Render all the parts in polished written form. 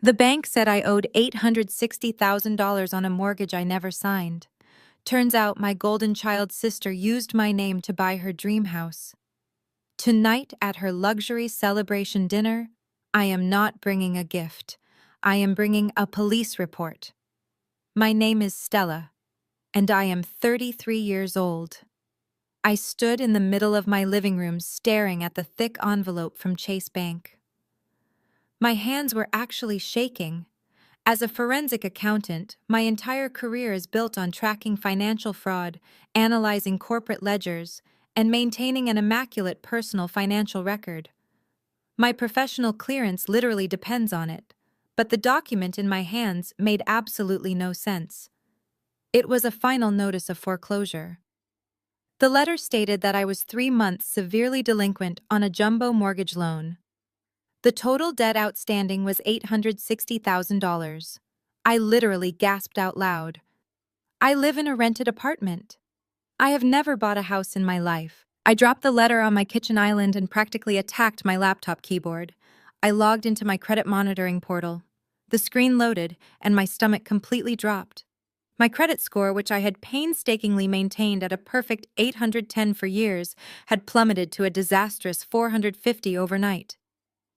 The bank said I owed $860,000 on a mortgage I never signed. Turns out my golden child sister used my name to buy her dream house. Tonight at her luxury celebration dinner, I am not bringing a gift. I am bringing a police report. My name is Stella, and I am 33 years old. I stood in the middle of my living room staring at the thick envelope from Chase Bank. My hands were actually shaking. As a forensic accountant, my entire career is built on tracking financial fraud, analyzing corporate ledgers, and maintaining an immaculate personal financial record. My professional clearance literally depends on it, but the document in my hands made absolutely no sense. It was a final notice of foreclosure. The letter stated that I was 3 months severely delinquent on a jumbo mortgage loan. The total debt outstanding was $860,000. I literally gasped out loud. I live in a rented apartment. I have never bought a house in my life. I dropped the letter on my kitchen island and practically attacked my laptop keyboard. I logged into my credit monitoring portal. The screen loaded, and my stomach completely dropped. My credit score, which I had painstakingly maintained at a perfect 810 for years, had plummeted to a disastrous 450 overnight.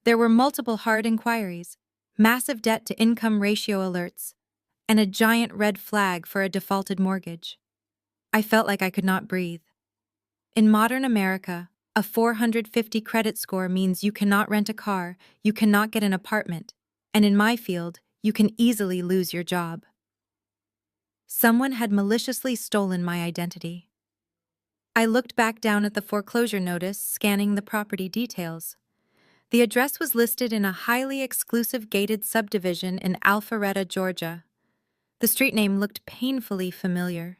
There were multiple hard inquiries, massive debt-to-income ratio alerts, and a giant red flag for a defaulted mortgage. I felt like I could not breathe. In modern America, a 450 credit score means you cannot rent a car, you cannot get an apartment, and in my field, you can easily lose your job. Someone had maliciously stolen my identity. I looked back down at the foreclosure notice, scanning the property details. The address was listed in a highly exclusive gated subdivision in Alpharetta, Georgia. The street name looked painfully familiar.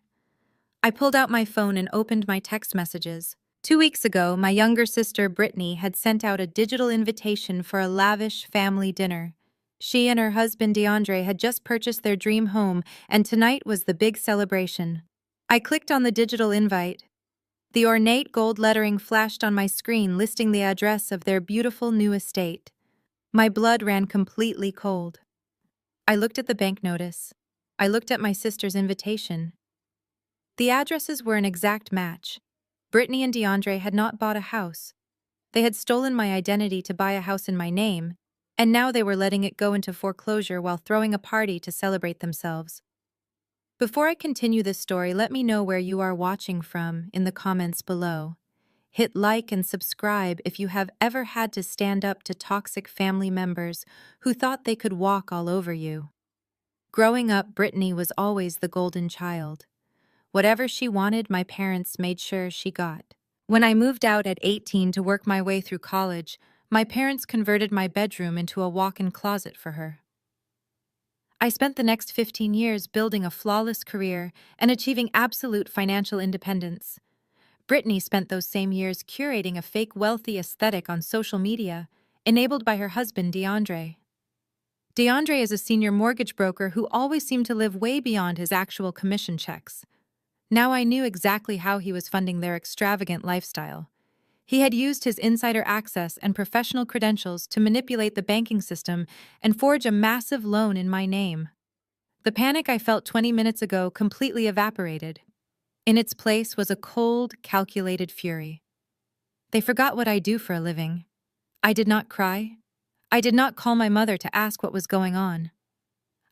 I pulled out my phone and opened my text messages. 2 weeks ago, my younger sister, Brittany, had sent out a digital invitation for a lavish family dinner. She and her husband, DeAndre, had just purchased their dream home, and tonight was the big celebration. I clicked on the digital invite. The ornate gold lettering flashed on my screen, listing the address of their beautiful new estate. My blood ran completely cold. I looked at the bank notice. I looked at my sister's invitation. The addresses were an exact match. Brittany and DeAndre had not bought a house. They had stolen my identity to buy a house in my name, and now they were letting it go into foreclosure while throwing a party to celebrate themselves. Before I continue this story, let me know where you are watching from in the comments below. Hit like and subscribe if you have ever had to stand up to toxic family members who thought they could walk all over you. Growing up, Brittany was always the golden child. Whatever she wanted, my parents made sure she got. When I moved out at 18 to work my way through college, my parents converted my bedroom into a walk-in closet for her. I spent the next 15 years building a flawless career and achieving absolute financial independence. Brittany spent those same years curating a fake wealthy aesthetic on social media, enabled by her husband, DeAndre. DeAndre is a senior mortgage broker who always seemed to live way beyond his actual commission checks. Now I knew exactly how he was funding their extravagant lifestyle. He had used his insider access and professional credentials to manipulate the banking system and forge a massive loan in my name. The panic I felt 20 minutes ago completely evaporated. In its place was a cold, calculated fury. They forgot what I do for a living. I did not cry. I did not call my mother to ask what was going on.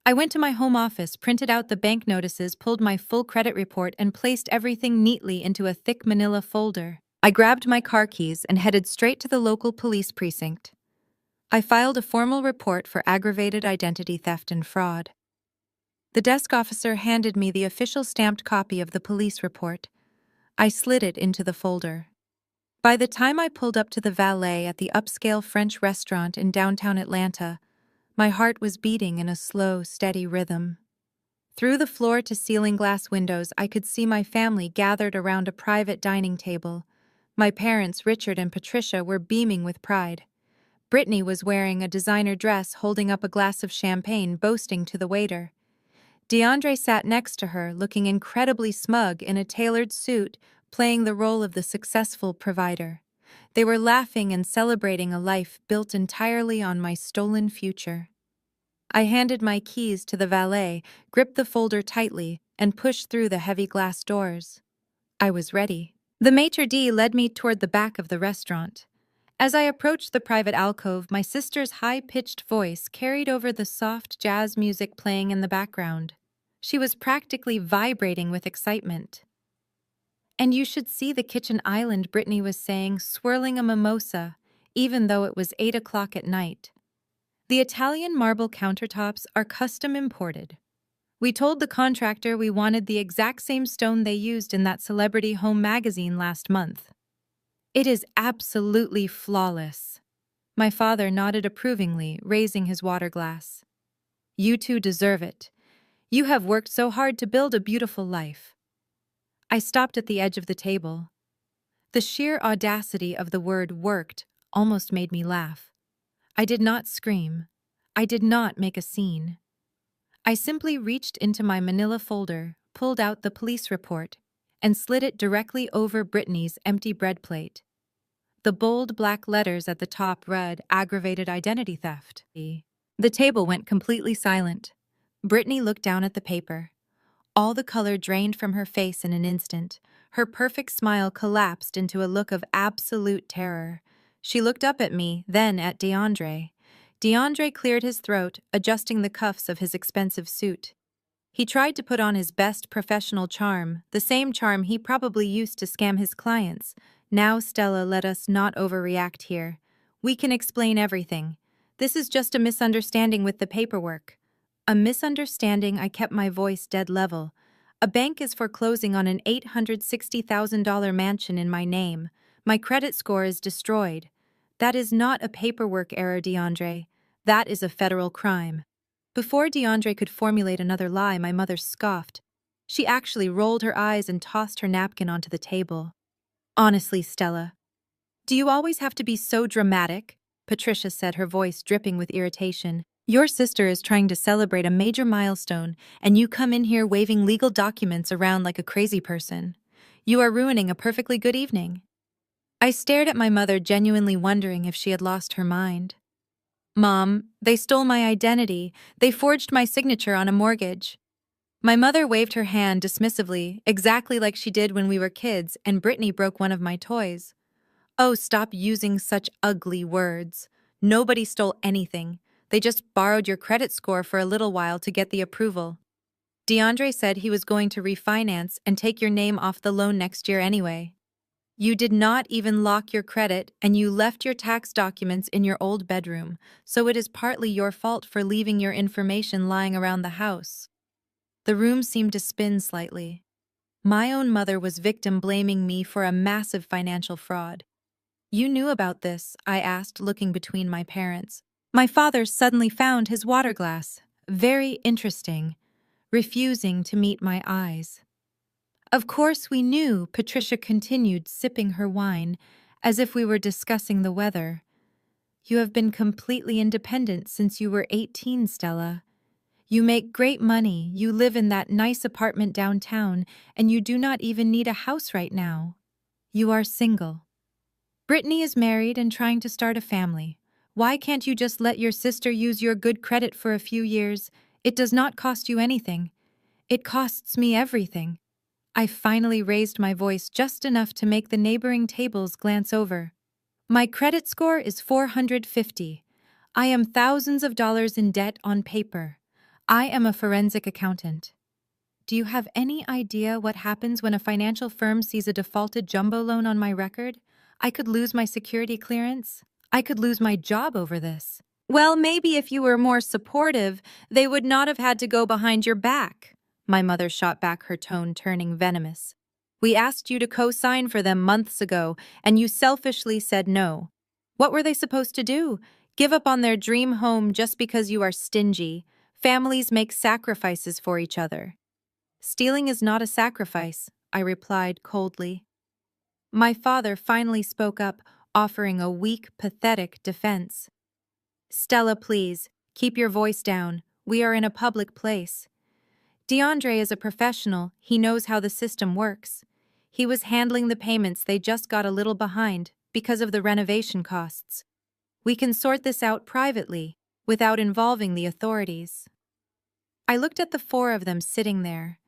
I went to my home office, printed out the bank notices, pulled my full credit report, and placed everything neatly into a thick manila folder. I grabbed my car keys and headed straight to the local police precinct. I filed a formal report for aggravated identity theft and fraud. The desk officer handed me the official stamped copy of the police report. I slid it into the folder. By the time I pulled up to the valet at the upscale French restaurant in downtown Atlanta, my heart was beating in a slow, steady rhythm. Through the floor-to-ceiling glass windows, I could see my family gathered around a private dining table. My parents, Richard and Patricia, were beaming with pride. Brittany was wearing a designer dress, holding up a glass of champagne, boasting to the waiter. DeAndre sat next to her, looking incredibly smug in a tailored suit, playing the role of the successful provider. They were laughing and celebrating a life built entirely on my stolen future. I handed my keys to the valet, gripped the folder tightly, and pushed through the heavy glass doors. I was ready. The maitre d' led me toward the back of the restaurant. As I approached the private alcove, my sister's high-pitched voice carried over the soft jazz music playing in the background. She was practically vibrating with excitement. "And you should see the kitchen island," Brittany was saying, swirling a mimosa, even though it was 8 o'clock at night. "The Italian marble countertops are custom imported. We told the contractor we wanted the exact same stone they used in that celebrity home magazine last month. It is absolutely flawless." My father nodded approvingly, raising his water glass. "You two deserve it. You have worked so hard to build a beautiful life." I stopped at the edge of the table. The sheer audacity of the word "worked" almost made me laugh. I did not scream. I did not make a scene. I simply reached into my manila folder, pulled out the police report, and slid it directly over Brittany's empty bread plate. The bold black letters at the top read "Aggravated Identity Theft." The table went completely silent. Brittany looked down at the paper. All the color drained from her face in an instant. Her perfect smile collapsed into a look of absolute terror. She looked up at me, then at DeAndre. DeAndre cleared his throat, adjusting the cuffs of his expensive suit. He tried to put on his best professional charm, the same charm he probably used to scam his clients. "Now, Stella, let us not overreact here. We can explain everything. This is just a misunderstanding with the paperwork." "A misunderstanding?" I kept my voice dead level. "A bank is foreclosing on an $860,000 mansion in my name. My credit score is destroyed. That is not a paperwork error, DeAndre. That is a federal crime." Before DeAndre could formulate another lie, my mother scoffed. She actually rolled her eyes and tossed her napkin onto the table. "Honestly, Stella, do you always have to be so dramatic?" Patricia said, her voice dripping with irritation. "Your sister is trying to celebrate a major milestone, and you come in here waving legal documents around like a crazy person. You are ruining a perfectly good evening." I stared at my mother, genuinely wondering if she had lost her mind. "Mom, they stole my identity. They forged my signature on a mortgage." My mother waved her hand dismissively, exactly like she did when we were kids and Brittany broke one of my toys. "Oh, stop using such ugly words. Nobody stole anything. They just borrowed your credit score for a little while to get the approval. DeAndre said he was going to refinance and take your name off the loan next year anyway. You did not even lock your credit, and you left your tax documents in your old bedroom, so it is partly your fault for leaving your information lying around the house." The room seemed to spin slightly. My own mother was victim blaming me for a massive financial fraud. "You knew about this?" I asked, looking between my parents. My father suddenly found his water glass. Very interesting, refusing to meet my eyes. "Of course we knew," Patricia continued, sipping her wine, as if we were discussing the weather. "You have been completely independent since you were 18, Stella. You make great money, you live in that nice apartment downtown, and you do not even need a house right now. You are single. Brittany is married and trying to start a family. Why can't you just let your sister use your good credit for a few years? It does not cost you anything. It costs me everything." I finally raised my voice just enough to make the neighboring tables glance over. "My credit score is 450. I am thousands of dollars in debt on paper. I am a forensic accountant. Do you have any idea what happens when a financial firm sees a defaulted jumbo loan on my record? I could lose my security clearance. I could lose my job over this." "Well, maybe if you were more supportive, they would not have had to go behind your back." My mother shot back, her tone turning venomous. "We asked you to co-sign for them months ago, and you selfishly said no. What were they supposed to do? Give up on their dream home just because you are stingy? Families make sacrifices for each other." "Stealing is not a sacrifice," I replied coldly. My father finally spoke up, offering a weak, pathetic defense. "Stella, please, keep your voice down. We are in a public place. DeAndre is a professional. He knows how the system works. He was handling the payments. They just got a little behind because of the renovation costs. We can sort this out privately. without involving the authorities. I looked at the four of them sitting there,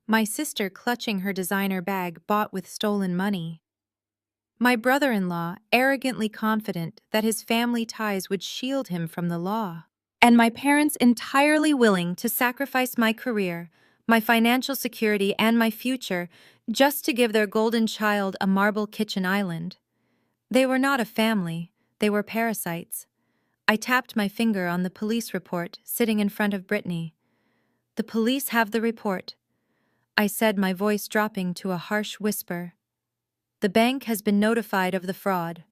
my sister clutching her designer bag bought with stolen money, my brother-in-law arrogantly confident that his family ties would shield him from the law, and my parents entirely willing to sacrifice my career, my financial security, and my future just to give their golden child a marble kitchen island. They were not a family, they were parasites. I tapped my finger on the police report sitting in front of Brittany. "The police have the report," I said, my voice dropping to a harsh whisper. "The bank has been notified of the fraud.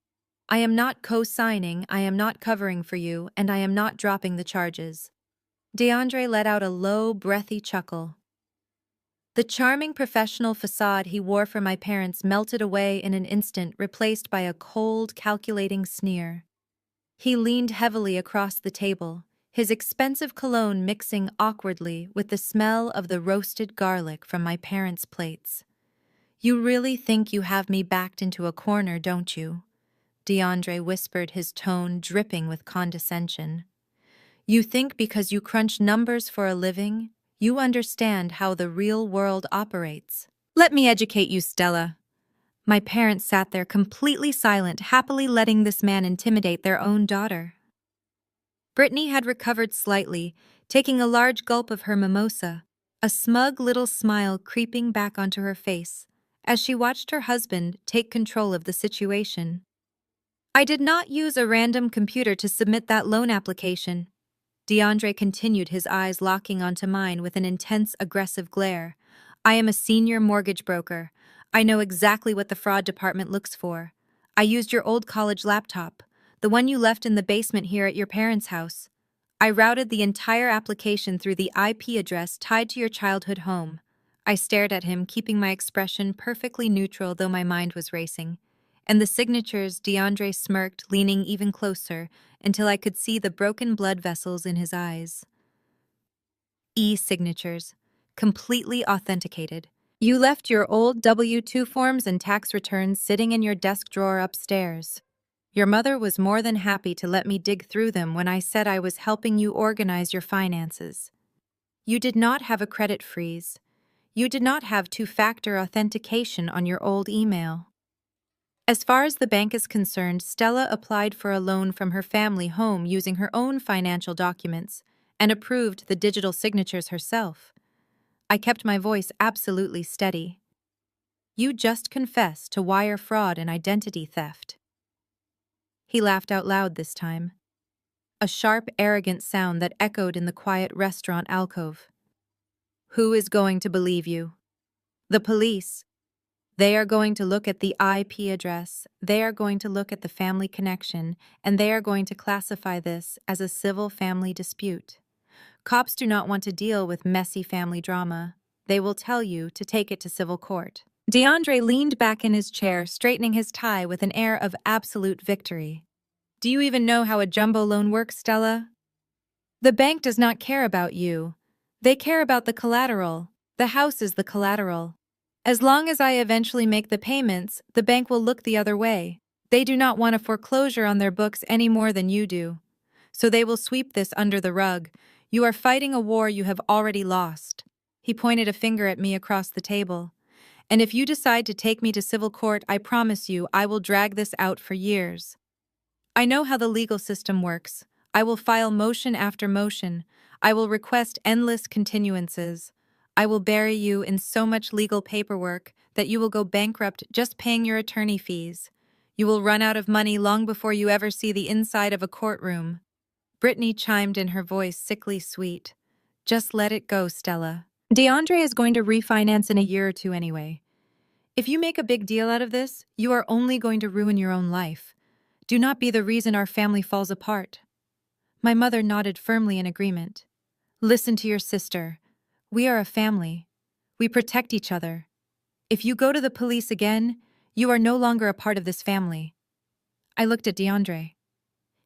I am not co-signing, I am not covering for you, and I am not dropping the charges." DeAndre let out a low, breathy chuckle. The charming professional facade he wore for my parents melted away in an instant, replaced by a cold, calculating sneer. He leaned heavily across the table, his expensive cologne mixing awkwardly with the smell of the roasted garlic from my parents' plates. "You really think you have me backed into a corner, don't you?" DeAndre whispered, his tone dripping with condescension. "You think because you crunch numbers for a living, you understand how the real world operates? Let me educate you, Stella." My parents sat there completely silent, happily letting this man intimidate their own daughter. Brittany had recovered slightly, taking a large gulp of her mimosa, a smug little smile creeping back onto her face as she watched her husband take control of the situation. "I did not use a random computer to submit that loan application." DeAndre continued, his eyes locking onto mine with an intense, aggressive glare. "I am a senior mortgage broker. I know exactly what the fraud department looks for. I used your old college laptop, the one you left in the basement here at your parents' house. I routed the entire application through the IP address tied to your childhood home." I stared at him, keeping my expression perfectly neutral though my mind was racing. "And the signatures," DeAndre smirked, leaning even closer until I could see the broken blood vessels in his eyes. "E-signatures, completely authenticated. You left your old W-2 forms and tax returns sitting in your desk drawer upstairs. Your mother was more than happy to let me dig through them when I said I was helping you organize your finances. You did not have a credit freeze. You did not have two-factor authentication on your old email. As far as the bank is concerned, Stella applied for a loan from her family home using her own financial documents and approved the digital signatures herself." I kept my voice absolutely steady. "You just confessed to wire fraud and identity theft." He laughed out loud this time, a sharp, arrogant sound that echoed in the quiet restaurant alcove. "Who is going to believe you? The police. They are going to look at the IP address, they are going to look at the family connection, and they are going to classify this as a civil family dispute. Cops do not want to deal with messy family drama. They will tell you to take it to civil court." DeAndre leaned back in his chair, straightening his tie with an air of absolute victory. "Do you even know how a jumbo loan works, Stella? The bank does not care about you. They care about the collateral. The house is the collateral. As long as I eventually make the payments, the bank will look the other way. They do not want a foreclosure on their books any more than you do. So they will sweep this under the rug. You are fighting a war you have already lost." He pointed a finger at me across the table. "And if you decide to take me to civil court, I promise you I will drag this out for years. I know how the legal system works. I will file motion after motion. I will request endless continuances. I will bury you in so much legal paperwork that you will go bankrupt just paying your attorney fees. You will run out of money long before you ever see the inside of a courtroom." Brittany chimed in, her voice sickly sweet. "Just let it go, Stella. DeAndre is going to refinance in a year or two anyway. If you make a big deal out of this, you are only going to ruin your own life. Do not be the reason our family falls apart." My mother nodded firmly in agreement. "Listen to your sister. We are a family. We protect each other. If you go to the police again, you are no longer a part of this family." I looked at DeAndre.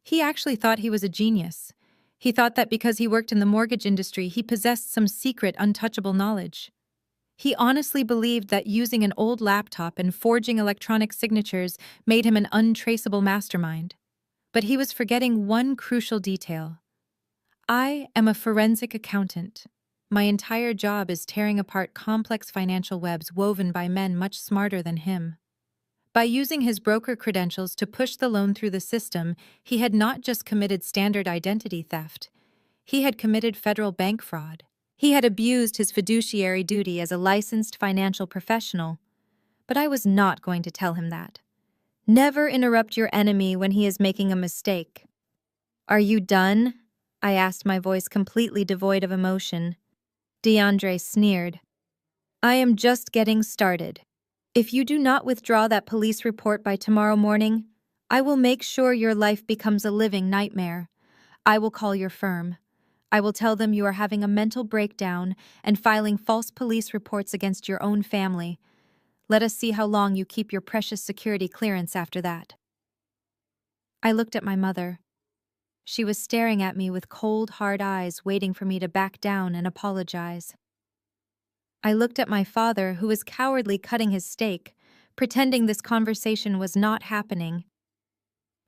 He actually thought he was a genius. He thought that because he worked in the mortgage industry, he possessed some secret, untouchable knowledge. He honestly believed that using an old laptop and forging electronic signatures made him an untraceable mastermind. But he was forgetting one crucial detail. I am a forensic accountant. My entire job is tearing apart complex financial webs woven by men much smarter than him. By using his broker credentials to push the loan through the system, he had not just committed standard identity theft. He had committed federal bank fraud. He had abused his fiduciary duty as a licensed financial professional. But I was not going to tell him that. Never interrupt your enemy when he is making a mistake. Are you done? I asked, my voice completely devoid of emotion. DeAndre sneered. I am just getting started. If you do not withdraw that police report by tomorrow morning, I will make sure your life becomes a living nightmare. I will call your firm. I will tell them you are having a mental breakdown and filing false police reports against your own family. Let us see how long you keep your precious security clearance after that. I looked at my mother. She was staring at me with cold, hard eyes, waiting for me to back down and apologize. I looked at my father, who was cowardly cutting his steak, pretending this conversation was not happening.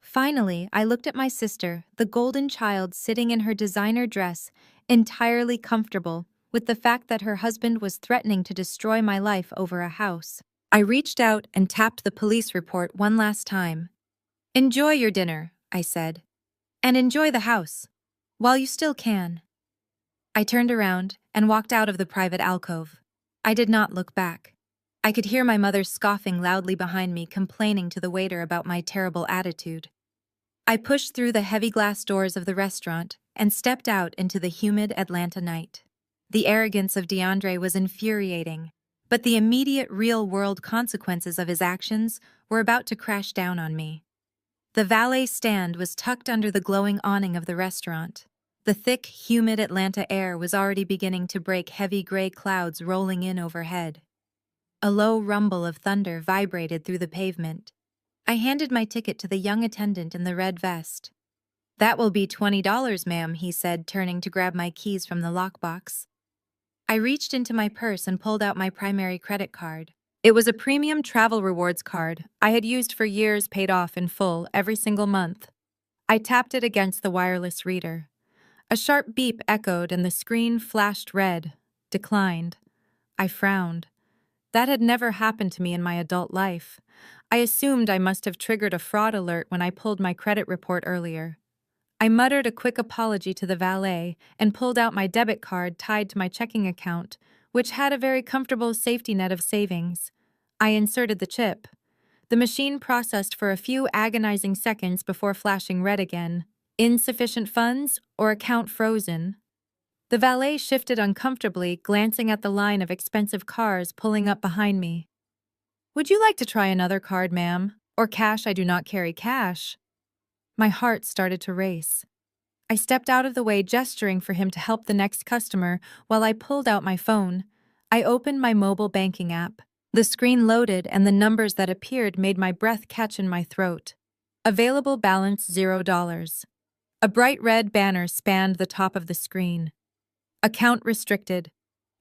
Finally, I looked at my sister, the golden child sitting in her designer dress, entirely comfortable with the fact that her husband was threatening to destroy my life over a house. I reached out and tapped the police report one last time. Enjoy your dinner, I said. And enjoy the house, while you still can. I turned around and walked out of the private alcove. I did not look back. I could hear my mother scoffing loudly behind me, complaining to the waiter about my terrible attitude. I pushed through the heavy glass doors of the restaurant and stepped out into the humid Atlanta night. The arrogance of DeAndre was infuriating, but the immediate real-world consequences of his actions were about to crash down on me. The valet stand was tucked under the glowing awning of the restaurant. The thick, humid Atlanta air was already beginning to break heavy gray clouds rolling in overhead. A low rumble of thunder vibrated through the pavement. I handed my ticket to the young attendant in the red vest. That will be $20, ma'am, he said, turning to grab my keys from the lockbox. I reached into my purse and pulled out my primary credit card. It was a premium travel rewards card I had used for years, paid off in full every single month. I tapped it against the wireless reader. A sharp beep echoed and the screen flashed red, declined. I frowned. That had never happened to me in my adult life. I assumed I must have triggered a fraud alert when I pulled my credit report earlier. I muttered a quick apology to the valet and pulled out my debit card tied to my checking account, which had a very comfortable safety net of savings. I inserted the chip. The machine processed for a few agonizing seconds before flashing red again. Insufficient funds or account frozen. The valet shifted uncomfortably, glancing at the line of expensive cars pulling up behind me. Would you like to try another card, ma'am? Or cash? I do not carry cash. My heart started to race. I stepped out of the way, gesturing for him to help the next customer while I pulled out my phone. I opened my mobile banking app. The screen loaded and the numbers that appeared made my breath catch in my throat. Available balance $0. A bright red banner spanned the top of the screen. Account restricted.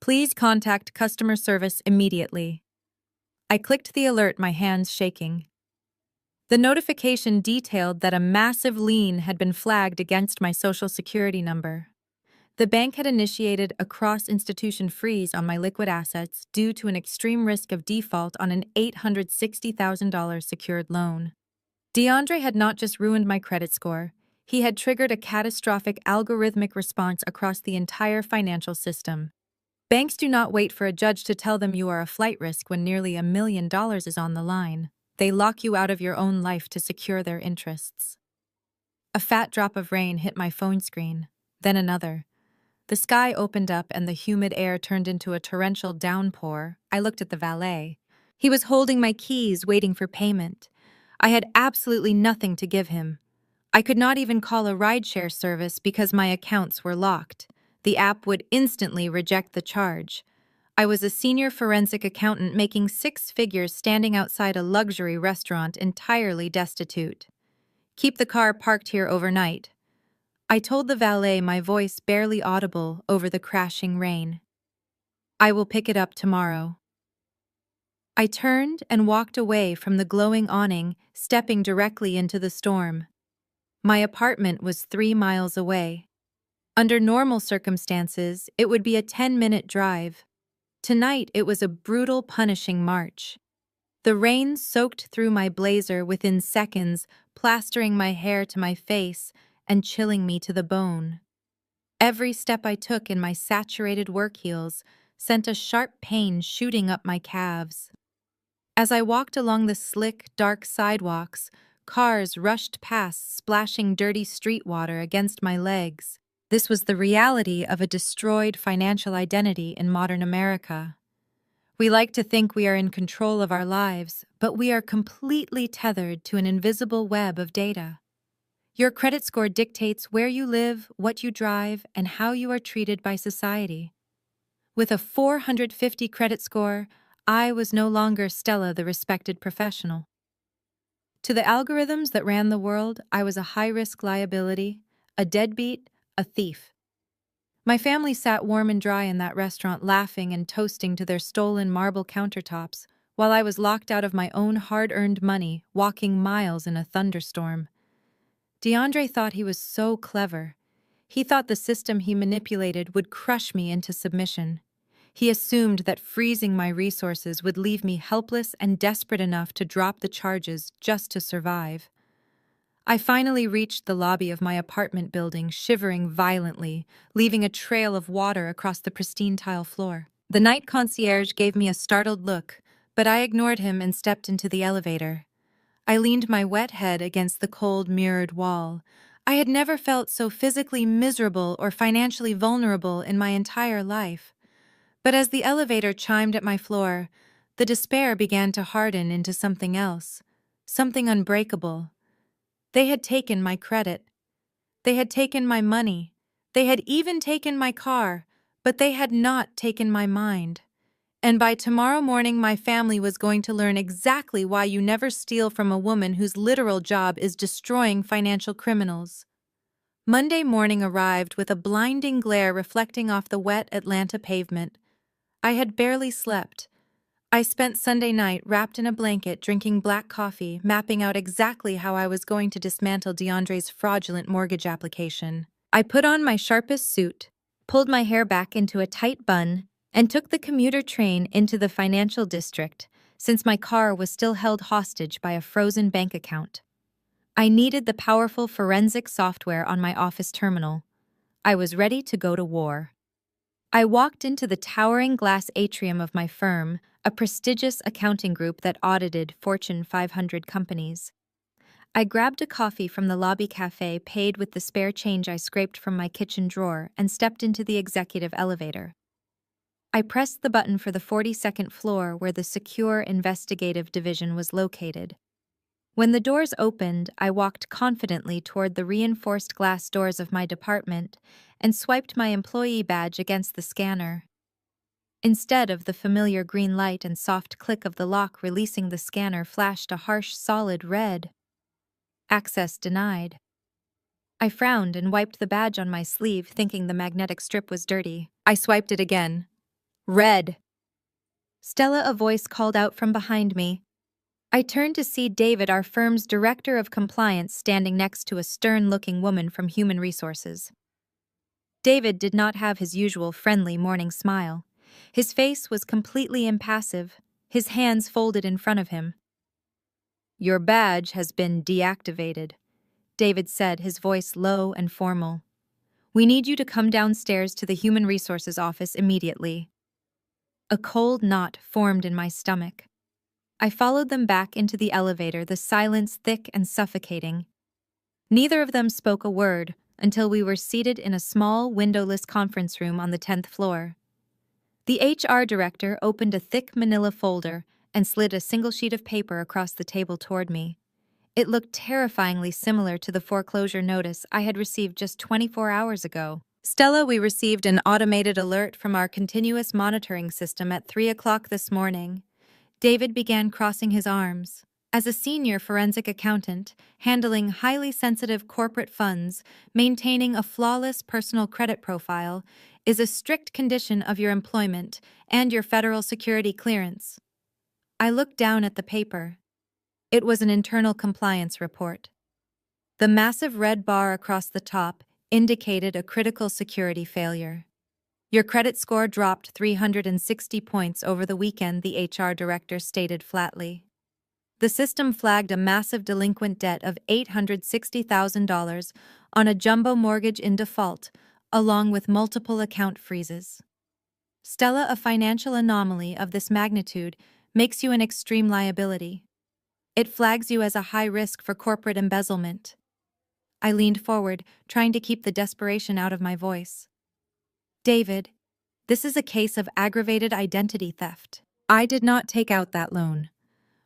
Please contact customer service immediately. I clicked the alert, my hands shaking. The notification detailed that a massive lien had been flagged against my Social Security number. The bank had initiated a cross-institution freeze on my liquid assets due to an extreme risk of default on an $860,000 secured loan. DeAndre had not just ruined my credit score, he had triggered a catastrophic algorithmic response across the entire financial system. Banks do not wait for a judge to tell them you are a flight risk when nearly $1 million is on the line. They lock you out of your own life to secure their interests. A fat drop of rain hit my phone screen, then another. The sky opened up and the humid air turned into a torrential downpour. I looked at the valet. He was holding my keys, waiting for payment. I had absolutely nothing to give him. I could not even call a rideshare service because my accounts were locked. The app would instantly reject the charge. I was a senior forensic accountant making 6 figures standing outside a luxury restaurant entirely destitute. Keep the car parked here overnight. I told the valet, my voice barely audible over the crashing rain. I will pick it up tomorrow. I turned and walked away from the glowing awning, stepping directly into the storm. My apartment was 3 miles away. Under normal circumstances, it would be a 10-minute drive. Tonight, it was a brutal, punishing march. The rain soaked through my blazer within seconds, plastering my hair to my face and chilling me to the bone. Every step I took in my saturated work heels sent a sharp pain shooting up my calves. As I walked along the slick, dark sidewalks, cars rushed past, splashing dirty street water against my legs. This was the reality of a destroyed financial identity in modern America. We like to think we are in control of our lives, but we are completely tethered to an invisible web of data. Your credit score dictates where you live, what you drive, and how you are treated by society. With a 450 credit score, I was no longer Stella, the respected professional. To the algorithms that ran the world, I was a high-risk liability, a deadbeat, a thief. My family sat warm and dry in that restaurant, laughing and toasting to their stolen marble countertops, while I was locked out of my own hard-earned money, walking miles in a thunderstorm. DeAndre thought he was so clever. He thought the system he manipulated would crush me into submission. He assumed that freezing my resources would leave me helpless and desperate enough to drop the charges just to survive. I finally reached the lobby of my apartment building, shivering violently, leaving a trail of water across the pristine tile floor. The night concierge gave me a startled look, but I ignored him and stepped into the elevator. I leaned my wet head against the cold, mirrored wall. I had never felt so physically miserable or financially vulnerable in my entire life. But as the elevator chimed at my floor, the despair began to harden into something else, something unbreakable. They had taken my credit. They had taken my money. They had even taken my car, but they had not taken my mind. And by tomorrow morning, my family was going to learn exactly why you never steal from a woman whose literal job is destroying financial criminals. Monday morning arrived with a blinding glare reflecting off the wet Atlanta pavement. I had barely slept. I spent Sunday night wrapped in a blanket, drinking black coffee, mapping out exactly how I was going to dismantle DeAndre's fraudulent mortgage application. I put on my sharpest suit, pulled my hair back into a tight bun, and took the commuter train into the financial district, since my car was still held hostage by a frozen bank account. I needed the powerful forensic software on my office terminal. I was ready to go to war. I walked into the towering glass atrium of my firm, a prestigious accounting group that audited Fortune 500 companies. I grabbed a coffee from the lobby cafe, paid with the spare change I scraped from my kitchen drawer, and stepped into the executive elevator. I pressed the button for the 42nd floor where the Secure Investigative Division was located. When the doors opened, I walked confidently toward the reinforced glass doors of my department and swiped my employee badge against the scanner. Instead of the familiar green light and soft click of the lock releasing, the scanner flashed a harsh, solid red. Access denied. I frowned and wiped the badge on my sleeve, thinking the magnetic strip was dirty. I swiped it again. Red. Stella, a voice called out from behind me. I turned to see David, our firm's director of compliance, standing next to a stern-looking woman from Human Resources. David did not have his usual friendly morning smile. His face was completely impassive, his hands folded in front of him. "Your badge has been deactivated," David said, his voice low and formal. "We need you to come downstairs to the Human Resources office immediately." A cold knot formed in my stomach. I followed them back into the elevator, the silence thick and suffocating. Neither of them spoke a word until we were seated in a small, windowless conference room on the 10th floor. The HR director opened a thick manila folder and slid a single sheet of paper across the table toward me. It looked terrifyingly similar to the foreclosure notice I had received just 24 hours ago. "Stella, we received an automated alert from our continuous monitoring system at 3 o'clock this morning." David began crossing his arms. As a senior forensic accountant, handling highly sensitive corporate funds, maintaining a flawless personal credit profile is a strict condition of your employment and your federal security clearance. I looked down at the paper. It was an internal compliance report. The massive red bar across the top indicated a critical security failure. Your credit score dropped 360 points over the weekend, the HR director stated flatly. The system flagged a massive delinquent debt of $860,000 on a jumbo mortgage in default, along with multiple account freezes. Stella, a financial anomaly of this magnitude makes you an extreme liability. It flags you as a high risk for corporate embezzlement. I leaned forward, trying to keep the desperation out of my voice. David, this is a case of aggravated identity theft. I did not take out that loan.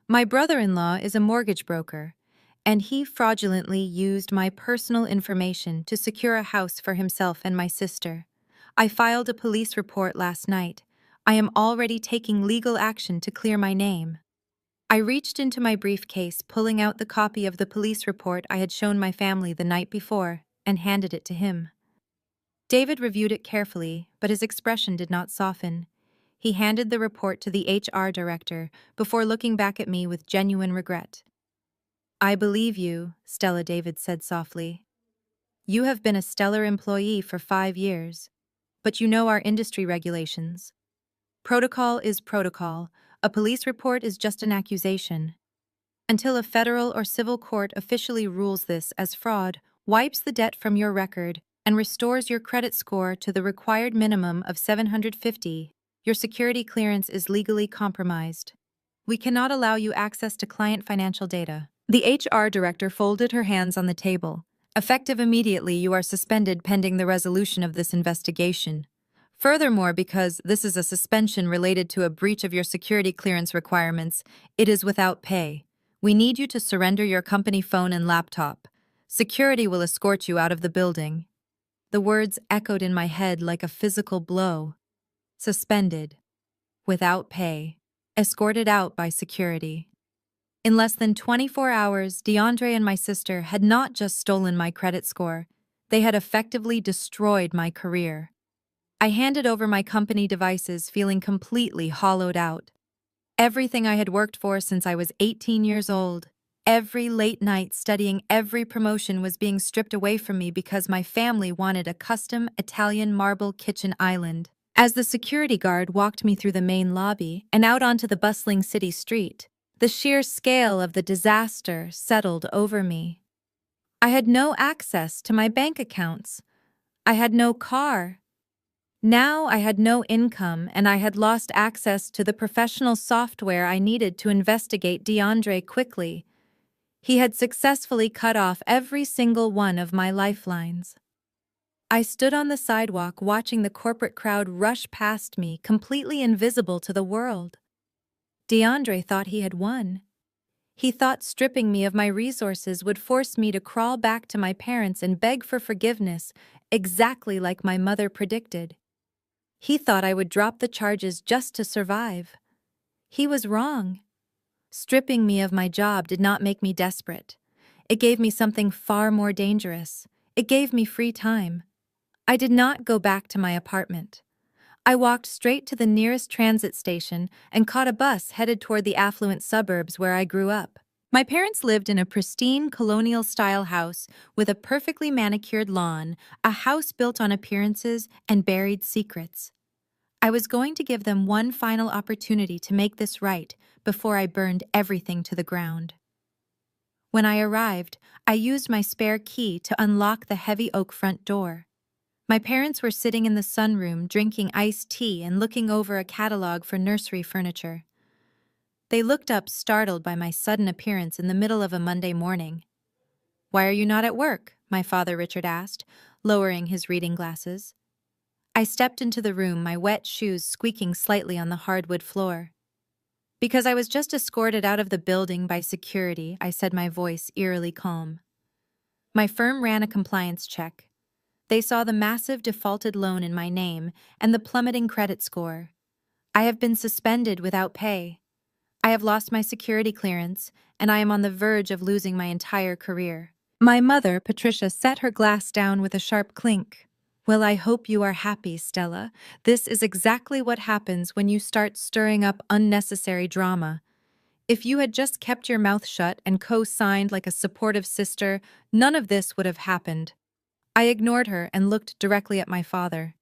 My brother-in-law is a mortgage broker, and he fraudulently used my personal information to secure a house for himself and my sister. I filed a police report last night. I am already taking legal action to clear my name. I reached into my briefcase, pulling out the copy of the police report I had shown my family the night before, and handed it to him. David reviewed it carefully, but his expression did not soften. He handed the report to the HR director before looking back at me with genuine regret. I believe you, Stella, David said softly. You have been a stellar employee for 5 years, but you know our industry regulations. Protocol is protocol. A police report is just an accusation. Until a federal or civil court officially rules this as fraud, wipes the debt from your record, and restores your credit score to the required minimum of 750, your security clearance is legally compromised. We cannot allow you access to client financial data. The HR director folded her hands on the table. Effective immediately, you are suspended pending the resolution of this investigation. Furthermore, because this is a suspension related to a breach of your security clearance requirements, it is without pay. We need you to surrender your company phone and laptop. Security will escort you out of the building. The words echoed in my head like a physical blow. Suspended. Without pay. Escorted out by security. In less than 24 hours, DeAndre and my sister had not just stolen my credit score, they had effectively destroyed my career. I handed over my company devices feeling completely hollowed out. Everything I had worked for since I was 18 years old, every late night studying every promotion was being stripped away from me because my family wanted a custom Italian marble kitchen island. As the security guard walked me through the main lobby and out onto the bustling city street, the sheer scale of the disaster settled over me. I had no access to my bank accounts. I had no car. Now I had no income, and I had lost access to the professional software I needed to investigate DeAndre quickly. He had successfully cut off every single one of my lifelines. I stood on the sidewalk watching the corporate crowd rush past me, completely invisible to the world. DeAndre thought he had won. He thought stripping me of my resources would force me to crawl back to my parents and beg for forgiveness, exactly like my mother predicted. He thought I would drop the charges just to survive. He was wrong. Stripping me of my job did not make me desperate. It gave me something far more dangerous. It gave me free time. I did not go back to my apartment. I walked straight to the nearest transit station and caught a bus headed toward the affluent suburbs where I grew up. My parents lived in a pristine colonial-style house with a perfectly manicured lawn, a house built on appearances and buried secrets. I was going to give them one final opportunity to make this right before I burned everything to the ground. When I arrived, I used my spare key to unlock the heavy oak front door. My parents were sitting in the sunroom drinking iced tea and looking over a catalog for nursery furniture. They looked up, startled by my sudden appearance in the middle of a Monday morning. "Why are you not at work?" my father Richard asked, lowering his reading glasses. I stepped into the room, my wet shoes squeaking slightly on the hardwood floor. "Because I was just escorted out of the building by security," I said, my voice eerily calm. My firm ran a compliance check. They saw the massive defaulted loan in my name and the plummeting credit score. I have been suspended without pay. I have lost my security clearance, and I am on the verge of losing my entire career. My mother, Patricia, set her glass down with a sharp clink. "Well, I hope you are happy, Stella. This is exactly what happens when you start stirring up unnecessary drama. If you had just kept your mouth shut and co-signed like a supportive sister, none of this would have happened. I ignored her and looked directly at my father.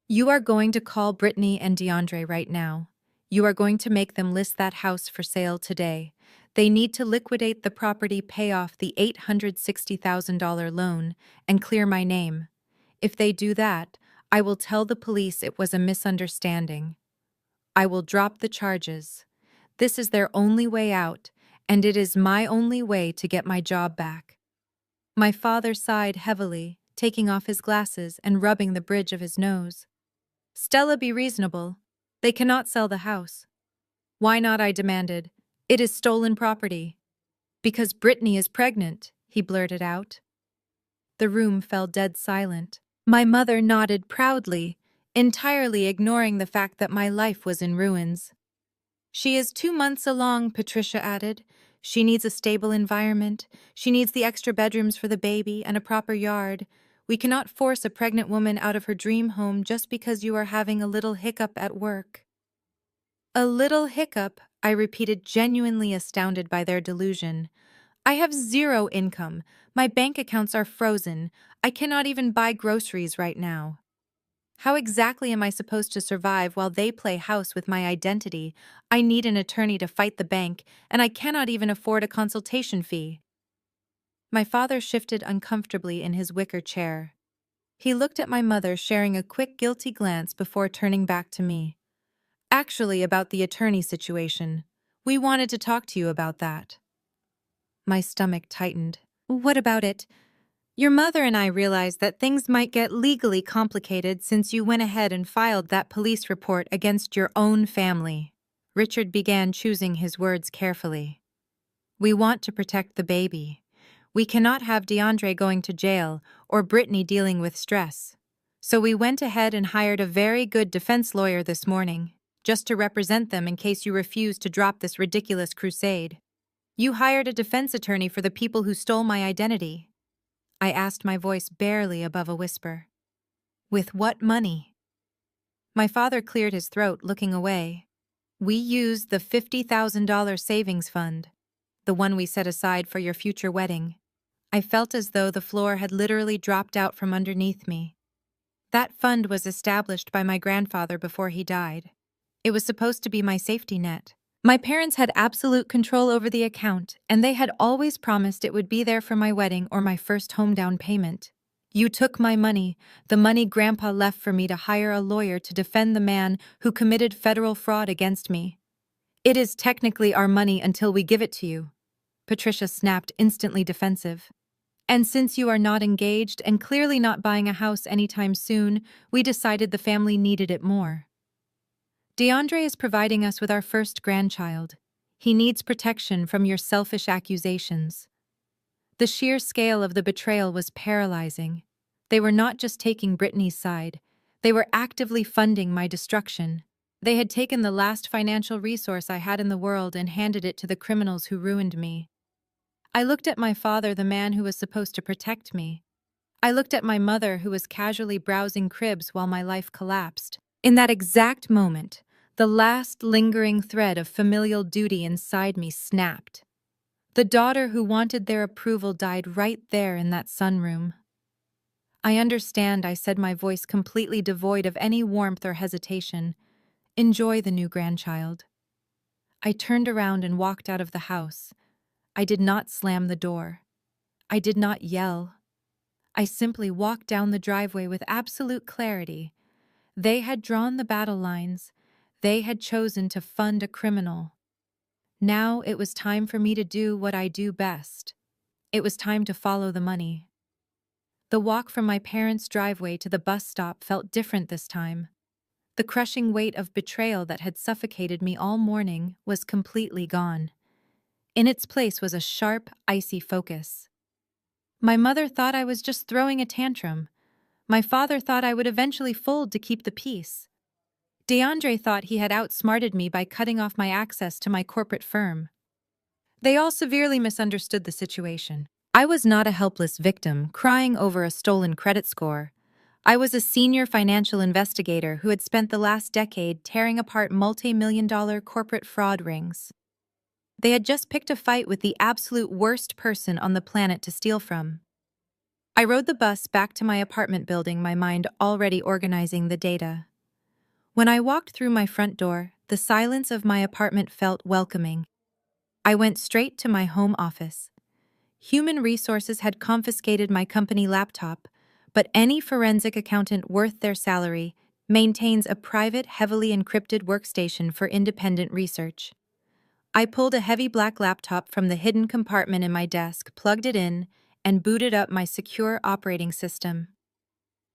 You are going to call Brittany and DeAndre right now. You are going to make them list that house for sale today. They need to liquidate the property, pay off the $860,000 loan, and clear my name. If they do that, I will tell the police it was a misunderstanding. I will drop the charges. This is their only way out, and it is my only way to get my job back. My father sighed heavily, taking off his glasses and rubbing the bridge of his nose. Stella, be reasonable. They cannot sell the house. Why not? I demanded. It is stolen property. Because Brittany is pregnant, he blurted out. The room fell dead silent. My mother nodded proudly, entirely ignoring the fact that my life was in ruins. She is 2 months along, Patricia added. She needs a stable environment. She needs the extra bedrooms for the baby and a proper yard. We cannot force a pregnant woman out of her dream home just because you are having a little hiccup at work. A little hiccup, I repeated, genuinely astounded by their delusion. I have zero income. My bank accounts are frozen. I cannot even buy groceries right now. How exactly am I supposed to survive while they play house with my identity? I need an attorney to fight the bank, and I cannot even afford a consultation fee. My father shifted uncomfortably in his wicker chair. He looked at my mother, sharing a quick, guilty glance before turning back to me. Actually, about the attorney situation. We wanted to talk to you about that. My stomach tightened. What about it? Your mother and I realized that things might get legally complicated since you went ahead and filed that police report against your own family. Richard began choosing his words carefully. We want to protect the baby. We cannot have DeAndre going to jail or Brittany dealing with stress. So we went ahead and hired a very good defense lawyer this morning, just to represent them in case you refuse to drop this ridiculous crusade. You hired a defense attorney for the people who stole my identity. I asked, my voice barely above a whisper. With what money? My father cleared his throat, looking away. We used the $50,000 savings fund, the one we set aside for your future wedding. I felt as though the floor had literally dropped out from underneath me. That fund was established by my grandfather before he died. It was supposed to be my safety net. My parents had absolute control over the account, and they had always promised it would be there for my wedding or my first home down payment. You took my money, the money Grandpa left for me to hire a lawyer to defend the man who committed federal fraud against me. It is technically our money until we give it to you. Patricia snapped, instantly defensive. And since you are not engaged and clearly not buying a house anytime soon, we decided the family needed it more. DeAndre is providing us with our first grandchild. He needs protection from your selfish accusations. The sheer scale of the betrayal was paralyzing. They were not just taking Brittany's side. They were actively funding my destruction. They had taken the last financial resource I had in the world and handed it to the criminals who ruined me. I looked at my father, the man who was supposed to protect me. I looked at my mother, who was casually browsing cribs while my life collapsed. In that exact moment, the last lingering thread of familial duty inside me snapped. The daughter who wanted their approval died right there in that sunroom. I understand, I said, my voice completely devoid of any warmth or hesitation. Enjoy the new grandchild. I turned around and walked out of the house. I did not slam the door. I did not yell. I simply walked down the driveway with absolute clarity. They had drawn the battle lines. They had chosen to fund a criminal. Now it was time for me to do what I do best. It was time to follow the money. The walk from my parents' driveway to the bus stop felt different this time. The crushing weight of betrayal that had suffocated me all morning was completely gone. In its place was a sharp, icy focus. My mother thought I was just throwing a tantrum. My father thought I would eventually fold to keep the peace. DeAndre thought he had outsmarted me by cutting off my access to my corporate firm. They all severely misunderstood the situation. I was not a helpless victim crying over a stolen credit score. I was a senior financial investigator who had spent the last decade tearing apart multi-million-dollar corporate fraud rings. They had just picked a fight with the absolute worst person on the planet to steal from. I rode the bus back to my apartment building, my mind already organizing the data. When I walked through my front door, the silence of my apartment felt welcoming. I went straight to my home office. Human Resources had confiscated my company laptop, but any forensic accountant worth their salary maintains a private, heavily encrypted workstation for independent research. I pulled a heavy black laptop from the hidden compartment in my desk, plugged it in, and booted up my secure operating system.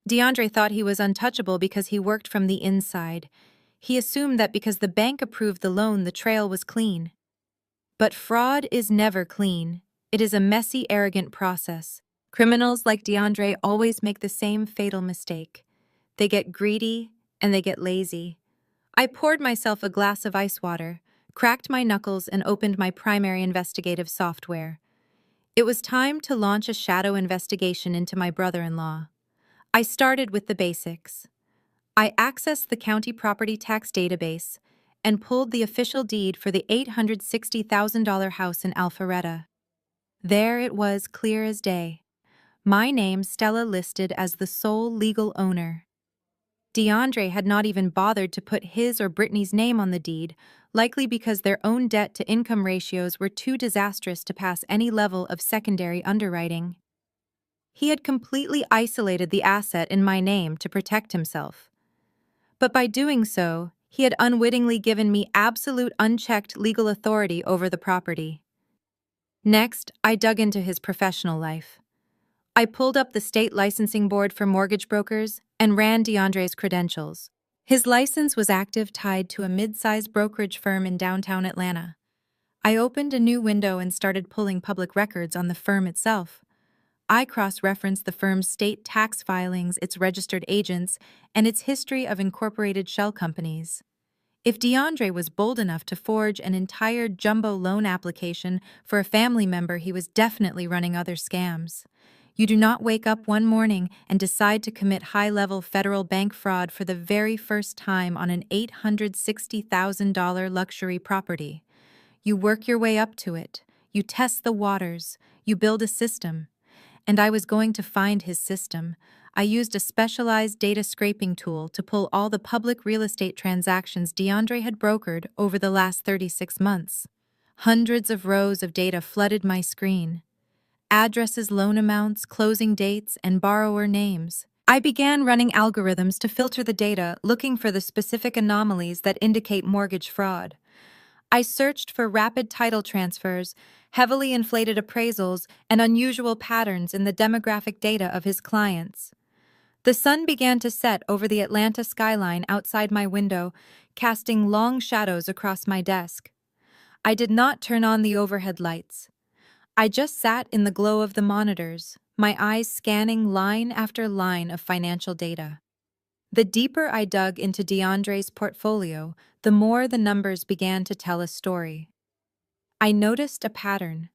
DeAndre thought he was untouchable because he worked from the inside. He assumed that because the bank approved the loan, the trail was clean. But fraud is never clean. It is a messy, arrogant process. Criminals like DeAndre always make the same fatal mistake. They get greedy and they get lazy. I poured myself a glass of ice water, cracked my knuckles, and opened my primary investigative software. It was time to launch a shadow investigation into my brother-in-law. I started with the basics. I accessed the county property tax database and pulled the official deed for the $860,000 house in Alpharetta. There it was, clear as day. My name, Stella, listed as the sole legal owner. DeAndre had not even bothered to put his or Brittany's name on the deed, likely because their own debt-to-income ratios were too disastrous to pass any level of secondary underwriting. He had completely isolated the asset in my name to protect himself. But by doing so, he had unwittingly given me absolute unchecked legal authority over the property. Next, I dug into his professional life. I pulled up the state licensing board for mortgage brokers and ran DeAndre's credentials. His license was active, tied to a mid-sized brokerage firm in downtown Atlanta. I opened a new window and started pulling public records on the firm itself. I cross-referenced the firm's state tax filings, its registered agents, and its history of incorporated shell companies. If DeAndre was bold enough to forge an entire jumbo loan application for a family member, he was definitely running other scams. You do not wake up one morning and decide to commit high-level federal bank fraud for the very first time on an $860,000 luxury property. You work your way up to it. You test the waters. You build a system. And I was going to find his system. I used a specialized data scraping tool to pull all the public real estate transactions DeAndre had brokered over the last 36 months. Hundreds of rows of data flooded my screen. Addresses, loan amounts, closing dates, and borrower names. I began running algorithms to filter the data, looking for the specific anomalies that indicate mortgage fraud. I searched for rapid title transfers, heavily inflated appraisals, and unusual patterns in the demographic data of his clients. The sun began to set over the Atlanta skyline outside my window, casting long shadows across my desk. I did not turn on the overhead lights. I just sat in the glow of the monitors, my eyes scanning line after line of financial data. The deeper I dug into DeAndre's portfolio, the more the numbers began to tell a story. I noticed a pattern.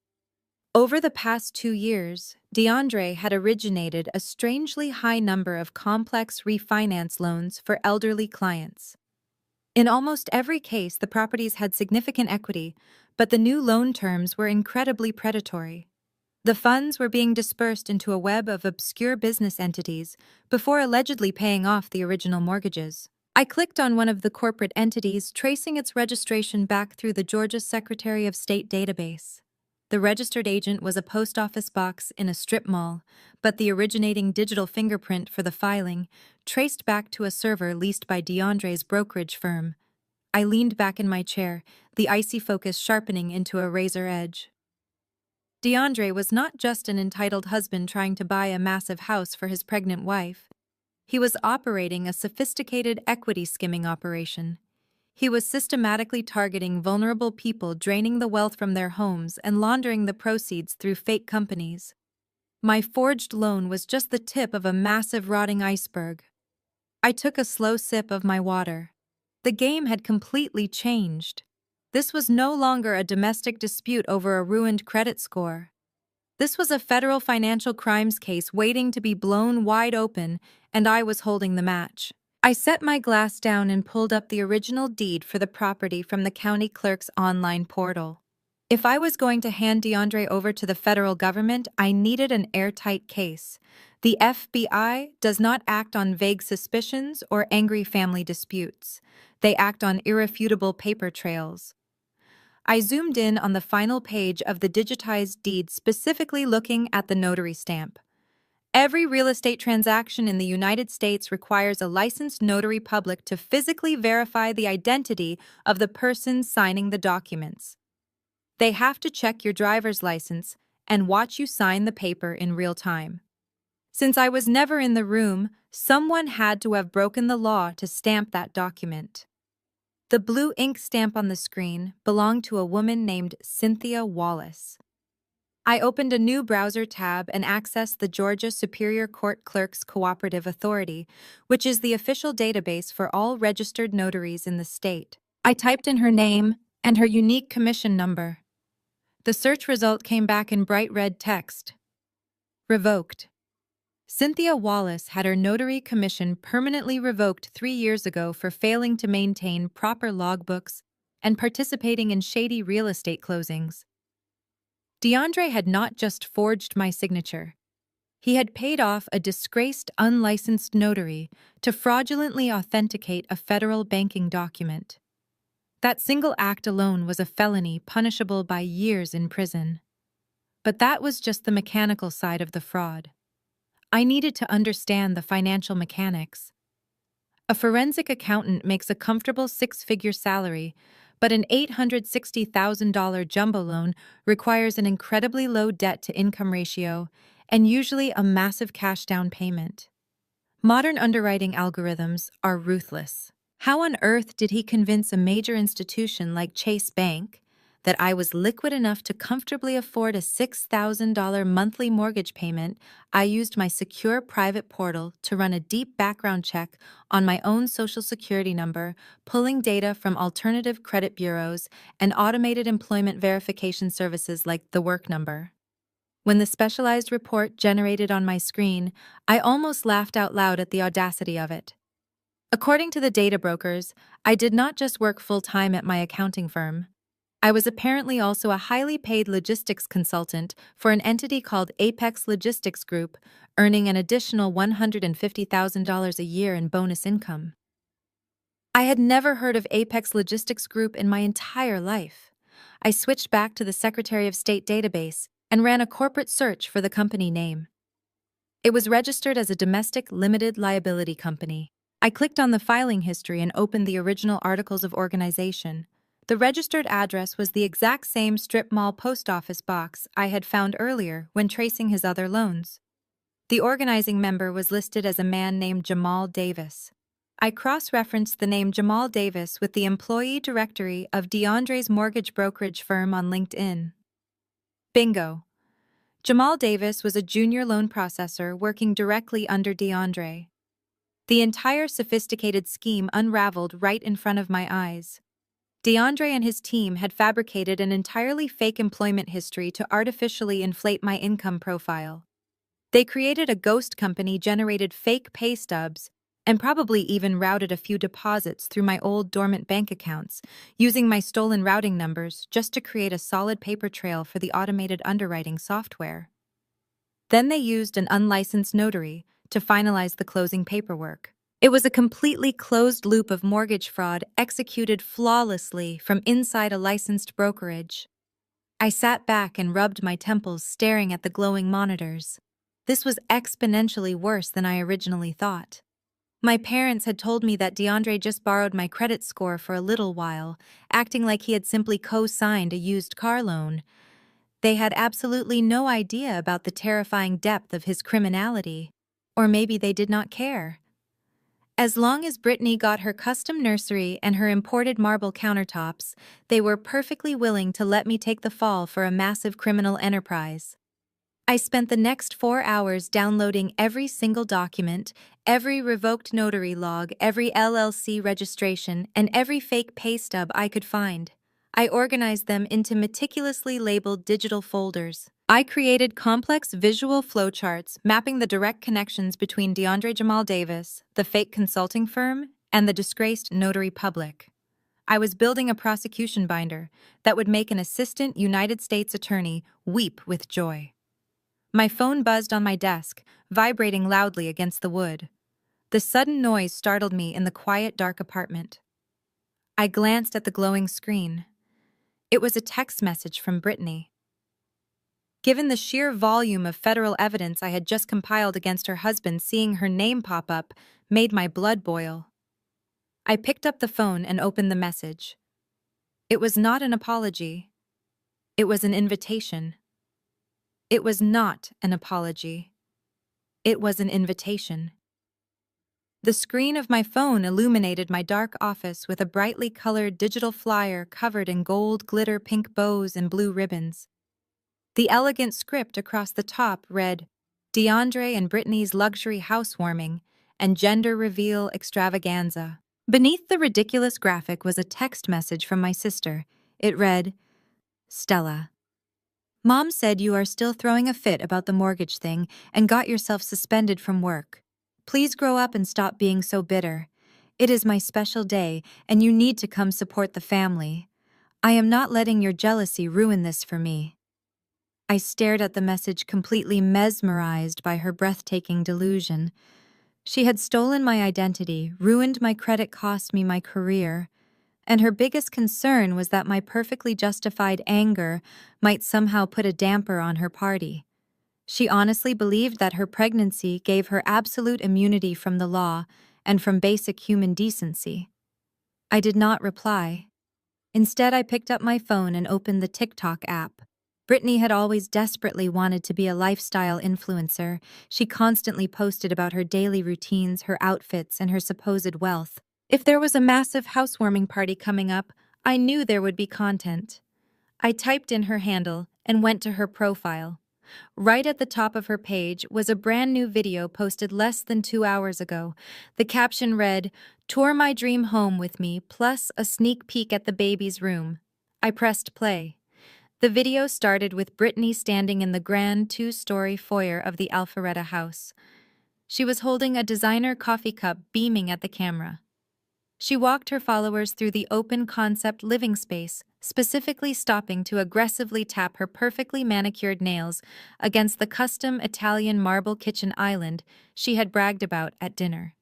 Over the past 2 years, DeAndre had originated a strangely high number of complex refinance loans for elderly clients. In almost every case, the properties had significant equity, but the new loan terms were incredibly predatory. The funds were being dispersed into a web of obscure business entities before allegedly paying off the original mortgages. I clicked on one of the corporate entities, tracing its registration back through the Georgia Secretary of State database. The registered agent was a post office box in a strip mall, but the originating digital fingerprint for the filing traced back to a server leased by DeAndre's brokerage firm. I leaned back in my chair, the icy focus sharpening into a razor edge. DeAndre was not just an entitled husband trying to buy a massive house for his pregnant wife. He was operating a sophisticated equity skimming operation. He was systematically targeting vulnerable people, draining the wealth from their homes and laundering the proceeds through fake companies. My forged loan was just the tip of a massive rotting iceberg. I took a slow sip of my water. The game had completely changed. This was no longer a domestic dispute over a ruined credit score. This was a federal financial crimes case waiting to be blown wide open, and I was holding the match. I set my glass down and pulled up the original deed for the property from the county clerk's online portal. If I was going to hand DeAndre over to the federal government, I needed an airtight case. The FBI does not act on vague suspicions or angry family disputes. They act on irrefutable paper trails. I zoomed in on the final page of the digitized deed, specifically looking at the notary stamp. Every real estate transaction in the United States requires a licensed notary public to physically verify the identity of the person signing the documents. They have to check your driver's license and watch you sign the paper in real time. Since I was never in the room, someone had to have broken the law to stamp that document. The blue ink stamp on the screen belonged to a woman named Cynthia Wallace. I opened a new browser tab and accessed the Georgia Superior Court Clerks Cooperative Authority, which is the official database for all registered notaries in the state. I typed in her name and her unique commission number. The search result came back in bright red text. Revoked. Cynthia Wallace had her notary commission permanently revoked 3 years ago for failing to maintain proper logbooks and participating in shady real estate closings. DeAndre had not just forged my signature. He had paid off a disgraced, unlicensed notary to fraudulently authenticate a federal banking document. That single act alone was a felony punishable by years in prison. But that was just the mechanical side of the fraud. I needed to understand the financial mechanics. A forensic accountant makes a comfortable 6-figure salary, but an $860,000 jumbo loan requires an incredibly low debt-to-income ratio and usually a massive cash down payment. Modern underwriting algorithms are ruthless. How on earth did he convince a major institution like Chase Bank that I was liquid enough to comfortably afford a $6,000 monthly mortgage payment? I used my secure private portal to run a deep background check on my own social security number, pulling data from alternative credit bureaus and automated employment verification services like The Work Number. When the specialized report generated on my screen, I almost laughed out loud at the audacity of it. According to the data brokers, I did not just work full-time at my accounting firm. I was apparently also a highly paid logistics consultant for an entity called Apex Logistics Group, earning an additional $150,000 a year in bonus income. I had never heard of Apex Logistics Group in my entire life. I switched back to the Secretary of State database and ran a corporate search for the company name. It was registered as a domestic limited liability company. I clicked on the filing history and opened the original articles of organization. The registered address was the exact same strip mall post office box I had found earlier when tracing his other loans. The organizing member was listed as a man named Jamal Davis. I cross-referenced the name Jamal Davis with the employee directory of DeAndre's mortgage brokerage firm on LinkedIn. Bingo! Jamal Davis was a junior loan processor working directly under DeAndre. The entire sophisticated scheme unraveled right in front of my eyes. DeAndre and his team had fabricated an entirely fake employment history to artificially inflate my income profile. They created a ghost company, generated fake pay stubs, and probably even routed a few deposits through my old dormant bank accounts, using my stolen routing numbers just to create a solid paper trail for the automated underwriting software. Then they used an unlicensed notary to finalize the closing paperwork. It was a completely closed loop of mortgage fraud executed flawlessly from inside a licensed brokerage. I sat back and rubbed my temples, staring at the glowing monitors. This was exponentially worse than I originally thought. My parents had told me that DeAndre just borrowed my credit score for a little while, acting like he had simply co-signed a used car loan. They had absolutely no idea about the terrifying depth of his criminality. Or maybe they did not care. As long as Brittany got her custom nursery and her imported marble countertops, they were perfectly willing to let me take the fall for a massive criminal enterprise. I spent the next 4 hours downloading every single document, every revoked notary log, every LLC registration, and every fake pay stub I could find. I organized them into meticulously labeled digital folders. I created complex visual flowcharts mapping the direct connections between DeAndre Jamal Davis, the fake consulting firm, and the disgraced notary public. I was building a prosecution binder that would make an assistant United States attorney weep with joy. My phone buzzed on my desk, vibrating loudly against the wood. The sudden noise startled me in the quiet, dark apartment. I glanced at the glowing screen. It was a text message from Brittany. Given the sheer volume of federal evidence I had just compiled against her husband, seeing her name pop up made my blood boil. I picked up the phone and opened the message. It was not an apology. It was an invitation. It was not an apology. It was an invitation. The screen of my phone illuminated my dark office with a brightly colored digital flyer covered in gold glitter, pink bows, and blue ribbons. The elegant script across the top read, DeAndre and Brittany's luxury housewarming and gender reveal extravaganza. Beneath the ridiculous graphic was a text message from my sister. It read, Stella. Mom said you are still throwing a fit about the mortgage thing and got yourself suspended from work. Please grow up and stop being so bitter. It is my special day, and you need to come support the family. I am not letting your jealousy ruin this for me. I stared at the message, completely mesmerized by her breathtaking delusion. She had stolen my identity, ruined my credit, cost me my career, and her biggest concern was that my perfectly justified anger might somehow put a damper on her party. She honestly believed that her pregnancy gave her absolute immunity from the law and from basic human decency. I did not reply. Instead, I picked up my phone and opened the TikTok app. Brittany had always desperately wanted to be a lifestyle influencer. She constantly posted about her daily routines, her outfits, and her supposed wealth. If there was a massive housewarming party coming up, I knew there would be content. I typed in her handle and went to her profile. Right at the top of her page was a brand new video posted less than 2 hours ago. The caption read, "Tour my dream home with me, plus a sneak peek at the baby's room." I pressed play. The video started with Brittany standing in the grand 2-story foyer of the Alpharetta house. She was holding a designer coffee cup, beaming at the camera. She walked her followers through the open-concept living space, specifically stopping to aggressively tap her perfectly manicured nails against the custom Italian marble kitchen island she had bragged about at dinner.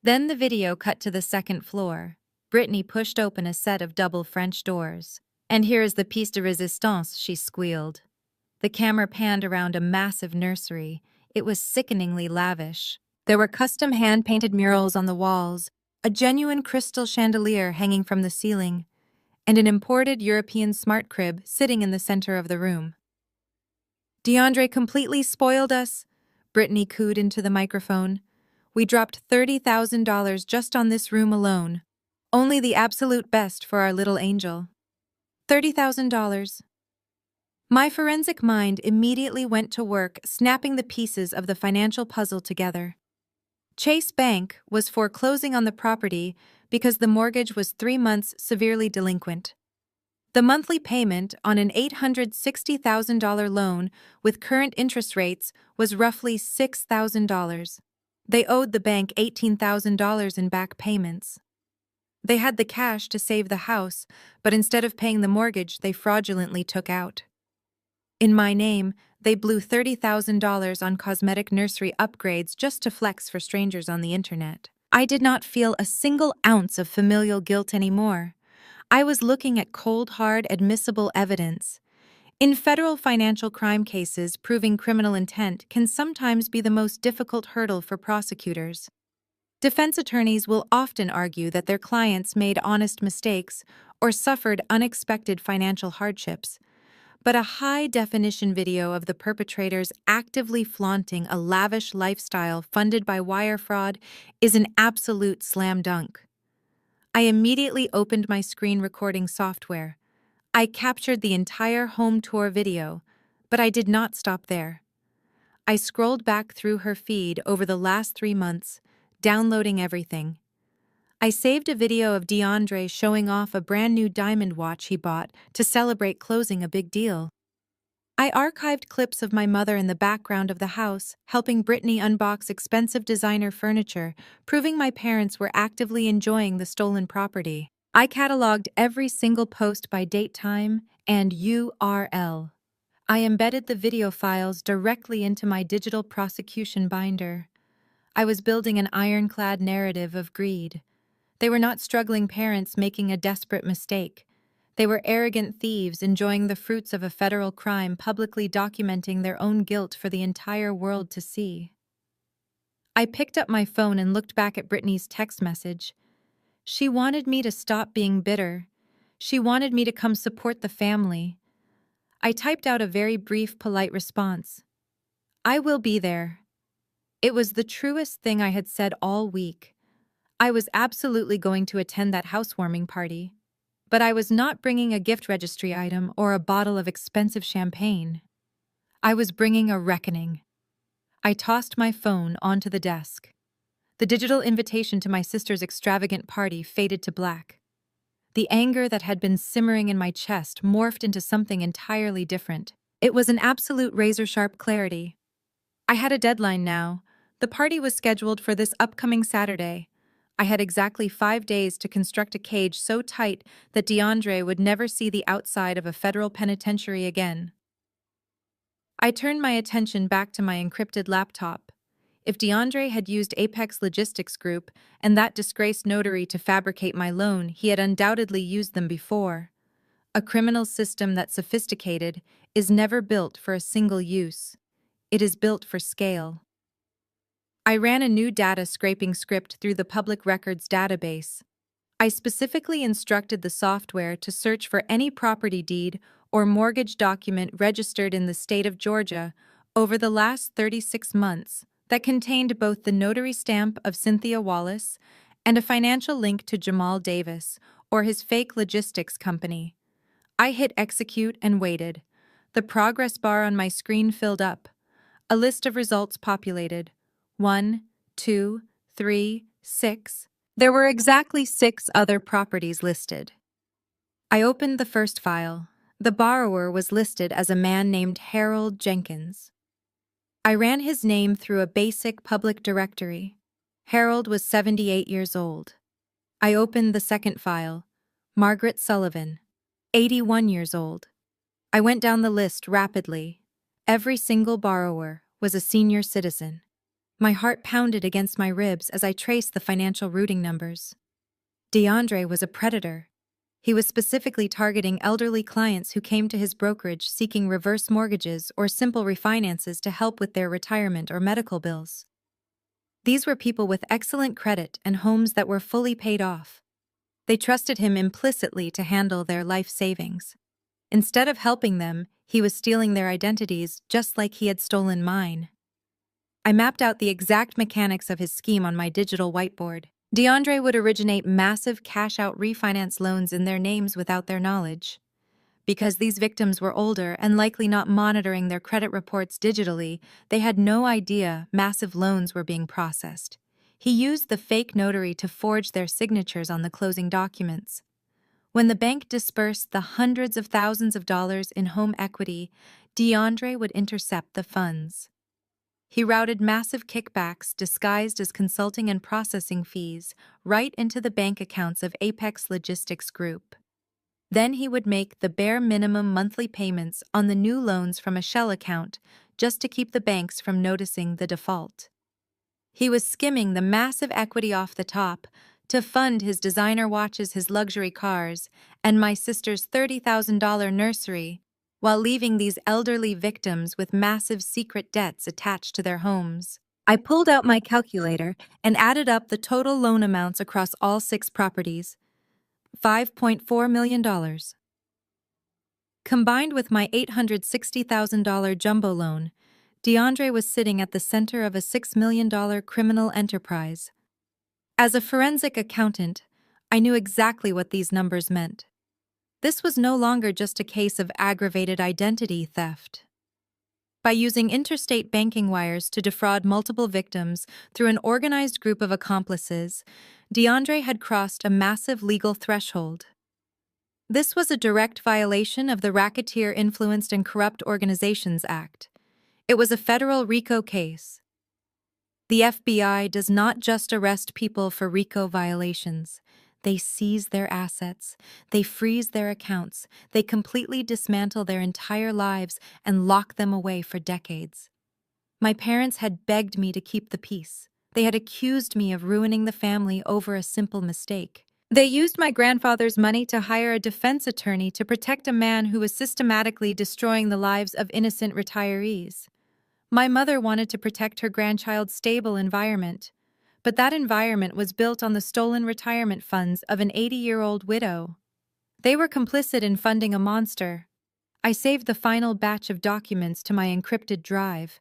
Then the video cut to the second floor. Brittany pushed open a set of double French doors. "And here is the piece de resistance," she squealed. The camera panned around a massive nursery. It was sickeningly lavish. There were custom hand-painted murals on the walls, a genuine crystal chandelier hanging from the ceiling, and an imported European smart crib sitting in the center of the room. "DeAndre completely spoiled us," Brittany cooed into the microphone. "We dropped $30,000 just on this room alone. Only the absolute best for our little angel." $30,000. My forensic mind immediately went to work snapping the pieces of the financial puzzle together. Chase Bank was foreclosing on the property because the mortgage was 3 months severely delinquent. The monthly payment on an $860,000 loan with current interest rates was roughly $6,000. They owed the bank $18,000 in back payments. They had the cash to save the house, but instead of paying the mortgage, they fraudulently took out. In my name, they blew $30,000 on cosmetic nursery upgrades just to flex for strangers on the internet. I did not feel a single ounce of familial guilt anymore. I was looking at cold, hard, admissible evidence. In federal financial crime cases, proving criminal intent can sometimes be the most difficult hurdle for prosecutors. Defense attorneys will often argue that their clients made honest mistakes or suffered unexpected financial hardships. But a high-definition video of the perpetrators actively flaunting a lavish lifestyle funded by wire fraud is an absolute slam dunk. I immediately opened my screen recording software. I captured the entire home tour video, but I did not stop there. I scrolled back through her feed over the last 3 months, downloading everything. I saved a video of DeAndre showing off a brand new diamond watch he bought to celebrate closing a big deal. I archived clips of my mother in the background of the house, helping Brittany unbox expensive designer furniture, proving my parents were actively enjoying the stolen property. I cataloged every single post by date, time, and URL. I embedded the video files directly into my digital prosecution binder. I was building an ironclad narrative of greed. They were not struggling parents making a desperate mistake. They were arrogant thieves enjoying the fruits of a federal crime, publicly documenting their own guilt for the entire world to see. I picked up my phone and looked back at Brittany's text message. She wanted me to stop being bitter. She wanted me to come support the family. I typed out a very brief, polite response. I will be there. It was the truest thing I had said all week. I was absolutely going to attend that housewarming party. But I was not bringing a gift registry item or a bottle of expensive champagne. I was bringing a reckoning. I tossed my phone onto the desk. The digital invitation to my sister's extravagant party faded to black. The anger that had been simmering in my chest morphed into something entirely different. It was an absolute razor-sharp clarity. I had a deadline now. The party was scheduled for this upcoming Saturday. I had exactly 5 days to construct a cage so tight that DeAndre would never see the outside of a federal penitentiary again. I turned my attention back to my encrypted laptop. If DeAndre had used Apex Logistics Group and that disgraced notary to fabricate my loan, he had undoubtedly used them before. A criminal system that's sophisticated is never built for a single use. It is built for scale. I ran a new data scraping script through the public records database. I specifically instructed the software to search for any property deed or mortgage document registered in the state of Georgia over the last 36 months that contained both the notary stamp of Cynthia Wallace and a financial link to Jamal Davis or his fake logistics company. I hit execute and waited. The progress bar on my screen filled up. A list of results populated. 1, 2, 3, 6. There were exactly 6 other properties listed. I opened the first file. The borrower was listed as a man named Harold Jenkins. I ran his name through a basic public directory. Harold was 78 years old. I opened the second file. Margaret Sullivan, 81 years old. I went down the list rapidly. Every single borrower was a senior citizen. My heart pounded against my ribs as I traced the financial routing numbers. DeAndre was a predator. He was specifically targeting elderly clients who came to his brokerage seeking reverse mortgages or simple refinances to help with their retirement or medical bills. These were people with excellent credit and homes that were fully paid off. They trusted him implicitly to handle their life savings. Instead of helping them, he was stealing their identities just like he had stolen mine. I mapped out the exact mechanics of his scheme on my digital whiteboard. DeAndre would originate massive cash-out refinance loans in their names without their knowledge. Because these victims were older and likely not monitoring their credit reports digitally, they had no idea massive loans were being processed. He used the fake notary to forge their signatures on the closing documents. When the bank dispersed the hundreds of thousands of dollars in home equity, DeAndre would intercept the funds. He routed massive kickbacks disguised as consulting and processing fees right into the bank accounts of Apex Logistics Group. Then he would make the bare minimum monthly payments on the new loans from a shell account just to keep the banks from noticing the default. He was skimming the massive equity off the top to fund his designer watches, his luxury cars, and my sister's $30,000 nursery, while leaving these elderly victims with massive secret debts attached to their homes. I pulled out my calculator and added up the total loan amounts across all 6 properties. $5.4 million. Combined with my $860,000 jumbo loan, DeAndre was sitting at the center of a $6 million criminal enterprise. As a forensic accountant, I knew exactly what these numbers meant. This was no longer just a case of aggravated identity theft. By using interstate banking wires to defraud multiple victims through an organized group of accomplices, DeAndre had crossed a massive legal threshold. This was a direct violation of the Racketeer Influenced and Corrupt Organizations Act. It was a federal RICO case. The FBI does not just arrest people for RICO violations. They seize their assets, they freeze their accounts, they completely dismantle their entire lives and lock them away for decades. My parents had begged me to keep the peace. They had accused me of ruining the family over a simple mistake. They used my grandfather's money to hire a defense attorney to protect a man who was systematically destroying the lives of innocent retirees. My mother wanted to protect her grandchild's stable environment, but that environment was built on the stolen retirement funds of an 80-year-old widow. They were complicit in funding a monster. I saved the final batch of documents to my encrypted drive.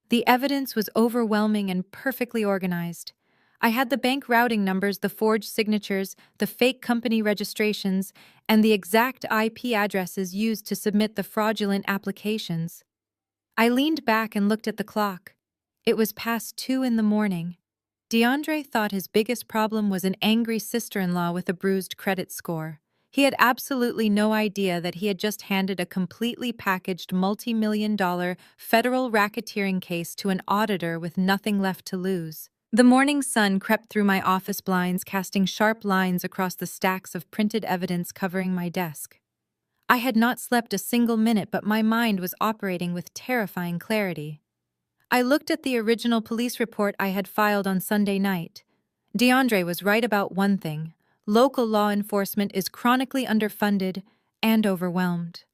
The evidence was overwhelming and perfectly organized. I had the bank routing numbers, the forged signatures, the fake company registrations, and the exact IP addresses used to submit the fraudulent applications. I leaned back and looked at the clock. It was past 2 in the morning. DeAndre thought his biggest problem was an angry sister-in-law with a bruised credit score. He had absolutely no idea that he had just handed a completely packaged multi-million-dollar federal racketeering case to an auditor with nothing left to lose. The morning sun crept through my office blinds, casting sharp lines across the stacks of printed evidence covering my desk. I had not slept a single minute, but my mind was operating with terrifying clarity. I looked at the original police report I had filed on Sunday night. DeAndre was right about one thing. Local law enforcement is chronically underfunded and overwhelmed.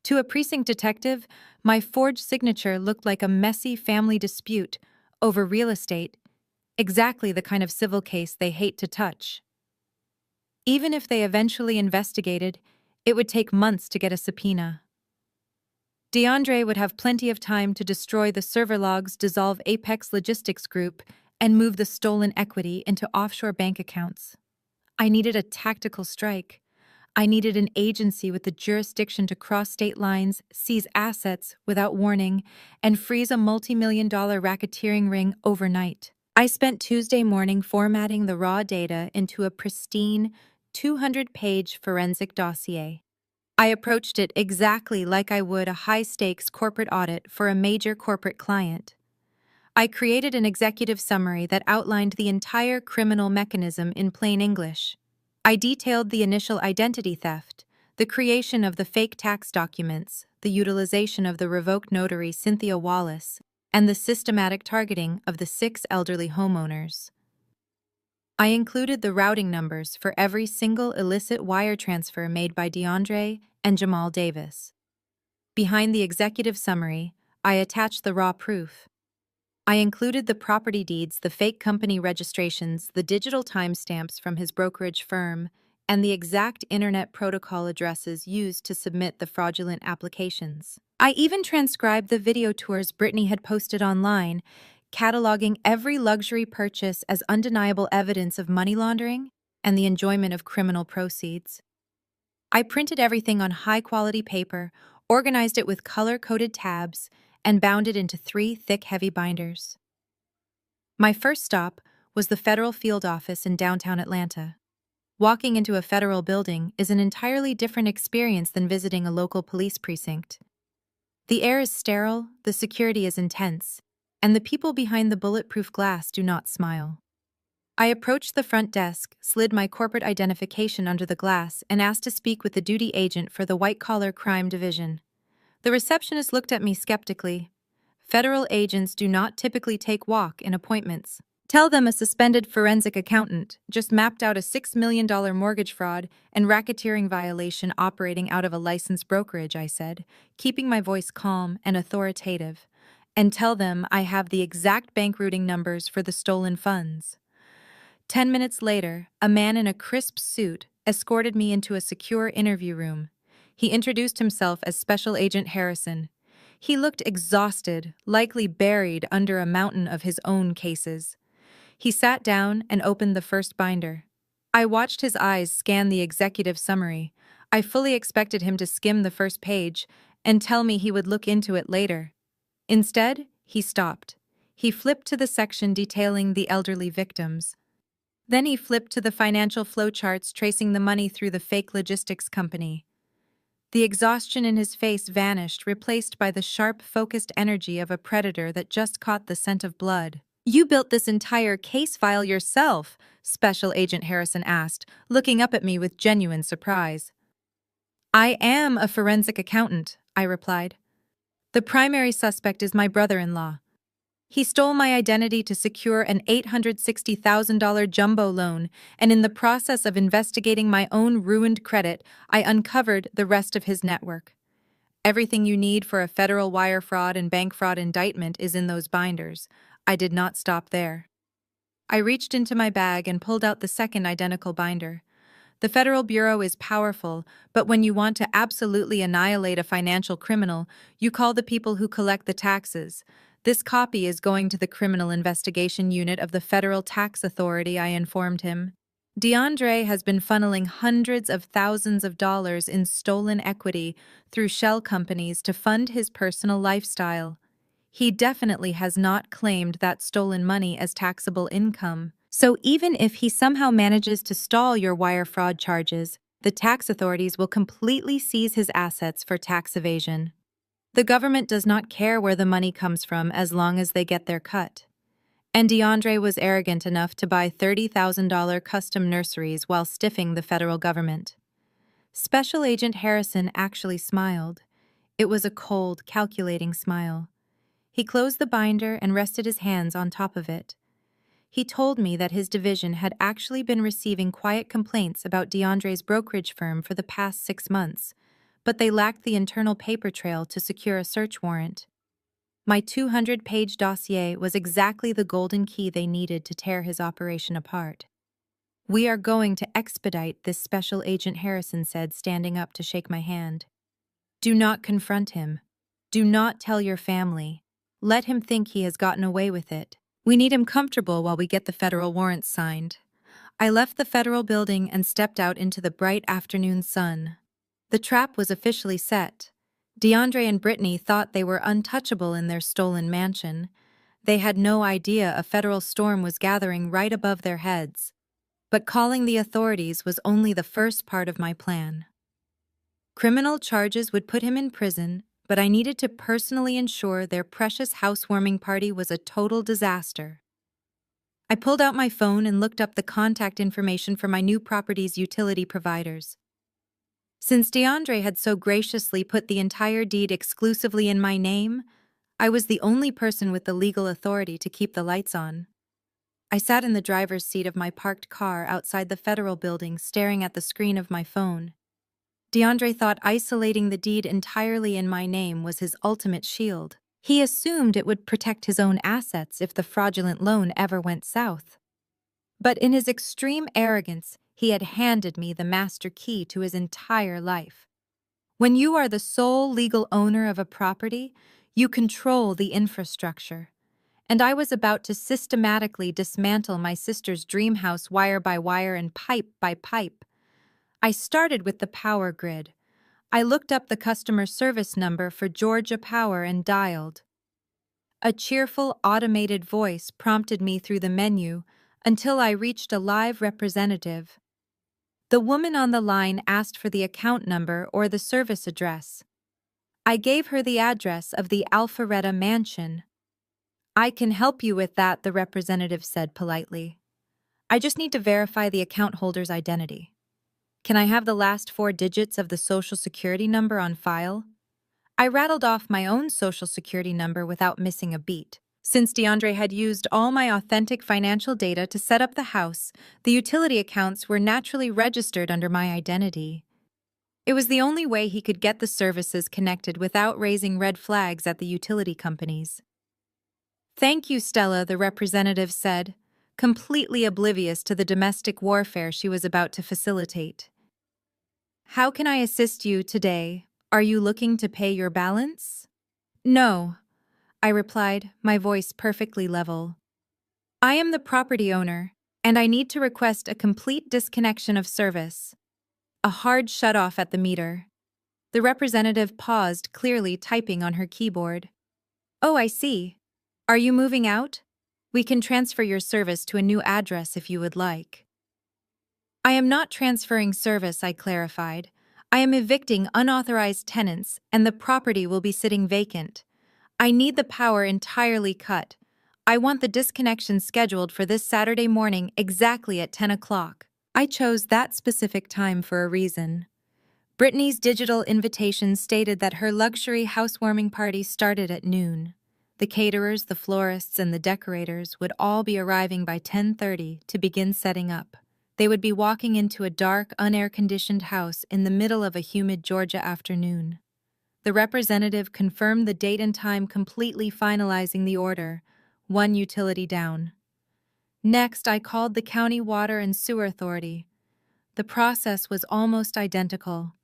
To a precinct detective, my forged signature looked like a messy family dispute over real estate, exactly the kind of civil case they hate to touch. Even if they eventually investigated, it would take months to get a subpoena. DeAndre would have plenty of time to destroy the server logs, dissolve Apex Logistics Group, and move the stolen equity into offshore bank accounts. I needed a tactical strike. I needed an agency with the jurisdiction to cross state lines, seize assets without warning, and freeze a multi-million-dollar racketeering ring overnight. I spent Tuesday morning formatting the raw data into a pristine, 200-page forensic dossier. I approached it exactly like I would a high-stakes corporate audit for a major corporate client. I created an executive summary that outlined the entire criminal mechanism in plain English. I detailed the initial identity theft, the creation of the fake tax documents, the utilization of the revoked notary Cynthia Wallace, and the systematic targeting of the 6 elderly homeowners. I included the routing numbers for every single illicit wire transfer made by DeAndre and Jamal Davis. Behind the executive summary, I attached the raw proof. I included the property deeds, the fake company registrations, the digital timestamps from his brokerage firm, and the exact internet protocol addresses used to submit the fraudulent applications. I even transcribed the video tours Brittany had posted online, cataloging every luxury purchase as undeniable evidence of money laundering and the enjoyment of criminal proceeds. I printed everything on high-quality paper, organized it with color-coded tabs, and bound it into 3 thick, heavy binders. My first stop was the federal field office in downtown Atlanta. Walking into a federal building is an entirely different experience than visiting a local police precinct. The air is sterile, the security is intense, and the people behind the bulletproof glass do not smile. I approached the front desk, slid my corporate identification under the glass, and asked to speak with the duty agent for the white-collar crime division. The receptionist looked at me skeptically. Federal agents do not typically take walk in appointments. Tell them a suspended forensic accountant just mapped out a $6 million mortgage fraud and racketeering violation operating out of a licensed brokerage, I said, keeping my voice calm and authoritative. And tell them I have the exact bank routing numbers for the stolen funds. 10 minutes later, a man in a crisp suit escorted me into a secure interview room. He introduced himself as Special Agent Harrison. He looked exhausted, likely buried under a mountain of his own cases. He sat down and opened the first binder. I watched his eyes scan the executive summary. I fully expected him to skim the first page and tell me he would look into it later. Instead, he stopped. He flipped to the section detailing the elderly victims. Then he flipped to the financial flowcharts tracing the money through the fake logistics company. The exhaustion in his face vanished, replaced by the sharp, focused energy of a predator that just caught the scent of blood. You built this entire case file yourself, Special Agent Harrison asked, looking up at me with genuine surprise. I am a forensic accountant, I replied. The primary suspect is my brother-in-law. He stole my identity to secure an $860,000 jumbo loan, and in the process of investigating my own ruined credit, I uncovered the rest of his network. Everything you need for a federal wire fraud and bank fraud indictment is in those binders. I did not stop there. I reached into my bag and pulled out the second identical binder. The Federal Bureau is powerful, but when you want to absolutely annihilate a financial criminal, you call the people who collect the taxes. This copy is going to the Criminal Investigation Unit of the Federal Tax Authority, I informed him. DeAndre has been funneling hundreds of thousands of dollars in stolen equity through shell companies to fund his personal lifestyle. He definitely has not claimed that stolen money as taxable income. So even if he somehow manages to stall your wire fraud charges, the tax authorities will completely seize his assets for tax evasion. The government does not care where the money comes from as long as they get their cut. And DeAndre was arrogant enough to buy $30,000 custom nurseries while stiffing the federal government. Special Agent Harrison actually smiled. It was a cold, calculating smile. He closed the binder and rested his hands on top of it. He told me that his division had actually been receiving quiet complaints about DeAndre's brokerage firm for the past 6 months, but they lacked the internal paper trail to secure a search warrant. My 200-page dossier was exactly the golden key they needed to tear his operation apart. We are going to expedite this, Special Agent Harrison said, standing up to shake my hand. Do not confront him. Do not tell your family. Let him think he has gotten away with it. We need him comfortable while we get the federal warrants signed. I left the federal building and stepped out into the bright afternoon sun. The trap was officially set. DeAndre and Brittany thought they were untouchable in their stolen mansion. They had no idea a federal storm was gathering right above their heads. But calling the authorities was only the first part of my plan. Criminal charges would put him in prison, but I needed to personally ensure their precious housewarming party was a total disaster. I pulled out my phone and looked up the contact information for my new property's utility providers. Since DeAndre had so graciously put the entire deed exclusively in my name, I was the only person with the legal authority to keep the lights on. I sat in the driver's seat of my parked car outside the federal building, staring at the screen of my phone. DeAndre thought isolating the deed entirely in my name was his ultimate shield. He assumed it would protect his own assets if the fraudulent loan ever went south. But in his extreme arrogance, he had handed me the master key to his entire life. When you are the sole legal owner of a property, you control the infrastructure. And I was about to systematically dismantle my sister's dream house wire by wire and pipe by pipe. I started with the power grid. I looked up the customer service number for Georgia Power and dialed. A cheerful, automated voice prompted me through the menu until I reached a live representative. The woman on the line asked for the account number or the service address. I gave her the address of the Alpharetta Mansion. I can help you with that, the representative said politely. I just need to verify the account holder's identity. Can I have the last 4 digits of the Social Security number on file? I rattled off my own Social Security number without missing a beat. Since DeAndre had used all my authentic financial data to set up the house, the utility accounts were naturally registered under my identity. It was the only way he could get the services connected without raising red flags at the utility companies. Thank you, Stella, the representative said, completely oblivious to the domestic warfare she was about to facilitate. How can I assist you today? Are you looking to pay your balance? No, I replied, my voice perfectly level. I am the property owner, and I need to request a complete disconnection of service. A hard shutoff at the meter. The representative paused, clearly typing on her keyboard. Oh, I see. Are you moving out? We can transfer your service to a new address if you would like. I am not transferring service, I clarified. I am evicting unauthorized tenants, and the property will be sitting vacant. I need the power entirely cut. I want the disconnection scheduled for this Saturday morning exactly at 10 o'clock. I chose that specific time for a reason. Brittany's digital invitation stated that her luxury housewarming party started at noon. The caterers, the florists, and the decorators would all be arriving by 10:30 to begin setting up. They would be walking into a dark, unair-conditioned house in the middle of a humid Georgia afternoon. The representative confirmed the date and time, completely finalizing the order, one utility down. Next, I called the County Water and Sewer Authority. The process was almost identical.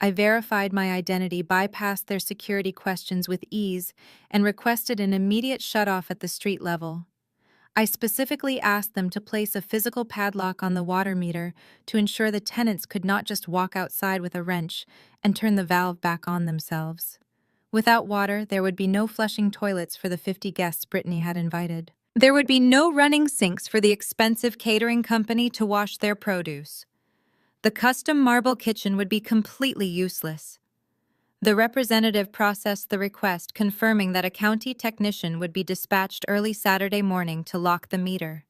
I verified my identity, bypassed their security questions with ease, and requested an immediate shutoff at the street level. I specifically asked them to place a physical padlock on the water meter to ensure the tenants could not just walk outside with a wrench and turn the valve back on themselves. Without water, there would be no flushing toilets for the 50 guests Brittany had invited. There would be no running sinks for the expensive catering company to wash their produce. The custom marble kitchen would be completely useless. The representative processed the request, confirming that a county technician would be dispatched early Saturday morning to lock the meter.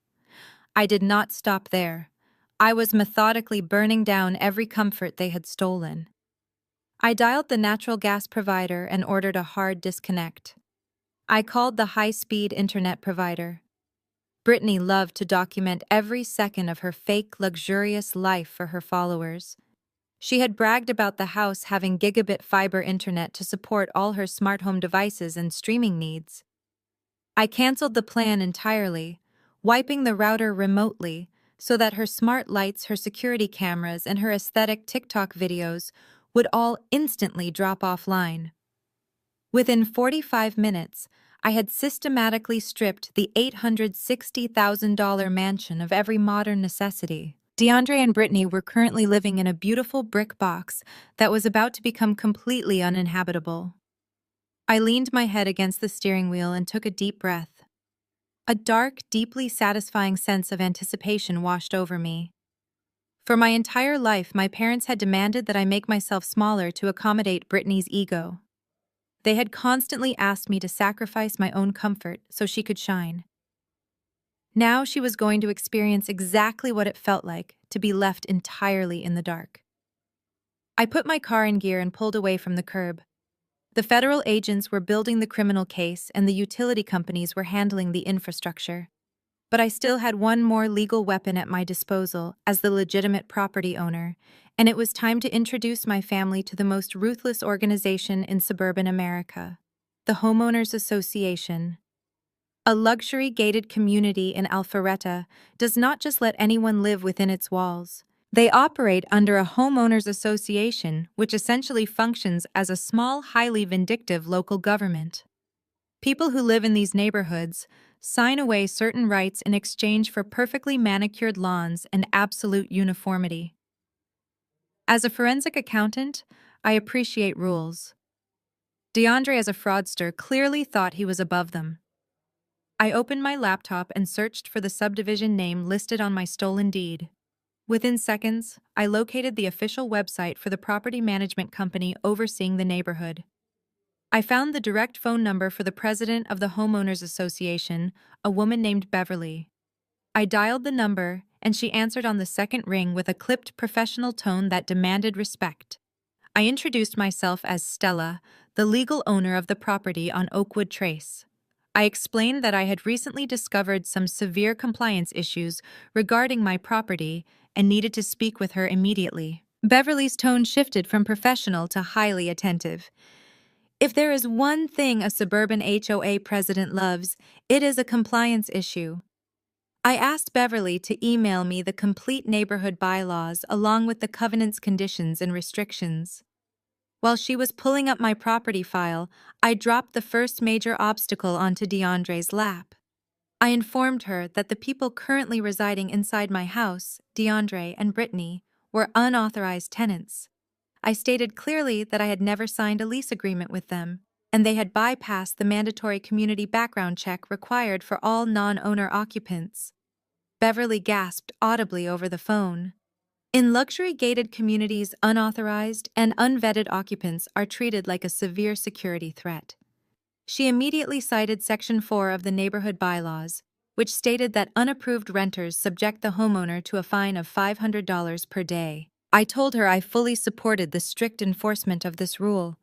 I did not stop there. I was methodically burning down every comfort they had stolen. I dialed the natural gas provider and ordered a hard disconnect. I called the high-speed internet provider. Brittany loved to document every second of her fake, luxurious life for her followers. She had bragged about the house having gigabit fiber internet to support all her smart home devices and streaming needs. I canceled the plan entirely, wiping the router remotely so that her smart lights, her security cameras, and her aesthetic TikTok videos would all instantly drop offline. Within 45 minutes, I had systematically stripped the $860,000 mansion of every modern necessity. DeAndre and Brittany were currently living in a beautiful brick box that was about to become completely uninhabitable. I leaned my head against the steering wheel and took a deep breath. A dark, deeply satisfying sense of anticipation washed over me. For my entire life, my parents had demanded that I make myself smaller to accommodate Brittany's ego. They had constantly asked me to sacrifice my own comfort so she could shine. Now she was going to experience exactly what it felt like to be left entirely in the dark. I put my car in gear and pulled away from the curb. The federal agents were building the criminal case and the utility companies were handling the infrastructure. But I still had one more legal weapon at my disposal as the legitimate property owner, and it was time to introduce my family to the most ruthless organization in suburban America, the Homeowners Association. A luxury gated community in Alpharetta does not just let anyone live within its walls. They operate under a homeowners association, which essentially functions as a small, highly vindictive local government. People who live in these neighborhoods sign away certain rights in exchange for perfectly manicured lawns and absolute uniformity. As a forensic accountant, I appreciate rules. DeAndre, as a fraudster, clearly thought he was above them. I opened my laptop and searched for the subdivision name listed on my stolen deed. Within seconds, I located the official website for the property management company overseeing the neighborhood. I found the direct phone number for the president of the Homeowners Association, a woman named Beverly. I dialed the number, and she answered on the second ring with a clipped professional tone that demanded respect. I introduced myself as Stella, the legal owner of the property on Oakwood Trace. I explained that I had recently discovered some severe compliance issues regarding my property and needed to speak with her immediately. Beverly's tone shifted from professional to highly attentive. If there is one thing a suburban HOA president loves, it is a compliance issue. I asked Beverly to email me the complete neighborhood bylaws along with the covenant's conditions and restrictions. While she was pulling up my property file, I dropped the first major obstacle onto DeAndre's lap. I informed her that the people currently residing inside my house, DeAndre and Brittany, were unauthorized tenants. I stated clearly that I had never signed a lease agreement with them, and they had bypassed the mandatory community background check required for all non-owner occupants. Beverly gasped audibly over the phone. In luxury-gated communities, unauthorized and unvetted occupants are treated like a severe security threat. She immediately cited Section 4 of the neighborhood bylaws, which stated that unapproved renters subject the homeowner to a fine of $500 per day. I told her I fully supported the strict enforcement of this rule.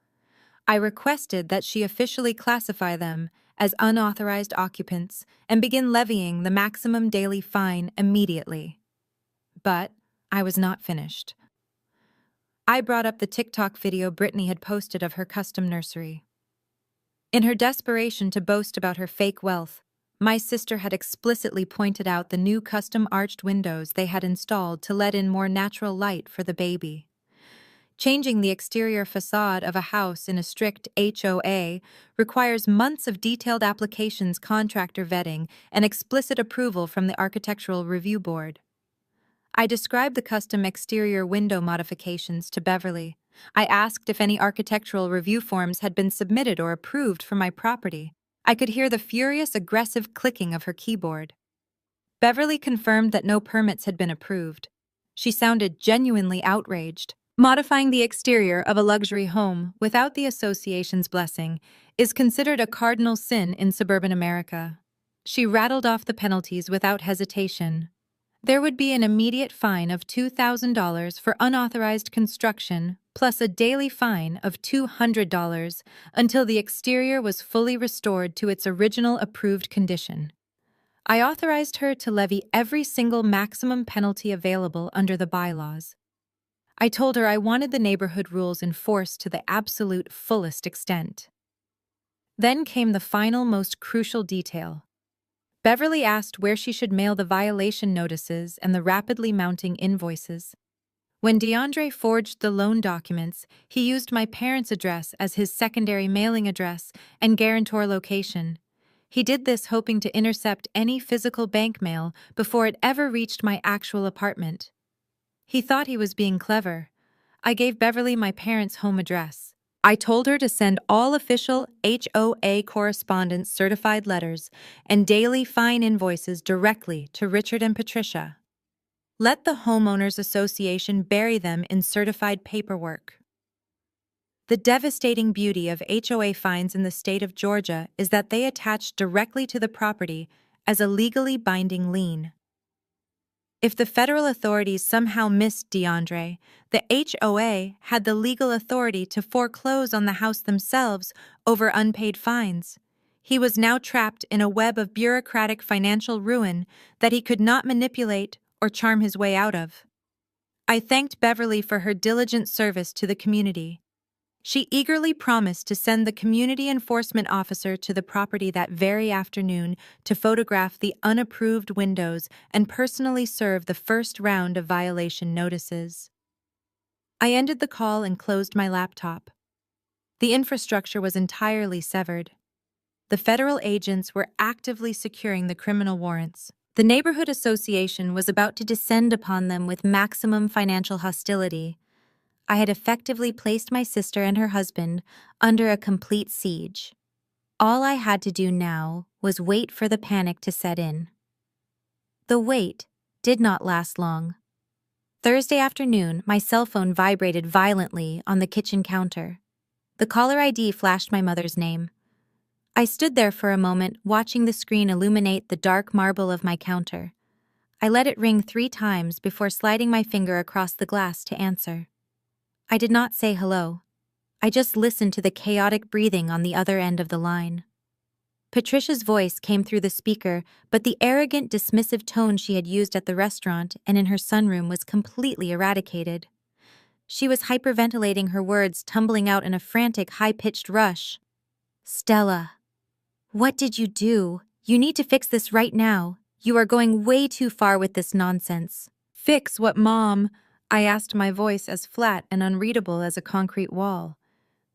I requested that she officially classify them as unauthorized occupants and begin levying the maximum daily fine immediately. But I was not finished. I brought up the TikTok video Brittany had posted of her custom nursery. In her desperation to boast about her fake wealth, my sister had explicitly pointed out the new custom arched windows they had installed to let in more natural light for the baby. Changing the exterior facade of a house in a strict HOA requires months of detailed applications, contractor vetting, and explicit approval from the Architectural Review Board. I described the custom exterior window modifications to Beverly. I asked if any architectural review forms had been submitted or approved for my property. I could hear the furious, aggressive clicking of her keyboard. Beverly confirmed that no permits had been approved. She sounded genuinely outraged. Modifying the exterior of a luxury home without the association's blessing is considered a cardinal sin in suburban America. She rattled off the penalties without hesitation. There would be an immediate fine of $2,000 for unauthorized construction, plus a daily fine of $200 until the exterior was fully restored to its original approved condition. I authorized her to levy every single maximum penalty available under the bylaws. I told her I wanted the neighborhood rules enforced to the absolute fullest extent. Then came the final, most crucial detail. Beverly asked where she should mail the violation notices and the rapidly mounting invoices. When DeAndre forged the loan documents, he used my parents' address as his secondary mailing address and guarantor location. He did this hoping to intercept any physical bank mail before it ever reached my actual apartment. He thought he was being clever. I gave Beverly my parents' home address. I told her to send all official HOA correspondence certified letters and daily fine invoices directly to Richard and Patricia. Let the Homeowners Association bury them in certified paperwork. The devastating beauty of HOA fines in the state of Georgia is that they attach directly to the property as a legally binding lien. If the federal authorities somehow missed DeAndre, the HOA had the legal authority to foreclose on the house themselves over unpaid fines. He was now trapped in a web of bureaucratic financial ruin that he could not manipulate or charm his way out of. I thanked Beverly for her diligent service to the community. She eagerly promised to send the community enforcement officer to the property that very afternoon to photograph the unapproved windows and personally serve the first round of violation notices. I ended the call and closed my laptop. The infrastructure was entirely severed. The federal agents were actively securing the criminal warrants. The neighborhood association was about to descend upon them with maximum financial hostility. I had effectively placed my sister and her husband under a complete siege. All I had to do now was wait for the panic to set in. The wait did not last long. Thursday afternoon, my cell phone vibrated violently on the kitchen counter. The caller ID flashed my mother's name. I stood there for a moment, watching the screen illuminate the dark marble of my counter. I let it ring 3 times before sliding my finger across the glass to answer. I did not say hello. I just listened to the chaotic breathing on the other end of the line. Patricia's voice came through the speaker, but the arrogant, dismissive tone she had used at the restaurant and in her sunroom was completely eradicated. She was hyperventilating, her words tumbling out in a frantic, high-pitched rush. "Stella, what did you do? You need to fix this right now. You are going way too far with this nonsense." "Fix what, Mom?" I asked, my voice as flat and unreadable as a concrete wall.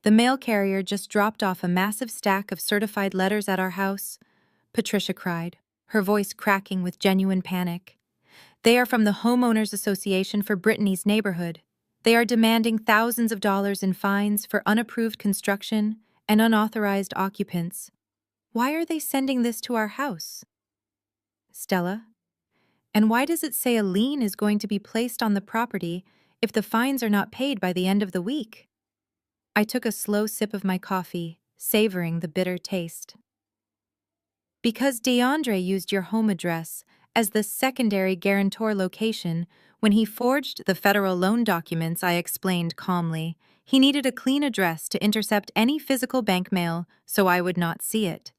The mail carrier just dropped off a massive stack of certified letters at our house, Patricia cried, her voice cracking with genuine panic. "They are from the Homeowners Association for Brittany's neighborhood. They are demanding thousands of dollars in fines for unapproved construction and unauthorized occupants. Why are they sending this to our house?" "Stella? And why does it say a lien is going to be placed on the property if the fines are not paid by the end of the week?" I took a slow sip of my coffee, savoring the bitter taste. Because DeAndre used your home address as the secondary guarantor location when he forged the federal loan documents, I explained calmly. He needed a clean address to intercept any physical bank mail so I would not see it.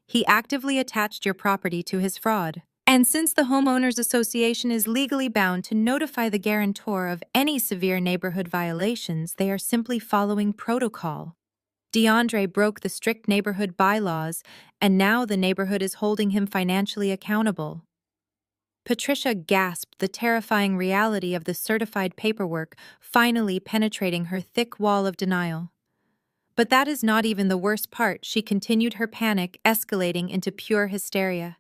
He actively attached your property to his fraud. And since the Homeowners Association is legally bound to notify the guarantor of any severe neighborhood violations, they are simply following protocol. DeAndre broke the strict neighborhood bylaws, and now the neighborhood is holding him financially accountable. Patricia gasped, the terrifying reality of the certified paperwork finally penetrating her thick wall of denial. But that is not even the worst part, she continued, her panic escalating into pure hysteria.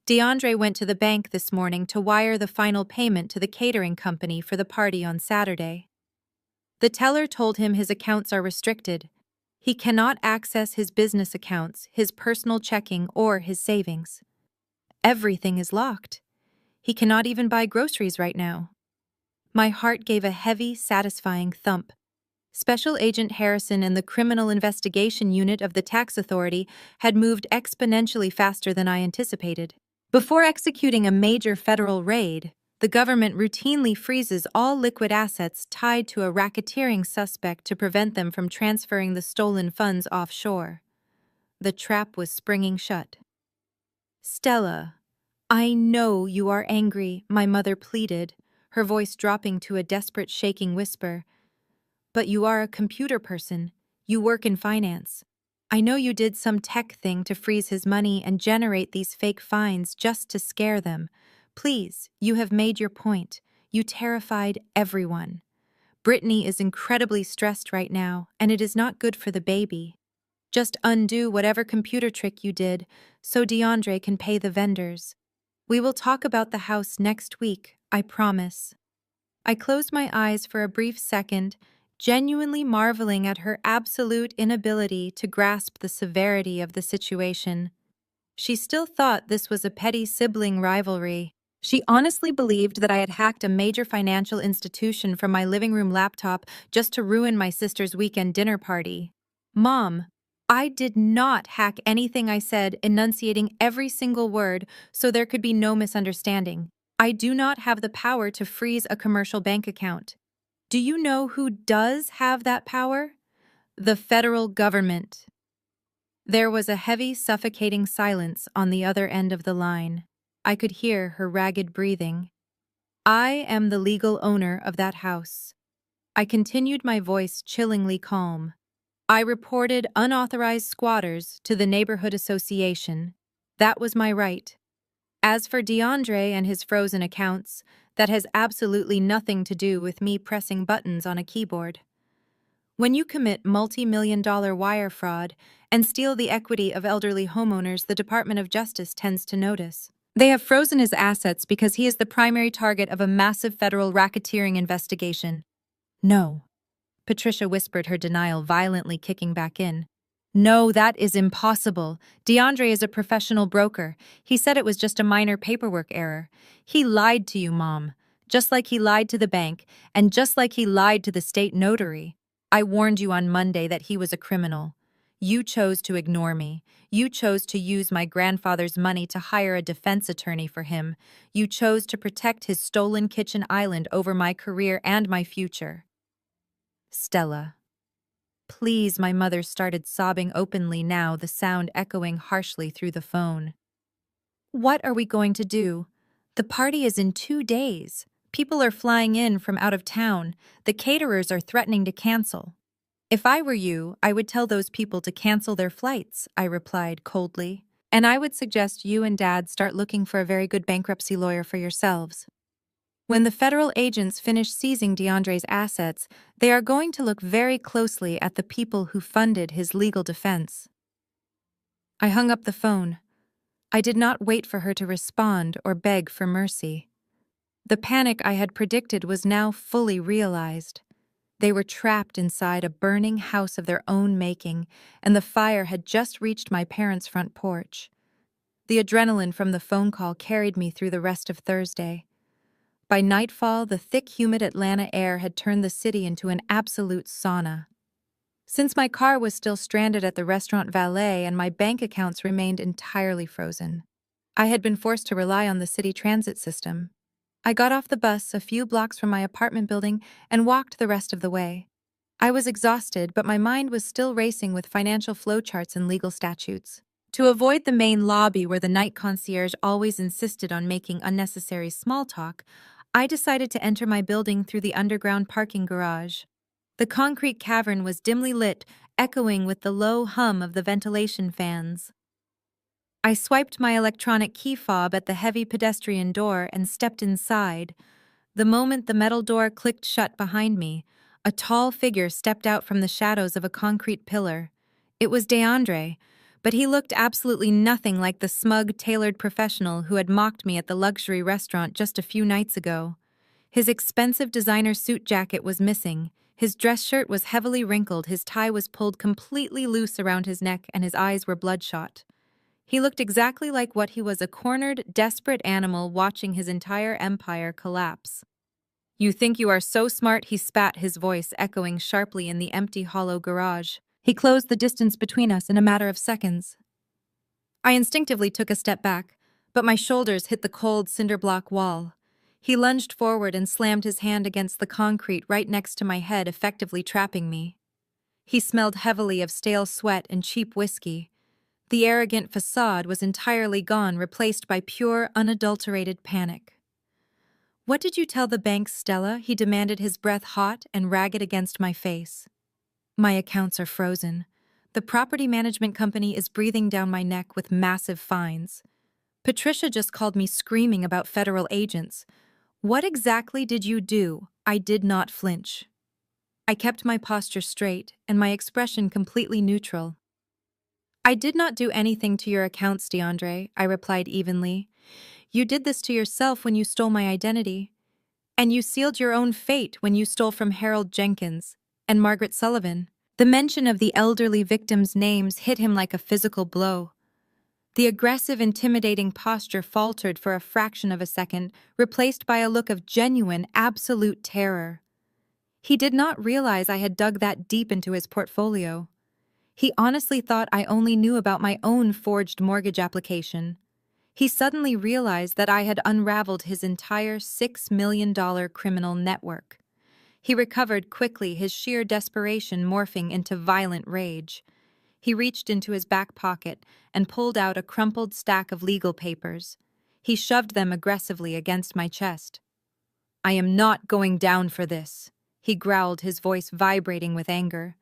DeAndre went to the bank this morning to wire the final payment to the catering company for the party on Saturday. The teller told him his accounts are restricted. He cannot access his business accounts, his personal checking, or his savings. Everything is locked. He cannot even buy groceries right now. My heart gave a heavy, satisfying thump. Special Agent Harrison and the Criminal Investigation Unit of the Tax Authority had moved exponentially faster than I anticipated. Before executing a major federal raid, the government routinely freezes all liquid assets tied to a racketeering suspect to prevent them from transferring the stolen funds offshore. The trap was springing shut. Stella, I know you are angry, my mother pleaded, her voice dropping to a desperate shaking whisper. But you are a computer person. You work in finance. I know you did some tech thing to freeze his money and generate these fake fines just to scare them. Please, you have made your point. You terrified everyone. Brittany is incredibly stressed right now, and it is not good for the baby. Just undo whatever computer trick you did so DeAndre can pay the vendors. We will talk about the house next week, I promise. I closed my eyes for a brief second, genuinely marveling at her absolute inability to grasp the severity of the situation. She still thought this was a petty sibling rivalry. She honestly believed that I had hacked a major financial institution from my living room laptop just to ruin my sister's weekend dinner party. Mom, I did not hack anything, I said, enunciating every single word so there could be no misunderstanding. I do not have the power to freeze a commercial bank account. Do you know who does have that power? The federal government. There was a heavy, suffocating silence on the other end of the line. I could hear her ragged breathing. I am the legal owner of that house. I continued, my voice chillingly calm. I reported unauthorized squatters to the neighborhood association. That was my right. As for DeAndre and his frozen accounts, that has absolutely nothing to do with me pressing buttons on a keyboard. When you commit multi-million-dollar wire fraud and steal the equity of elderly homeowners, the Department of Justice tends to notice. They have frozen his assets because he is the primary target of a massive federal racketeering investigation. No. Patricia whispered, her denial violently kicking back in. No, that is impossible. DeAndre is a professional broker. He said it was just a minor paperwork error. He lied to you, Mom. Just like he lied to the bank, and just like he lied to the state notary. I warned you on Monday that he was a criminal. You chose to ignore me. You chose to use my grandfather's money to hire a defense attorney for him. You chose to protect his stolen kitchen island over my career and my future. Stella. Please, my mother started sobbing openly now, the sound echoing harshly through the phone. What are we going to do? The party is in 2 days. People are flying in from out of town. The caterers are threatening to cancel. If I were you, I would tell those people to cancel their flights, I replied coldly. And I would suggest you and Dad start looking for a very good bankruptcy lawyer for yourselves. When the federal agents finish seizing DeAndre's assets, they are going to look very closely at the people who funded his legal defense. I hung up the phone. I did not wait for her to respond or beg for mercy. The panic I had predicted was now fully realized. They were trapped inside a burning house of their own making, and the fire had just reached my parents' front porch. The adrenaline from the phone call carried me through the rest of Thursday. By nightfall, the thick, humid Atlanta air had turned the city into an absolute sauna. Since my car was still stranded at the restaurant valet and my bank accounts remained entirely frozen, I had been forced to rely on the city transit system. I got off the bus a few blocks from my apartment building and walked the rest of the way. I was exhausted, but my mind was still racing with financial flowcharts and legal statutes. To avoid the main lobby where the night concierge always insisted on making unnecessary small talk, I decided to enter my building through the underground parking garage. The concrete cavern was dimly lit, echoing with the low hum of the ventilation fans. I swiped my electronic key fob at the heavy pedestrian door and stepped inside. The moment the metal door clicked shut behind me, a tall figure stepped out from the shadows of a concrete pillar. It was DeAndre, but he looked absolutely nothing like the smug, tailored professional who had mocked me at the luxury restaurant just a few nights ago. His expensive designer suit jacket was missing, his dress shirt was heavily wrinkled, his tie was pulled completely loose around his neck, and his eyes were bloodshot. He looked exactly like what he was, a cornered, desperate animal watching his entire empire collapse. "You think you are so smart," he spat, his voice echoing sharply in the empty, hollow garage. He closed the distance between us in a matter of seconds. I instinctively took a step back, but my shoulders hit the cold cinder block wall. He lunged forward and slammed his hand against the concrete right next to my head, effectively trapping me. He smelled heavily of stale sweat and cheap whiskey. The arrogant facade was entirely gone, replaced by pure, unadulterated panic. "What did you tell the bank, Stella?" he demanded, his breath hot and ragged against my face. "My accounts are frozen. The property management company is breathing down my neck with massive fines. Patricia just called me screaming about federal agents. What exactly did you do?" I did not flinch. I kept my posture straight and my expression completely neutral. "I did not do anything to your accounts, DeAndre," I replied evenly. "You did this to yourself when you stole my identity. And you sealed your own fate when you stole from Harold Jenkins and Margaret Sullivan." The mention of the elderly victims' names hit him like a physical blow. The aggressive, intimidating posture faltered for a fraction of a second, replaced by a look of genuine, absolute terror. He did not realize I had dug that deep into his portfolio. He honestly thought I only knew about my own forged mortgage application. He suddenly realized that I had unraveled his entire $6 million criminal network. He recovered quickly, his sheer desperation morphing into violent rage. He reached into his back pocket and pulled out a crumpled stack of legal papers. He shoved them aggressively against my chest. "I am not going down for this," he growled, his voice vibrating with anger.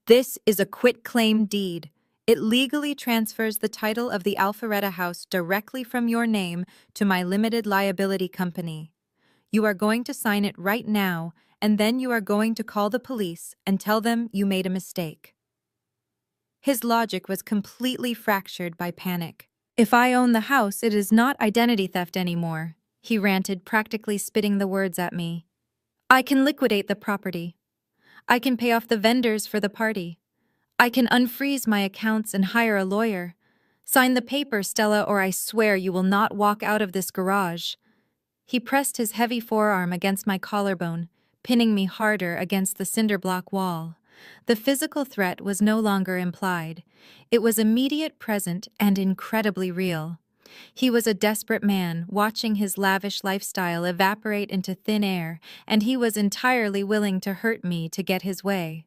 "This is a quitclaim deed. It legally transfers the title of the Alpharetta House directly from your name to my limited liability company. You are going to sign it right now, and then you are going to call the police and tell them you made a mistake." His logic was completely fractured by panic. "If I own the house, it is not identity theft anymore," he ranted, practically spitting the words at me. "I can liquidate the property. I can pay off the vendors for the party. I can unfreeze my accounts and hire a lawyer. Sign the paper, Stella, or I swear you will not walk out of this garage." He pressed his heavy forearm against my collarbone, pinning me harder against the cinder block wall. The physical threat was no longer implied. It was immediate, present, and incredibly real. He was a desperate man, watching his lavish lifestyle evaporate into thin air, and he was entirely willing to hurt me to get his way.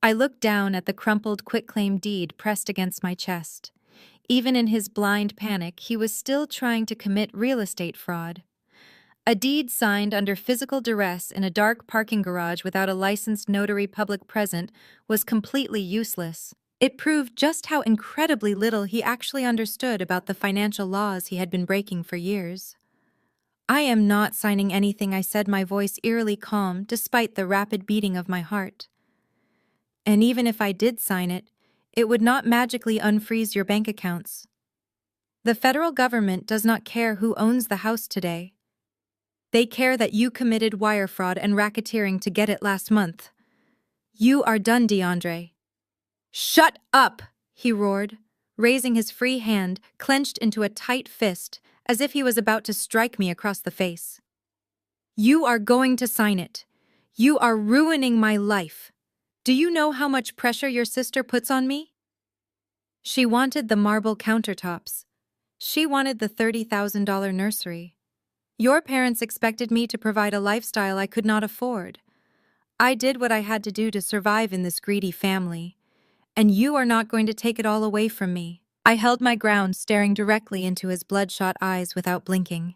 I looked down at the crumpled quitclaim deed pressed against my chest. Even in his blind panic, he was still trying to commit real estate fraud. A deed signed under physical duress in a dark parking garage without a licensed notary public present was completely useless. It proved just how incredibly little he actually understood about the financial laws he had been breaking for years. "I am not signing anything," I said, my voice eerily calm despite the rapid beating of my heart. "And even if I did sign it, it would not magically unfreeze your bank accounts. The federal government does not care who owns the house today. They care that you committed wire fraud and racketeering to get it last month. You are done, DeAndre." "Shut up!" he roared, raising his free hand, clenched into a tight fist, as if he was about to strike me across the face. "You are going to sign it. You are ruining my life. Do you know how much pressure your sister puts on me? She wanted the marble countertops. She wanted the $30,000 nursery. Your parents expected me to provide a lifestyle I could not afford. I did what I had to do to survive in this greedy family, and you are not going to take it all away from me. I held my ground, staring directly into his bloodshot eyes without blinking.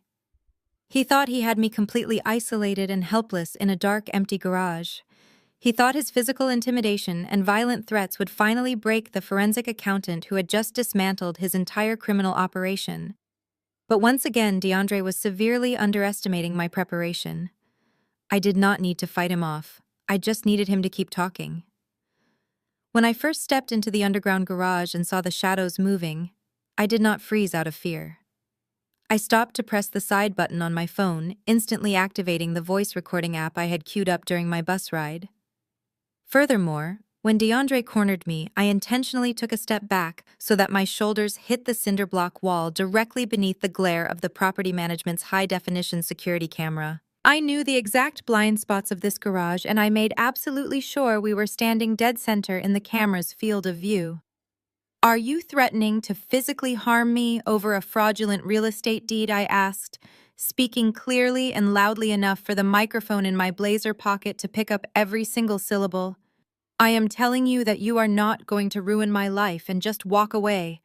He thought he had me completely isolated and helpless in a dark, empty garage. He thought his physical intimidation and violent threats would finally break the forensic accountant who had just dismantled his entire criminal operation. But once again, DeAndre was severely underestimating my preparation. I did not need to fight him off. I just needed him to keep talking. When I first stepped into the underground garage and saw the shadows moving, I did not freeze out of fear. I stopped to press the side button on my phone, instantly activating the voice recording app I had queued up during my bus ride. Furthermore, when DeAndre cornered me, I intentionally took a step back so that my shoulders hit the cinder block wall directly beneath the glare of the property management's high-definition security camera. I knew the exact blind spots of this garage, and I made absolutely sure we were standing dead center in the camera's field of view. Are you threatening to physically harm me over a fraudulent real estate deed? I asked, speaking clearly and loudly enough for the microphone in my blazer pocket to pick up every single syllable. I am telling you that you are not going to ruin my life and just walk away,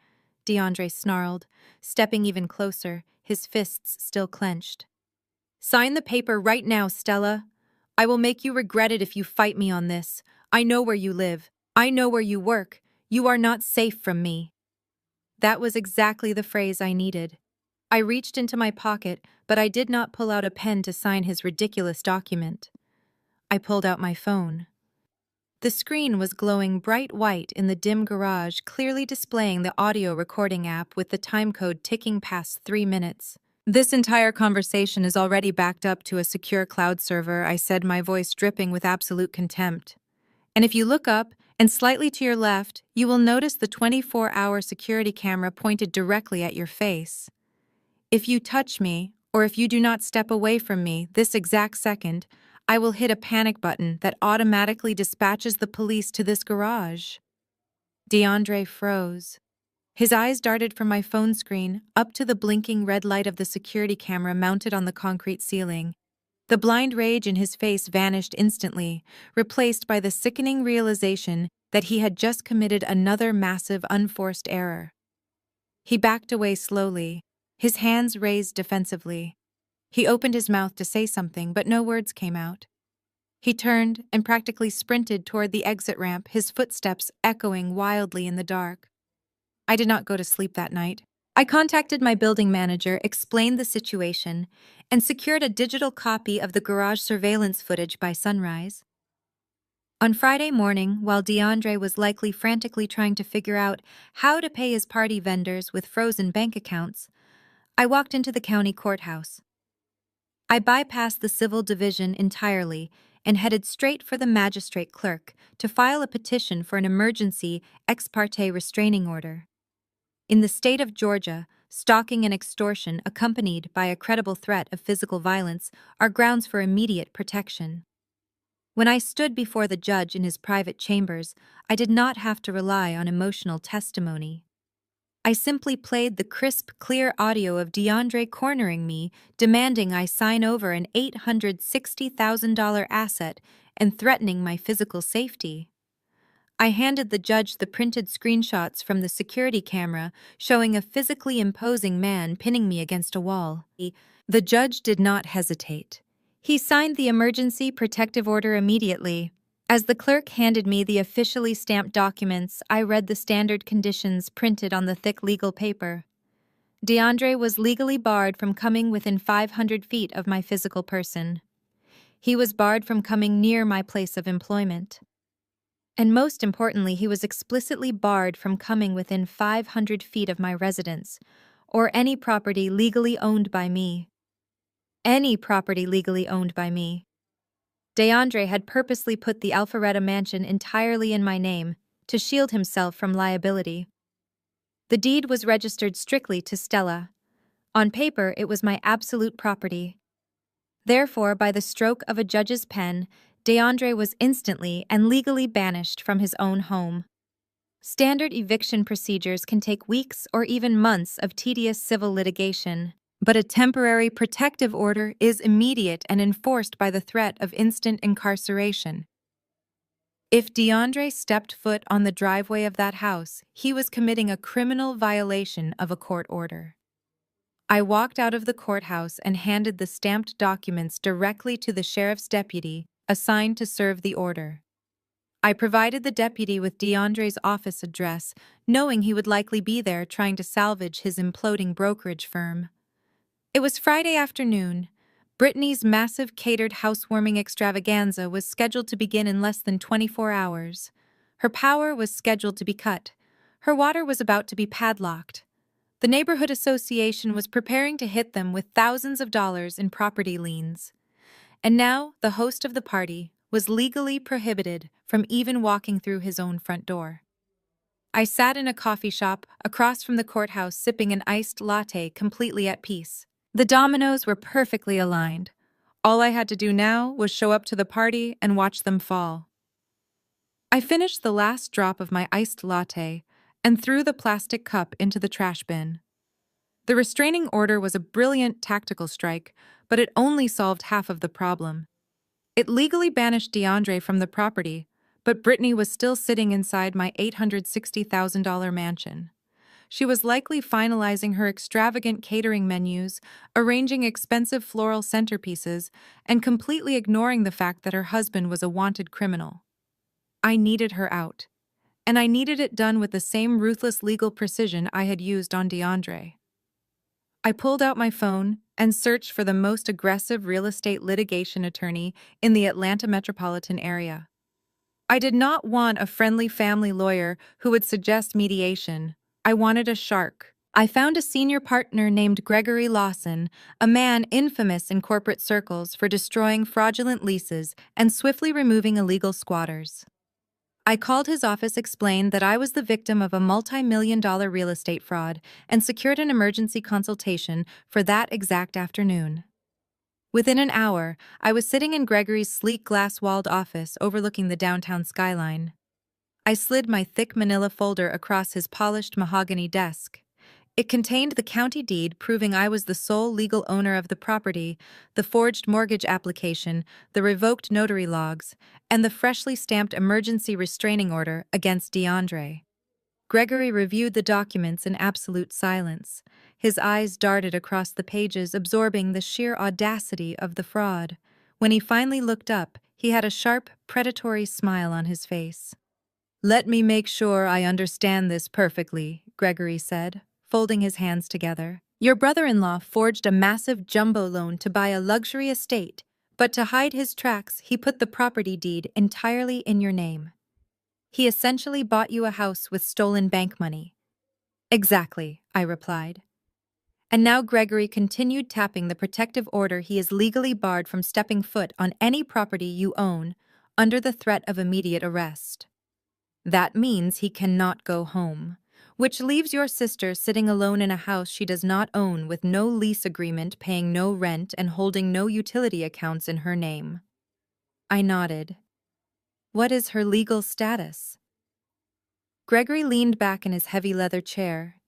DeAndre snarled, stepping even closer, his fists still clenched. Sign the paper right now, Stella. I will make you regret it if you fight me on this. I know where you live. I know where you work. You are not safe from me. That was exactly the phrase I needed. I reached into my pocket, but I did not pull out a pen to sign his ridiculous document. I pulled out my phone. The screen was glowing bright white in the dim garage, clearly displaying the audio recording app with the time code ticking past 3 minutes. This entire conversation is already backed up to a secure cloud server, I said, my voice dripping with absolute contempt. And if you look up and slightly to your left, you will notice the 24-hour security camera pointed directly at your face. If you touch me, or if you do not step away from me this exact second, I will hit a panic button that automatically dispatches the police to this garage. DeAndre froze. His eyes darted from my phone screen up to the blinking red light of the security camera mounted on the concrete ceiling. The blind rage in his face vanished instantly, replaced by the sickening realization that he had just committed another massive, unforced error. He backed away slowly, his hands raised defensively. He opened his mouth to say something, but no words came out. He turned and practically sprinted toward the exit ramp, his footsteps echoing wildly in the dark. I did not go to sleep that night. I contacted my building manager, explained the situation, and secured a digital copy of the garage surveillance footage by sunrise. On Friday morning, while DeAndre was likely frantically trying to figure out how to pay his party vendors with frozen bank accounts, I walked into the county courthouse. I bypassed the civil division entirely and headed straight for the magistrate clerk to file a petition for an emergency ex parte restraining order. In the state of Georgia, stalking and extortion accompanied by a credible threat of physical violence are grounds for immediate protection. When I stood before the judge in his private chambers, I did not have to rely on emotional testimony. I simply played the crisp, clear audio of DeAndre cornering me, demanding I sign over an $860,000 asset and threatening my physical safety. I handed the judge the printed screenshots from the security camera showing a physically imposing man pinning me against a wall. The judge did not hesitate. He signed the emergency protective order immediately. As the clerk handed me the officially stamped documents, I read the standard conditions printed on the thick legal paper. DeAndre was legally barred from coming within 500 feet of my physical person. He was barred from coming near my place of employment. And most importantly, he was explicitly barred from coming within 500 feet of my residence, or any property legally owned by me. Any property legally owned by me. DeAndre had purposely put the Alpharetta mansion entirely in my name to shield himself from liability. The deed was registered strictly to Stella. On paper, it was my absolute property. Therefore, by the stroke of a judge's pen, DeAndre was instantly and legally banished from his own home. Standard eviction procedures can take weeks or even months of tedious civil litigation, but a temporary protective order is immediate and enforced by the threat of instant incarceration. If DeAndre stepped foot on the driveway of that house, he was committing a criminal violation of a court order. I walked out of the courthouse and handed the stamped documents directly to the sheriff's deputy assigned to serve the order. I provided the deputy with DeAndre's office address, knowing he would likely be there trying to salvage his imploding brokerage firm. It was Friday afternoon. Brittany's massive catered housewarming extravaganza was scheduled to begin in less than 24 hours. Her power was scheduled to be cut. Her water was about to be padlocked. The neighborhood association was preparing to hit them with thousands of dollars in property liens. And now, the host of the party was legally prohibited from even walking through his own front door. I sat in a coffee shop across from the courthouse sipping an iced latte completely at peace. The dominoes were perfectly aligned. All I had to do now was show up to the party and watch them fall. I finished the last drop of my iced latte and threw the plastic cup into the trash bin. The restraining order was a brilliant tactical strike, but it only solved half of the problem. It legally banished DeAndre from the property, but Brittany was still sitting inside my $860,000 mansion. She was likely finalizing her extravagant catering menus, arranging expensive floral centerpieces, and completely ignoring the fact that her husband was a wanted criminal. I needed her out, and I needed it done with the same ruthless legal precision I had used on DeAndre. I pulled out my phone and searched for the most aggressive real estate litigation attorney in the Atlanta metropolitan area. I did not want a friendly family lawyer who would suggest mediation. I wanted a shark. I found a senior partner named Gregory Lawson, a man infamous in corporate circles for destroying fraudulent leases and swiftly removing illegal squatters. I called his office, explained that I was the victim of a multi-million-dollar real estate fraud, and secured an emergency consultation for that exact afternoon. Within an hour, I was sitting in Gregory's sleek glass-walled office overlooking the downtown skyline. I slid my thick manila folder across his polished mahogany desk. It contained the county deed proving I was the sole legal owner of the property, the forged mortgage application, the revoked notary logs, and the freshly stamped emergency restraining order against DeAndre. Gregory reviewed the documents in absolute silence. His eyes darted across the pages, absorbing the sheer audacity of the fraud. When he finally looked up, he had a sharp, predatory smile on his face. "Let me make sure I understand this perfectly," Gregory said, folding his hands together. "Your brother-in-law forged a massive jumbo loan to buy a luxury estate, but to hide his tracks, he put the property deed entirely in your name. He essentially bought you a house with stolen bank money." "Exactly," I replied. And now Gregory continued tapping the protective order. "He is legally barred from stepping foot on any property you own under the threat of immediate arrest. That means he cannot go home, which leaves your sister sitting alone in a house she does not own with no lease agreement, paying no rent, and holding no utility accounts in her name." I nodded. "What is her legal status?" Gregory leaned back in his heavy leather chair.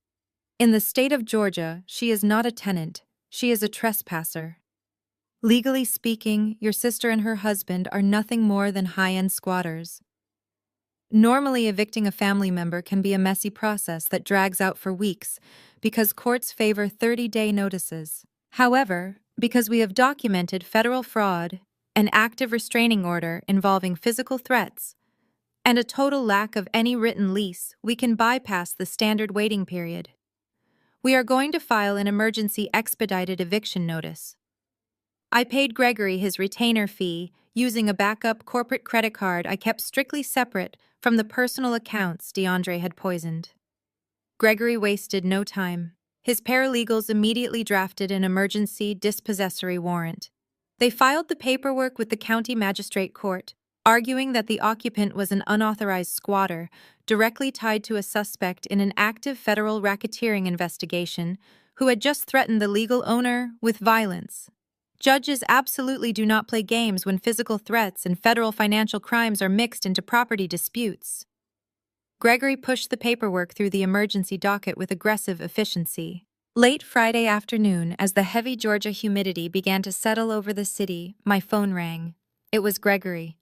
"In the state of Georgia, she is not a tenant, she is a trespasser. Legally speaking, your sister and her husband are nothing more than high-end squatters. Normally, evicting a family member can be a messy process that drags out for weeks because courts favor 30-day notices. However, because we have documented federal fraud, an active restraining order involving physical threats, and a total lack of any written lease, we can bypass the standard waiting period. We are going to file an emergency expedited eviction notice." I paid Gregory his retainer fee using a backup corporate credit card I kept strictly separate from the personal accounts DeAndre had poisoned. Gregory wasted no time. His paralegals immediately drafted an emergency dispossessory warrant. They filed the paperwork with the county magistrate court, arguing that the occupant was an unauthorized squatter, directly tied to a suspect in an active federal racketeering investigation who had just threatened the legal owner with violence. Judges absolutely do not play games when physical threats and federal financial crimes are mixed into property disputes. Gregory pushed the paperwork through the emergency docket with aggressive efficiency. Late Friday afternoon, as the heavy Georgia humidity began to settle over the city, my phone rang. It was Gregory.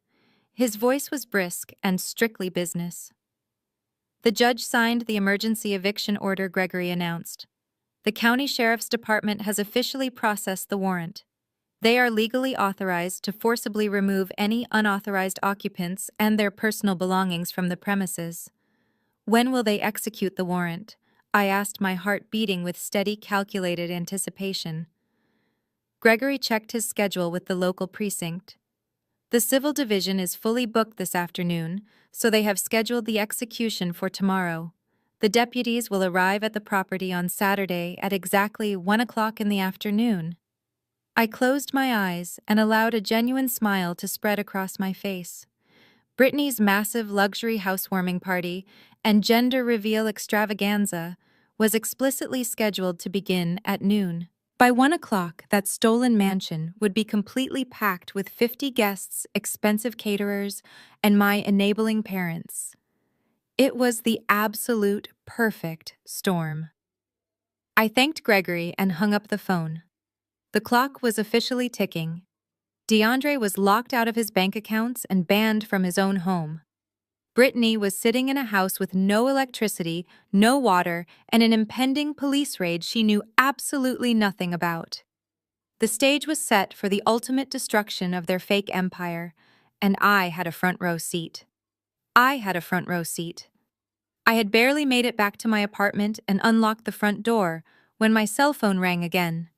His voice was brisk and strictly business. The judge signed the emergency eviction order, Gregory announced. The county sheriff's department has officially processed the warrant. They are legally authorized to forcibly remove any unauthorized occupants and their personal belongings from the premises. When will they execute the warrant? I asked, my heart beating with steady, calculated anticipation. Gregory checked his schedule with the local precinct. The civil division is fully booked this afternoon, so they have scheduled the execution for tomorrow. The deputies will arrive at the property on Saturday at exactly 1 o'clock in the afternoon. I closed my eyes and allowed a genuine smile to spread across my face. Brittany's massive luxury housewarming party and gender reveal extravaganza was explicitly scheduled to begin at noon. By 1 o'clock, that stolen mansion would be completely packed with 50 guests, expensive caterers, and my enabling parents. It was the absolute perfect storm. I thanked Gregory and hung up the phone. The clock was officially ticking. DeAndre was locked out of his bank accounts and banned from his own home. Brittany was sitting in a house with no electricity, no water, and an impending police raid she knew absolutely nothing about. The stage was set for the ultimate destruction of their fake empire, and I had a front row seat. I had barely made it back to my apartment and unlocked the front door when my cell phone rang again.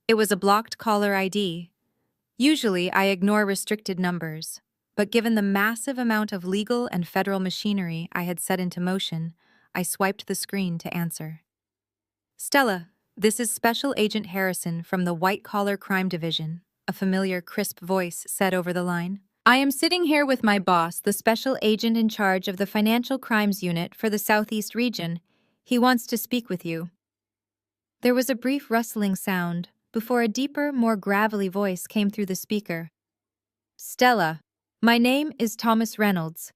It was a blocked caller ID. Usually, I ignore restricted numbers, but given the massive amount of legal and federal machinery I had set into motion, I swiped the screen to answer. Stella, this is Special Agent Harrison from the White Collar Crime Division, a familiar, crisp voice said over the line. I am sitting here with my boss, the special agent in charge of the Financial Crimes Unit for the Southeast region. He wants to speak with you. There was a brief rustling sound before a deeper, more gravelly voice came through the speaker. Stella, my name is Thomas Reynolds.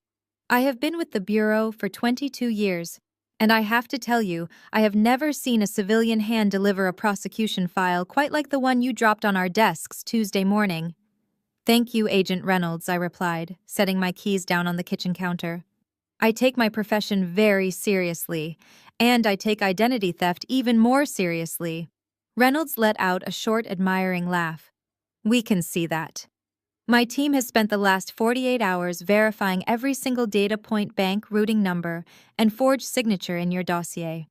I have been with the Bureau for 22 years, and I have to tell you, I have never seen a civilian hand deliver a prosecution file quite like the one you dropped on our desks Tuesday morning. Thank you, Agent Reynolds, I replied, setting my keys down on the kitchen counter. I take my profession very seriously, and I take identity theft even more seriously. Reynolds let out a short, admiring laugh. We can see that. My team has spent the last 48 hours verifying every single data point, bank, routing number, and forged signature in your dossier.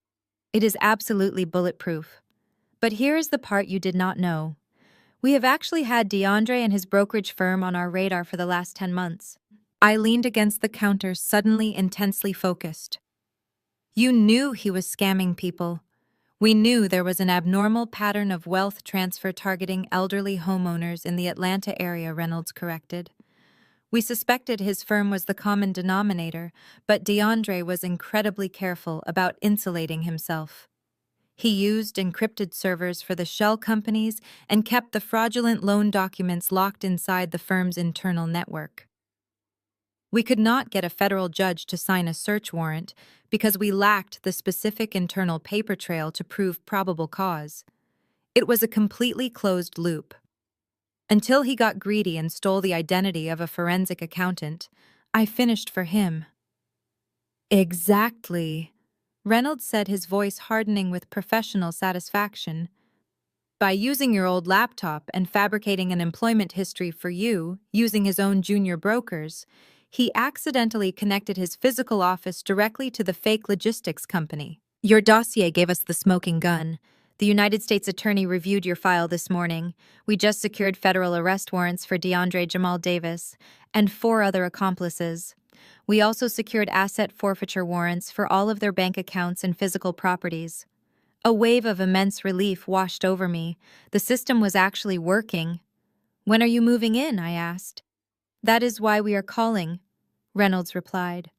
It is absolutely bulletproof. But here is the part you did not know. We have actually had DeAndre and his brokerage firm on our radar for the last 10 months. I leaned against the counter, suddenly intensely focused. You knew he was scamming people. We knew there was an abnormal pattern of wealth transfer targeting elderly homeowners in the Atlanta area, Reynolds corrected. We suspected his firm was the common denominator, but DeAndre was incredibly careful about insulating himself. He used encrypted servers for the shell companies and kept the fraudulent loan documents locked inside the firm's internal network. We could not get a federal judge to sign a search warrant because we lacked the specific internal paper trail to prove probable cause. It was a completely closed loop. Until he got greedy and stole the identity of a forensic accountant, I finished for him. Exactly, Reynolds said, his voice hardening with professional satisfaction. By using your old laptop and fabricating an employment history for you, using his own junior brokers, he accidentally connected his physical office directly to the fake logistics company. Your dossier gave us the smoking gun. The United States Attorney reviewed your file this morning. We just secured federal arrest warrants for DeAndre Jamal Davis and 4 other accomplices. We also secured asset forfeiture warrants for all of their bank accounts and physical properties. A wave of immense relief washed over me. The system was actually working. When are you moving in? I asked. That is why we are calling, Reynolds replied.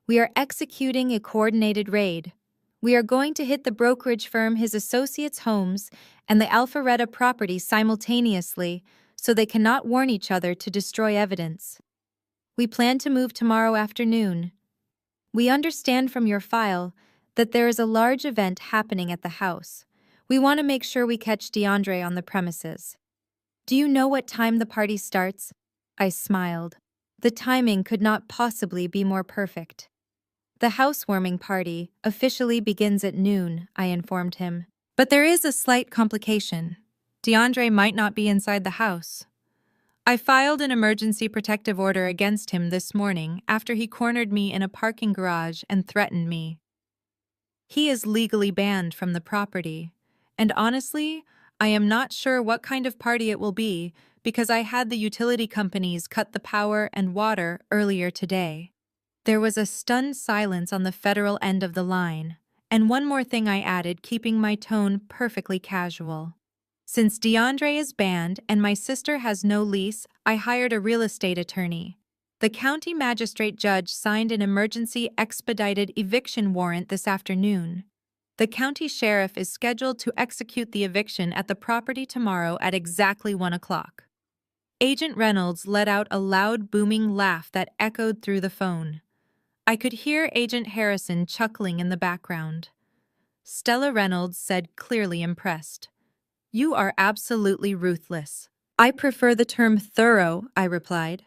We are executing a coordinated raid. We are going to hit the brokerage firm, his associates' homes, and the Alpharetta property simultaneously, so they cannot warn each other to destroy evidence. We plan to move tomorrow afternoon. We understand from your file that there is a large event happening at the house. We want to make sure we catch DeAndre on the premises. Do you know what time the party starts? I smiled. The timing could not possibly be more perfect. The housewarming party officially begins at noon, I informed him. But there is a slight complication. DeAndre might not be inside the house. I filed an emergency protective order against him this morning after he cornered me in a parking garage and threatened me. He is legally banned from the property, and honestly, I am not sure what kind of party it will be because I had the utility companies cut the power and water earlier today. There was a stunned silence on the federal end of the line, and one more thing I added, keeping my tone perfectly casual. Since DeAndre is banned and my sister has no lease, I hired a real estate attorney. The county magistrate judge signed an emergency expedited eviction warrant this afternoon. The county sheriff is scheduled to execute the eviction at the property tomorrow at exactly 1 o'clock. Agent Reynolds let out a loud, booming laugh that echoed through the phone. I could hear Agent Harrison chuckling in the background. Stella Reynolds said, clearly impressed, "You are absolutely ruthless." "I prefer the term thorough," I replied.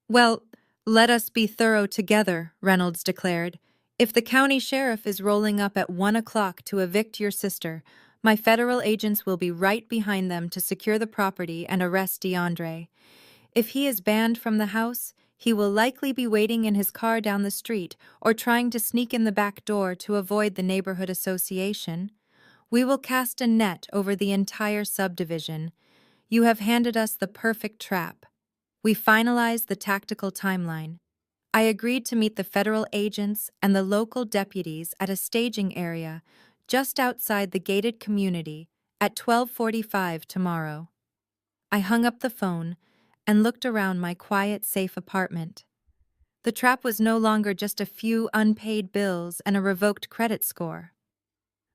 "Well, let us be thorough together," Reynolds declared. "If the county sheriff is rolling up at 1 o'clock to evict your sister, my federal agents will be right behind them to secure the property and arrest DeAndre. If he is banned from the house, he will likely be waiting in his car down the street or trying to sneak in the back door to avoid the neighborhood association. We will cast a net over the entire subdivision. You have handed us the perfect trap." We finalized the tactical timeline. I agreed to meet the federal agents and the local deputies at a staging area just outside the gated community at 12:45 tomorrow. I hung up the phone and looked around my quiet, safe apartment. The trap was no longer just a few unpaid bills and a revoked credit score.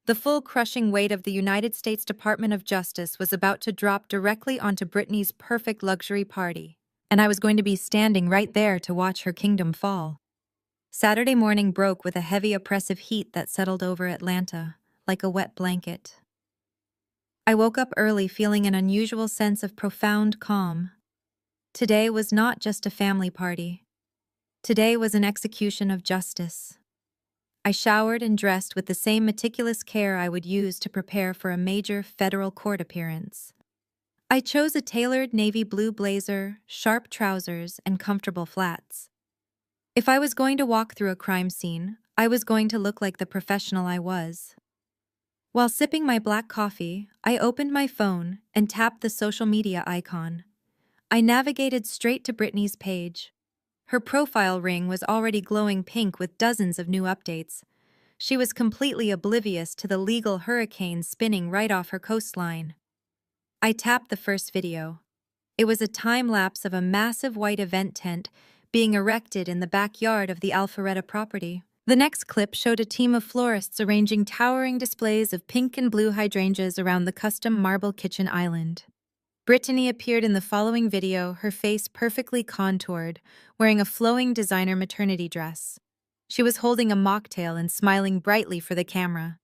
The full crushing weight of the United States Department of Justice was about to drop directly onto Brittany's perfect luxury party, and I was going to be standing right there to watch her kingdom fall. Saturday morning broke with a heavy, oppressive heat that settled over Atlanta, like a wet blanket. I woke up early feeling an unusual sense of profound calm. Today was not just a family party. Today was an execution of justice. I showered and dressed with the same meticulous care I would use to prepare for a major federal court appearance. I chose a tailored navy blue blazer, sharp trousers, and comfortable flats. If I was going to walk through a crime scene, I was going to look like the professional I was. While sipping my black coffee, I opened my phone and tapped the social media icon. I navigated straight to Brittany's page. Her profile ring was already glowing pink with dozens of new updates. She was completely oblivious to the legal hurricane spinning right off her coastline. I tapped the first video. It was a time-lapse of a massive white event tent being erected in the backyard of the Alpharetta property. The next clip showed a team of florists arranging towering displays of pink and blue hydrangeas around the custom marble kitchen island. Brittany appeared in the following video, her face perfectly contoured, wearing a flowing designer maternity dress. She was holding a mocktail and smiling brightly for the camera.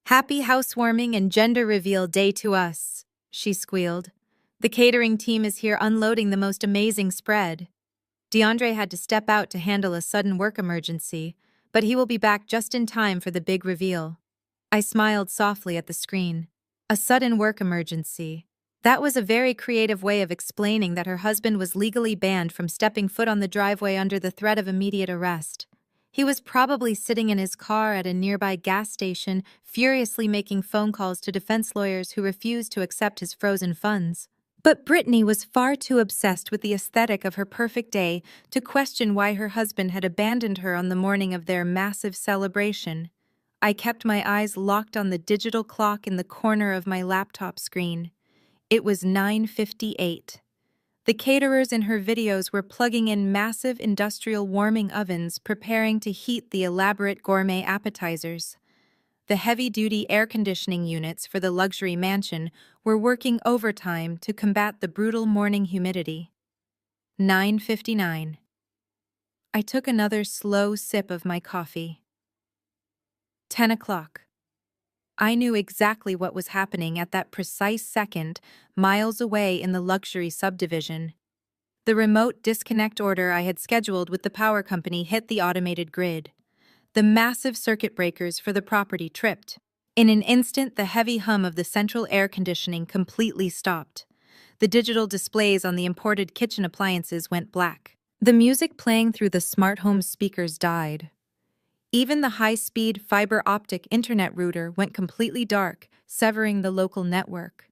"Happy housewarming and gender reveal day to us," she squealed. "The catering team is here unloading the most amazing spread." DeAndre had to step out to handle a sudden work emergency, but he will be back just in time for the big reveal. I smiled softly at the screen. A sudden work emergency. That was a very creative way of explaining that her husband was legally banned from stepping foot on the driveway under the threat of immediate arrest. He was probably sitting in his car at a nearby gas station, furiously making phone calls to defense lawyers who refused to accept his frozen funds. But Brittany was far too obsessed with the aesthetic of her perfect day to question why her husband had abandoned her on the morning of their massive celebration. I kept my eyes locked on the digital clock in the corner of my laptop screen. It was 9:58. The caterers in her videos were plugging in massive industrial warming ovens preparing to heat the elaborate gourmet appetizers. The heavy-duty air conditioning units for the luxury mansion were working overtime to combat the brutal morning humidity. 9:59. I took another slow sip of my coffee. 10 o'clock. I knew exactly what was happening at that precise second, miles away in the luxury subdivision. The remote disconnect order I had scheduled with the power company hit the automated grid. The massive circuit breakers for the property tripped. In an instant, the heavy hum of the central air conditioning completely stopped. The digital displays on the imported kitchen appliances went black. The music playing through the smart home speakers died. Even the high-speed fiber optic internet router went completely dark, severing the local network.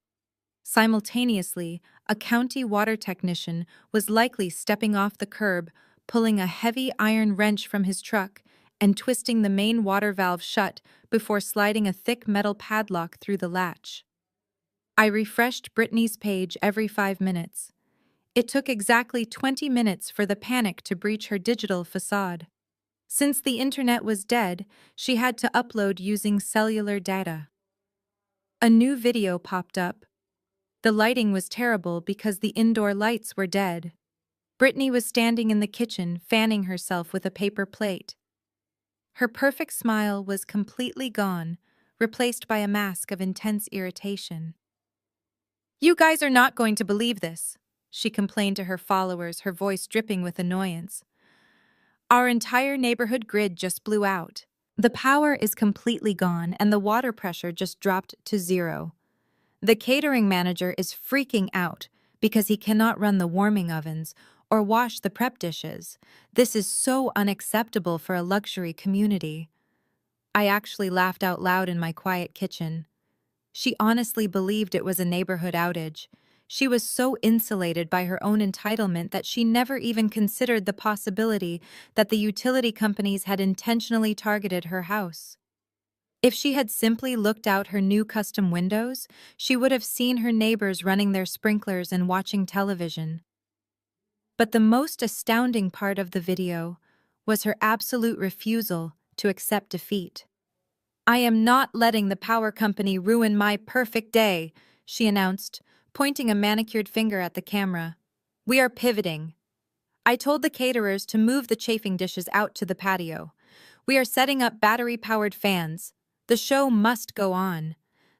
Simultaneously, a county water technician was likely stepping off the curb, pulling a heavy iron wrench from his truck and twisting the main water valve shut before sliding a thick metal padlock through the latch. I refreshed Brittany's page every 5 minutes. It took exactly 20 minutes for the panic to breach her digital facade. Since the internet was dead, she had to upload using cellular data. A new video popped up. The lighting was terrible because the indoor lights were dead. Brittany was standing in the kitchen, fanning herself with a paper plate. Her perfect smile was completely gone, replaced by a mask of intense irritation. "You guys are not going to believe this," she complained to her followers, her voice dripping with annoyance. "Our entire neighborhood grid just blew out. The power is completely gone and the water pressure just dropped to 0. The catering manager is freaking out because he cannot run the warming ovens or wash the prep dishes. This is so unacceptable for a luxury community." I actually laughed out loud in my quiet kitchen. She honestly believed it was a neighborhood outage. She was so insulated by her own entitlement that she never even considered the possibility that the utility companies had intentionally targeted her house. If she had simply looked out her new custom windows, she would have seen her neighbors running their sprinklers and watching television. But the most astounding part of the video was her absolute refusal to accept defeat. "I am not letting the power company ruin my perfect day," she announced, pointing a manicured finger at the camera. "We are pivoting. I told the caterers to move the chafing dishes out to the patio. We are setting up battery-powered fans. The show must go on.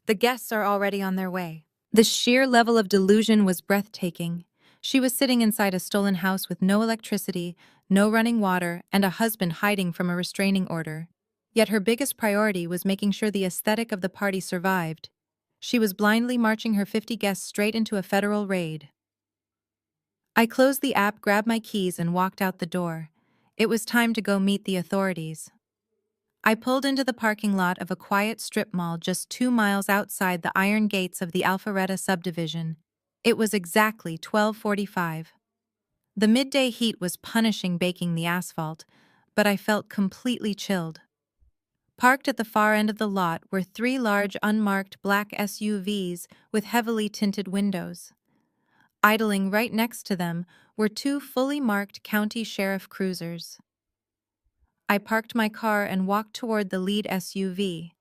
The guests are already on their way." The sheer level of delusion was breathtaking. She was sitting inside a stolen house with no electricity, no running water, and a husband hiding from a restraining order. Yet her biggest priority was making sure the aesthetic of the party survived. She was blindly marching her 50 guests straight into a federal raid. I closed the app, grabbed my keys, and walked out the door. It was time to go meet the authorities. I pulled into the parking lot of a quiet strip mall just 2 miles outside the iron gates of the Alpharetta subdivision. It was exactly 12:45. The midday heat was punishing baking the asphalt, but I felt completely chilled. Parked at the far end of the lot were 3 large unmarked black SUVs with heavily tinted windows. Idling right next to them were 2 fully marked county sheriff cruisers. I parked my car and walked toward the lead SUV.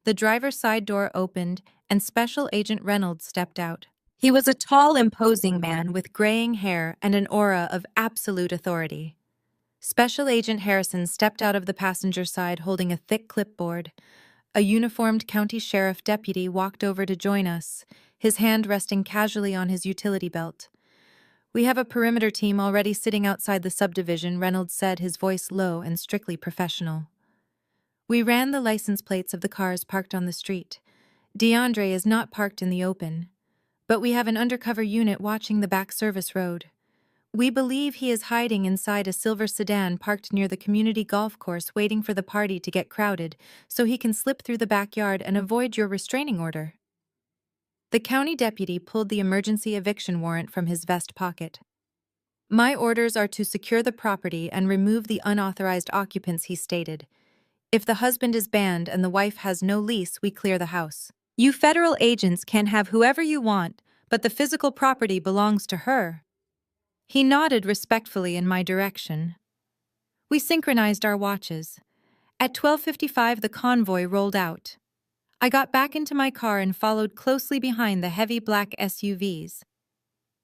The driver's side door opened and Special Agent Reynolds stepped out. He was a tall, imposing man with graying hair and an aura of absolute authority. Special Agent Harrison stepped out of the passenger side holding a thick clipboard. A uniformed county sheriff deputy walked over to join us, his hand resting casually on his utility belt. "We have a perimeter team already sitting outside the subdivision," Reynolds said, his voice low and strictly professional. We ran the license plates of the cars parked on the street. DeAndre is not parked in the open, but we have an undercover unit watching the back service road. We believe he is hiding inside a silver sedan parked near the community golf course waiting for the party to get crowded so he can slip through the backyard and avoid your restraining order. The county deputy pulled the emergency eviction warrant from his vest pocket. "My orders are to secure the property and remove the unauthorized occupants," he stated. "If the husband is banned and the wife has no lease, we clear the house. You federal agents can have whoever you want, but the physical property belongs to her." He nodded respectfully in my direction. We synchronized our watches. At 12:55, the convoy rolled out. I got back into my car and followed closely behind the heavy black SUVs.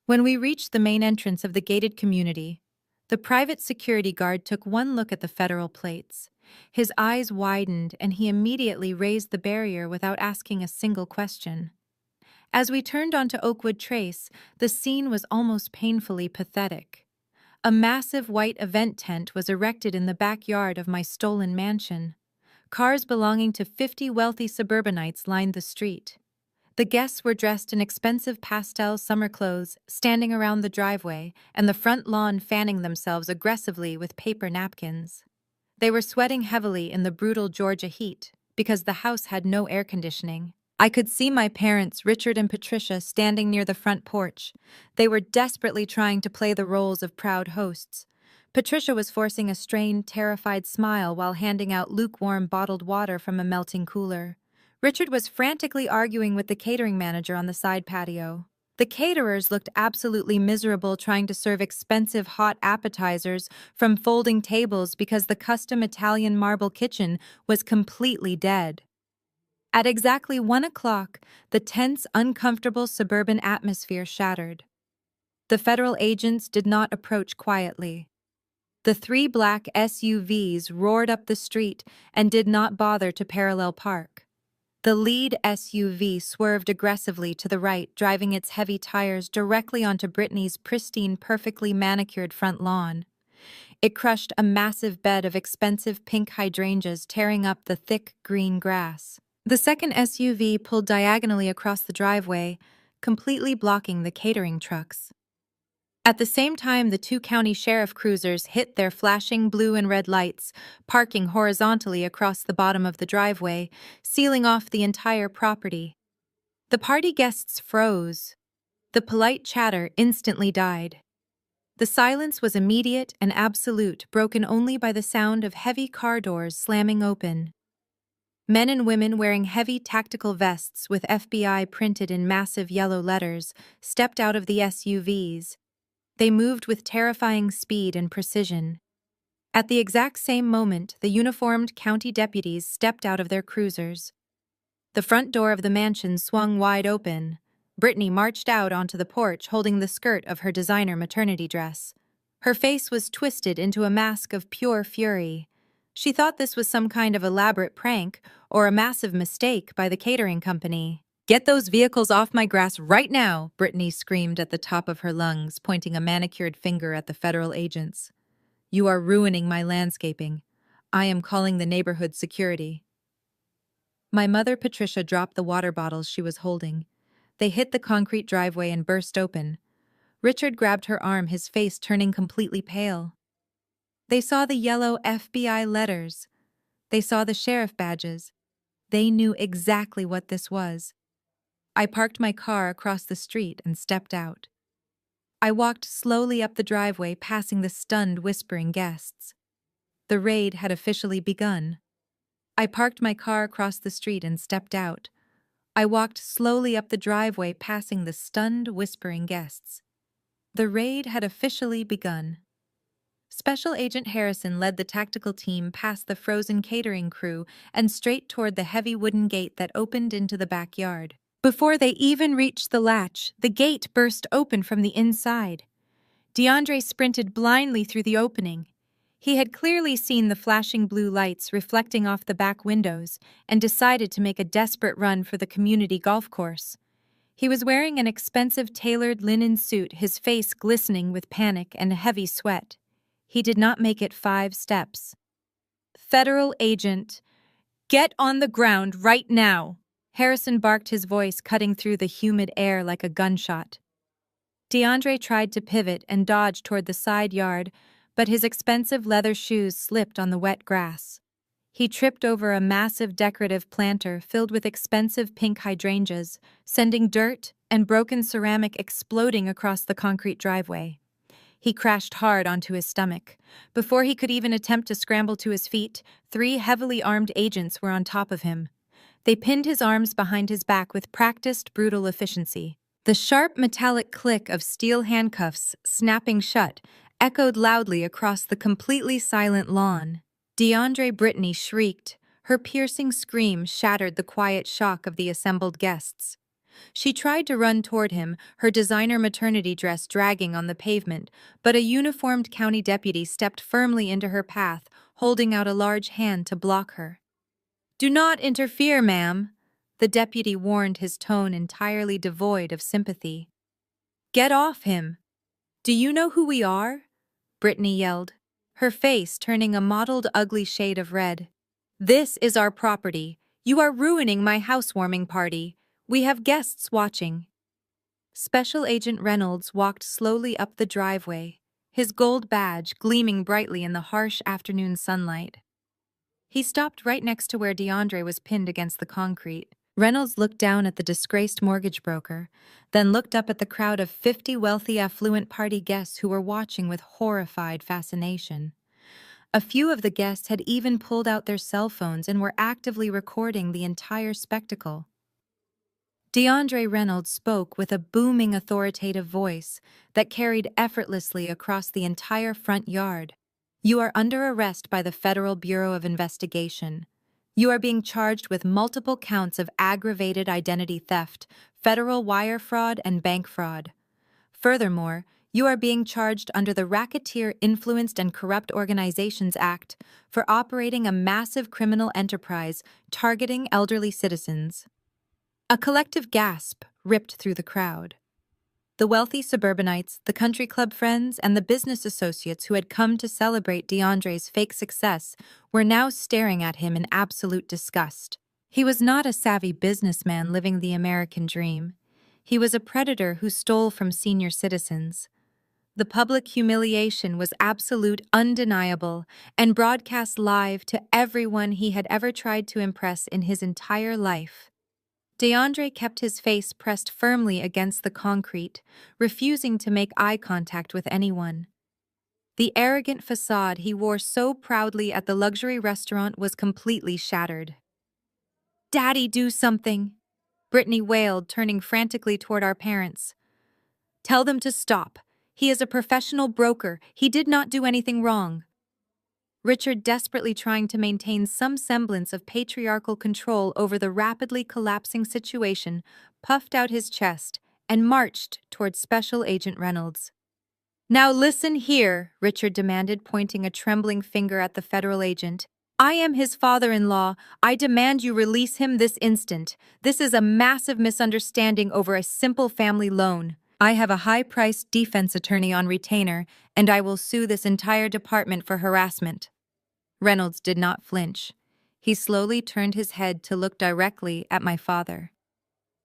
When we reached the main entrance of the gated community, the private security guard took one look at the federal plates. His eyes widened and he immediately raised the barrier without asking a single question. As we turned onto Oakwood Trace, the scene was almost painfully pathetic. A massive white event tent was erected in the backyard of my stolen mansion. Cars belonging to 50 wealthy suburbanites lined the street. The guests were dressed in expensive pastel summer clothes, standing around the driveway and the front lawn fanning themselves aggressively with paper napkins. They were sweating heavily in the brutal Georgia heat because the house had no air conditioning. I could see my parents, Richard and Patricia, standing near the front porch. They were desperately trying to play the roles of proud hosts. Patricia was forcing a strained, terrified smile while handing out lukewarm bottled water from a melting cooler. Richard was frantically arguing with the catering manager on the side patio. The caterers looked absolutely miserable trying to serve expensive hot appetizers from folding tables because the custom Italian marble kitchen was completely dead. At exactly 1 o'clock, the tense, uncomfortable suburban atmosphere shattered. The federal agents did not approach quietly. The 3 black SUVs roared up the street and did not bother to parallel park. The lead SUV swerved aggressively to the right, driving its heavy tires directly onto Brittany's pristine, perfectly manicured front lawn. It crushed a massive bed of expensive pink hydrangeas, tearing up the thick green grass. The second SUV pulled diagonally across the driveway, completely blocking the catering trucks. At the same time, the 2 county sheriff cruisers hit their flashing blue and red lights, parking horizontally across the bottom of the driveway, sealing off the entire property. The party guests froze. The polite chatter instantly died. The silence was immediate and absolute, broken only by the sound of heavy car doors slamming open. Men and women wearing heavy tactical vests with FBI printed in massive yellow letters stepped out of the SUVs. They moved with terrifying speed and precision. At the exact same moment, the uniformed county deputies stepped out of their cruisers. The front door of the mansion swung wide open. Brittany marched out onto the porch holding the skirt of her designer maternity dress. Her face was twisted into a mask of pure fury. She thought this was some kind of elaborate prank or a massive mistake by the catering company. "Get those vehicles off my grass right now," Brittany screamed at the top of her lungs, pointing a manicured finger at the federal agents. "You are ruining my landscaping. I am calling the neighborhood security." My mother, Patricia, dropped the water bottles she was holding. They hit the concrete driveway and burst open. Richard grabbed her arm, his face turning completely pale. They saw the yellow FBI letters. They saw the sheriff badges. They knew exactly what this was. I parked my car across the street and stepped out. I walked slowly up the driveway, passing the stunned, whispering guests. The raid had officially begun. I parked my car across the street and stepped out. I walked slowly up the driveway, passing the stunned, whispering guests. The raid had officially begun. Special Agent Harrison led the tactical team past the frozen catering crew and straight toward the heavy wooden gate that opened into the backyard. Before they even reached the latch, the gate burst open from the inside. DeAndre sprinted blindly through the opening. He had clearly seen the flashing blue lights reflecting off the back windows and decided to make a desperate run for the community golf course. He was wearing an expensive tailored linen suit, his face glistening with panic and heavy sweat. He did not make it 5 steps. "Federal agent, get on the ground right now!" Harrison barked, his voice cutting through the humid air like a gunshot. DeAndre tried to pivot and dodge toward the side yard, but his expensive leather shoes slipped on the wet grass. He tripped over a massive decorative planter filled with expensive pink hydrangeas, sending dirt and broken ceramic exploding across the concrete driveway. He crashed hard onto his stomach. Before he could even attempt to scramble to his feet, 3 heavily armed agents were on top of him. They pinned his arms behind his back with practiced, brutal efficiency. The sharp metallic click of steel handcuffs snapping shut echoed loudly across the completely silent lawn. DeAndre Brittany shrieked. Her piercing scream shattered the quiet shock of the assembled guests. She tried to run toward him, her designer maternity dress dragging on the pavement, but a uniformed county deputy stepped firmly into her path, holding out a large hand to block her. "Do not interfere, ma'am," the deputy warned, his tone entirely devoid of sympathy. "Get off him." "Do you know who we are?" Brittany yelled, her face turning a mottled, ugly shade of red. "This is our property. You are ruining my housewarming party. We have guests watching." Special Agent Reynolds walked slowly up the driveway, his gold badge gleaming brightly in the harsh afternoon sunlight. He stopped right next to where DeAndre was pinned against the concrete. Reynolds looked down at the disgraced mortgage broker, then looked up at the crowd of 50 wealthy, affluent party guests who were watching with horrified fascination. A few of the guests had even pulled out their cell phones and were actively recording the entire spectacle. DeAndre Reynolds spoke with a booming, authoritative voice that carried effortlessly across the entire front yard. "You are under arrest by the Federal Bureau of Investigation. You are being charged with multiple counts of aggravated identity theft, federal wire fraud, and bank fraud. Furthermore, you are being charged under the Racketeer Influenced and Corrupt Organizations Act for operating a massive criminal enterprise targeting elderly citizens." A collective gasp ripped through the crowd. The wealthy suburbanites, the country club friends, and the business associates who had come to celebrate DeAndre's fake success were now staring at him in absolute disgust. He was not a savvy businessman living the American dream. He was a predator who stole from senior citizens. The public humiliation was absolute, undeniable, and broadcast live to everyone he had ever tried to impress in his entire life. DeAndre kept his face pressed firmly against the concrete, refusing to make eye contact with anyone. The arrogant facade he wore so proudly at the luxury restaurant was completely shattered. "Daddy, do something!" Brittany wailed, turning frantically toward our parents. "Tell them to stop. He is a professional broker. He did not do anything wrong." Richard, desperately trying to maintain some semblance of patriarchal control over the rapidly collapsing situation, puffed out his chest and marched toward Special Agent Reynolds. "Now listen here," Richard demanded, pointing a trembling finger at the federal agent. "I am his father-in-law. I demand you release him this instant. This is a massive misunderstanding over a simple family loan. I have a high-priced defense attorney on retainer, and I will sue this entire department for harassment." Reynolds did not flinch. He slowly turned his head to look directly at my father.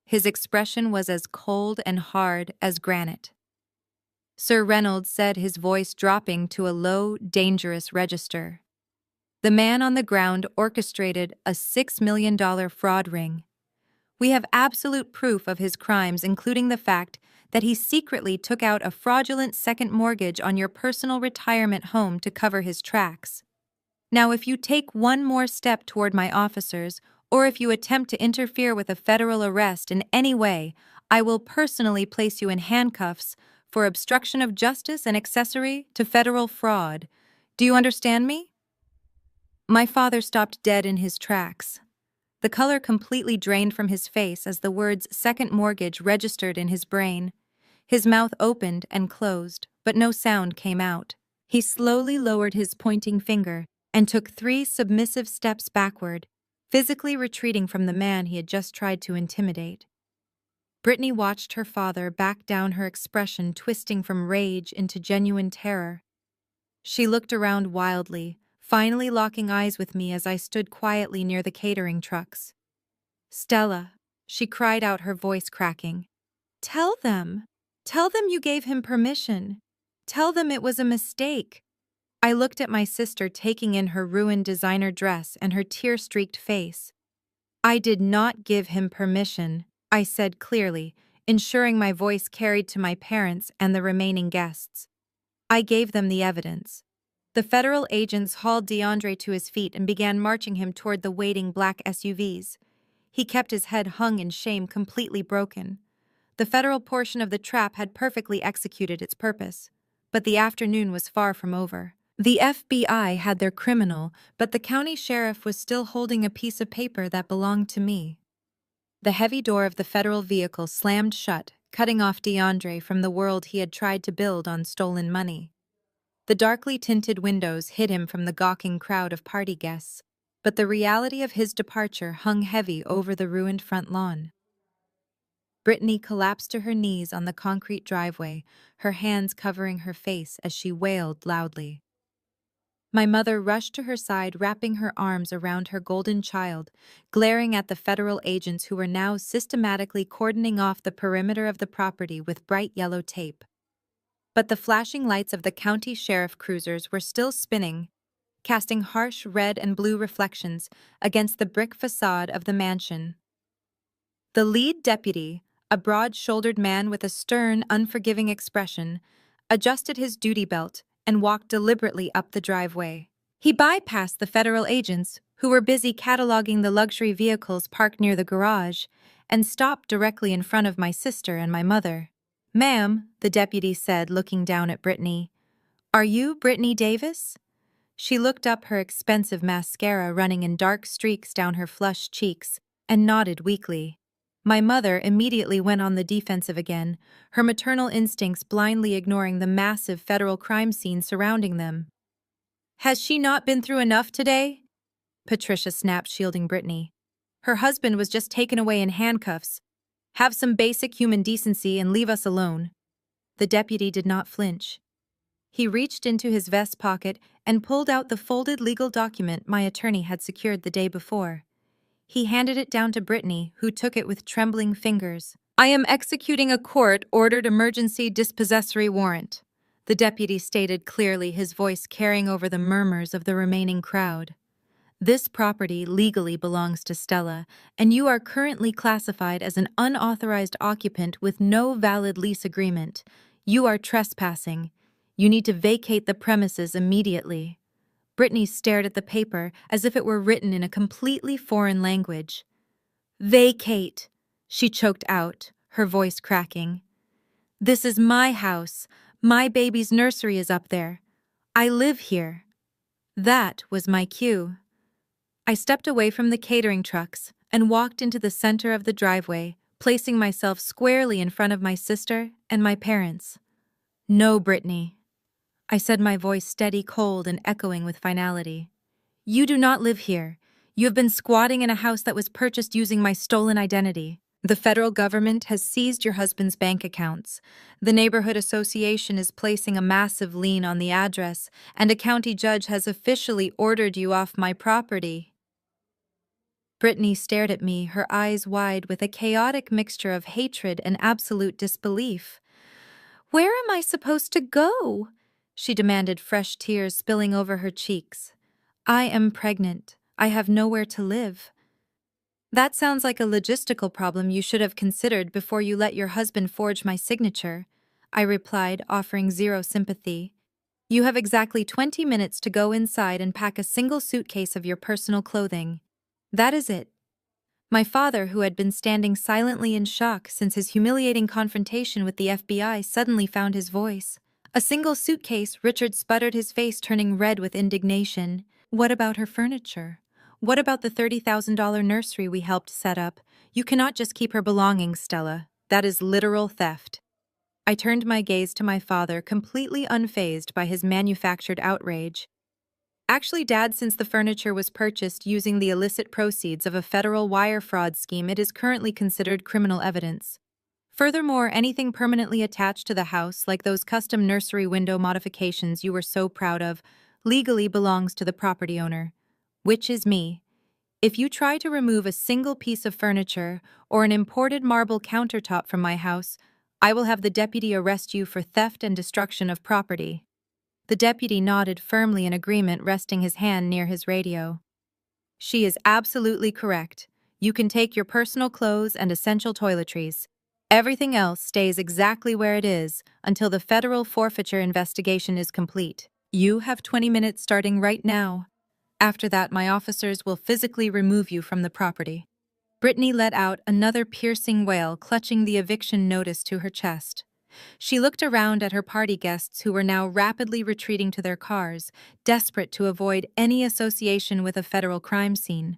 His expression was as cold and hard as granite. Sir Reynolds said, his voice dropping to a low, dangerous register. "The man on the ground orchestrated a $6 million fraud ring. We have absolute proof of his crimes, including the fact that he secretly took out a fraudulent second mortgage on your personal retirement home to cover his tracks. Now, if you take one more step toward my officers, or if you attempt to interfere with a federal arrest in any way, I will personally place you in handcuffs for obstruction of justice and accessory to federal fraud. Do you understand me?" My father stopped dead in his tracks. The color completely drained from his face as the words "second mortgage" registered in his brain. His mouth opened and closed, but no sound came out. He slowly lowered his pointing finger and took 3 submissive steps backward, physically retreating from the man he had just tried to intimidate. Brittany watched her father back down, her expression twisting from rage into genuine terror. She looked around wildly, finally locking eyes with me as I stood quietly near the catering trucks. "Stella," she cried out, her voice cracking. Tell them you gave him permission. Tell them it was a mistake." I looked at my sister taking in her ruined designer dress and her tear-streaked face. "I did not give him permission," I said clearly, ensuring my voice carried to my parents and the remaining guests. "I gave them the evidence." The federal agents hauled DeAndre to his feet and began marching him toward the waiting black SUVs. He kept his head hung in shame, completely broken. The federal portion of the trap had perfectly executed its purpose, but the afternoon was far from over. The FBI had their criminal, but the county sheriff was still holding a piece of paper that belonged to me. The heavy door of the federal vehicle slammed shut, cutting off DeAndre from the world he had tried to build on stolen money. The darkly tinted windows hid him from the gawking crowd of party guests, but the reality of his departure hung heavy over the ruined front lawn. Brittany collapsed to her knees on the concrete driveway, her hands covering her face as she wailed loudly. My mother rushed to her side, wrapping her arms around her golden child, glaring at the federal agents who were now systematically cordoning off the perimeter of the property with bright yellow tape. But the flashing lights of the county sheriff cruisers were still spinning, casting harsh red and blue reflections against the brick facade of the mansion. The lead deputy, a broad-shouldered man with a stern, unforgiving expression, adjusted his duty belt and walked deliberately up the driveway. He bypassed the federal agents, who were busy cataloging the luxury vehicles parked near the garage, and stopped directly in front of my sister and my mother. "Ma'am," the deputy said, looking down at Brittany, "are you Brittany Davis?" She looked up, her expensive mascara running in dark streaks down her flushed cheeks, and nodded weakly. My mother immediately went on the defensive again, her maternal instincts blindly ignoring the massive federal crime scene surrounding them. "Has she not been through enough today?" Patricia snapped, shielding Brittany. "Her husband was just taken away in handcuffs. Have some basic human decency and leave us alone." The deputy did not flinch. He reached into his vest pocket and pulled out the folded legal document my attorney had secured the day before. He handed it down to Brittany, who took it with trembling fingers. "I am executing a court-ordered emergency dispossessory warrant," the deputy stated clearly, his voice carrying over the murmurs of the remaining crowd. "This property legally belongs to Stella, and you are currently classified as an unauthorized occupant with no valid lease agreement. You are trespassing. You need to vacate the premises immediately." Brittany stared at the paper as if it were written in a completely foreign language. "Vacate," she choked out, her voice cracking. "This is my house. My baby's nursery is up there. I live here." That was my cue. I stepped away from the catering trucks and walked into the center of the driveway, placing myself squarely in front of my sister and my parents. "No, Brittany," I said, my voice steady, cold, and echoing with finality. "You do not live here. You have been squatting in a house that was purchased using my stolen identity. The federal government has seized your husband's bank accounts. The neighborhood association is placing a massive lien on the address, and a county judge has officially ordered you off my property." Brittany stared at me, her eyes wide with a chaotic mixture of hatred and absolute disbelief. "Where am I supposed to go?" she demanded, fresh tears spilling over her cheeks. "I am pregnant. I have nowhere to live." "That sounds like a logistical problem you should have considered before you let your husband forge my signature," I replied, offering zero sympathy. "You have exactly 20 minutes to go inside and pack a single suitcase of your personal clothing. That is it." My father, who had been standing silently in shock since his humiliating confrontation with the FBI, suddenly found his voice. "A single suitcase," Richard sputtered, his face turning red with indignation. "What about her furniture? What about the $30,000 nursery we helped set up? You cannot just keep her belongings, Stella. That is literal theft." I turned my gaze to my father, completely unfazed by his manufactured outrage. "Actually, Dad, since the furniture was purchased using the illicit proceeds of a federal wire fraud scheme, it is currently considered criminal evidence. Furthermore, anything permanently attached to the house, like those custom nursery window modifications you were so proud of, legally belongs to the property owner, which is me. If you try to remove a single piece of furniture or an imported marble countertop from my house, I will have the deputy arrest you for theft and destruction of property." The deputy nodded firmly in agreement, resting his hand near his radio. "She is absolutely correct. You can take your personal clothes and essential toiletries. Everything else stays exactly where it is until the federal forfeiture investigation is complete. You have 20 minutes starting right now. After that, my officers will physically remove you from the property." Brittany let out another piercing wail, clutching the eviction notice to her chest. She looked around at her party guests who were now rapidly retreating to their cars, desperate to avoid any association with a federal crime scene.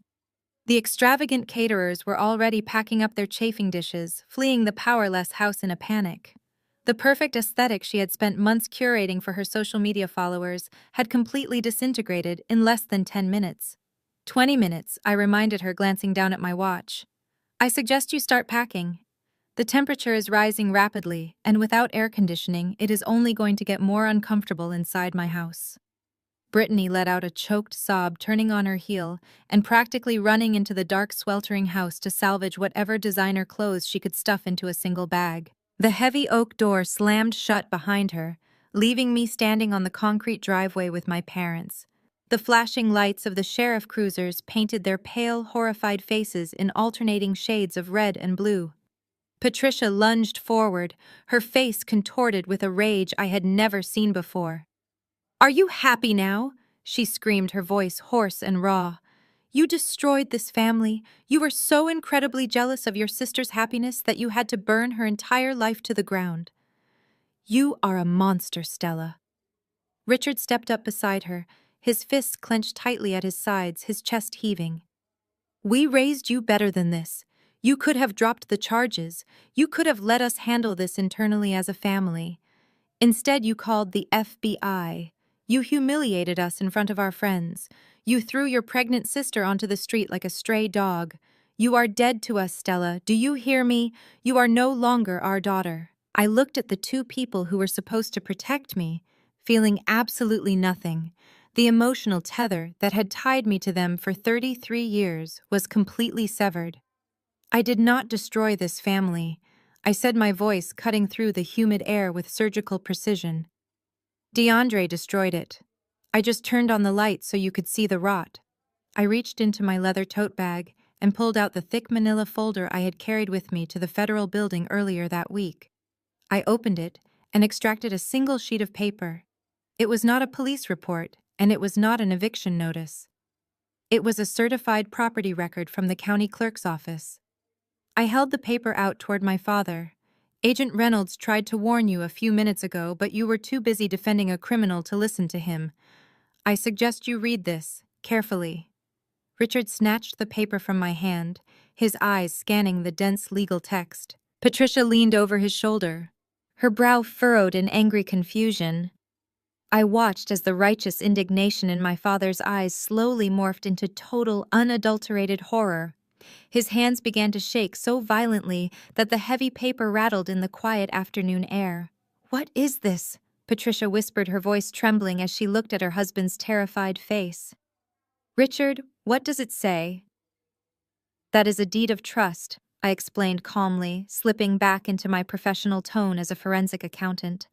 The extravagant caterers were already packing up their chafing dishes, fleeing the powerless house in a panic. The perfect aesthetic she had spent months curating for her social media followers had completely disintegrated in less than 10 minutes. 20 minutes, I reminded her, glancing down at my watch. I suggest you start packing. The temperature is rising rapidly, and without air conditioning, it is only going to get more uncomfortable inside my house. Brittany let out a choked sob, turning on her heel and practically running into the dark, sweltering house to salvage whatever designer clothes she could stuff into a single bag. The heavy oak door slammed shut behind her, leaving me standing on the concrete driveway with my parents. The flashing lights of the sheriff cruisers painted their pale, horrified faces in alternating shades of red and blue. Patricia lunged forward, her face contorted with a rage I had never seen before. "Are you happy now?" she screamed, her voice hoarse and raw. "You destroyed this family. You were so incredibly jealous of your sister's happiness that you had to burn her entire life to the ground. You are a monster, Stella." Richard stepped up beside her, his fists clenched tightly at his sides, his chest heaving. "We raised you better than this. You could have dropped the charges. You could have let us handle this internally as a family. Instead, you called the FBI. You humiliated us in front of our friends. You threw your pregnant sister onto the street like a stray dog. You are dead to us, Stella. Do you hear me? You are no longer our daughter." I looked at the two people who were supposed to protect me, feeling absolutely nothing. The emotional tether that had tied me to them for 33 years was completely severed. "I did not destroy this family," I said, my voice cutting through the humid air with surgical precision. "DeAndre destroyed it. I just turned on the light so you could see the rot." I reached into my leather tote bag and pulled out the thick manila folder I had carried with me to the federal building earlier that week. I opened it and extracted a single sheet of paper. It was not a police report, and it was not an eviction notice. It was a certified property record from the county clerk's office. I held the paper out toward my father. "Agent Reynolds tried to warn you a few minutes ago, but you were too busy defending a criminal to listen to him. I suggest you read this, carefully." Richard snatched the paper from my hand, his eyes scanning the dense legal text. Patricia leaned over his shoulder, her brow furrowed in angry confusion. I watched as the righteous indignation in my father's eyes slowly morphed into total, unadulterated horror. His hands began to shake so violently that the heavy paper rattled in the quiet afternoon air. "What is this?" Patricia whispered, her voice trembling as she looked at her husband's terrified face. "Richard, what does it say?" "That is a deed of trust," I explained calmly, slipping back into my professional tone as a forensic accountant.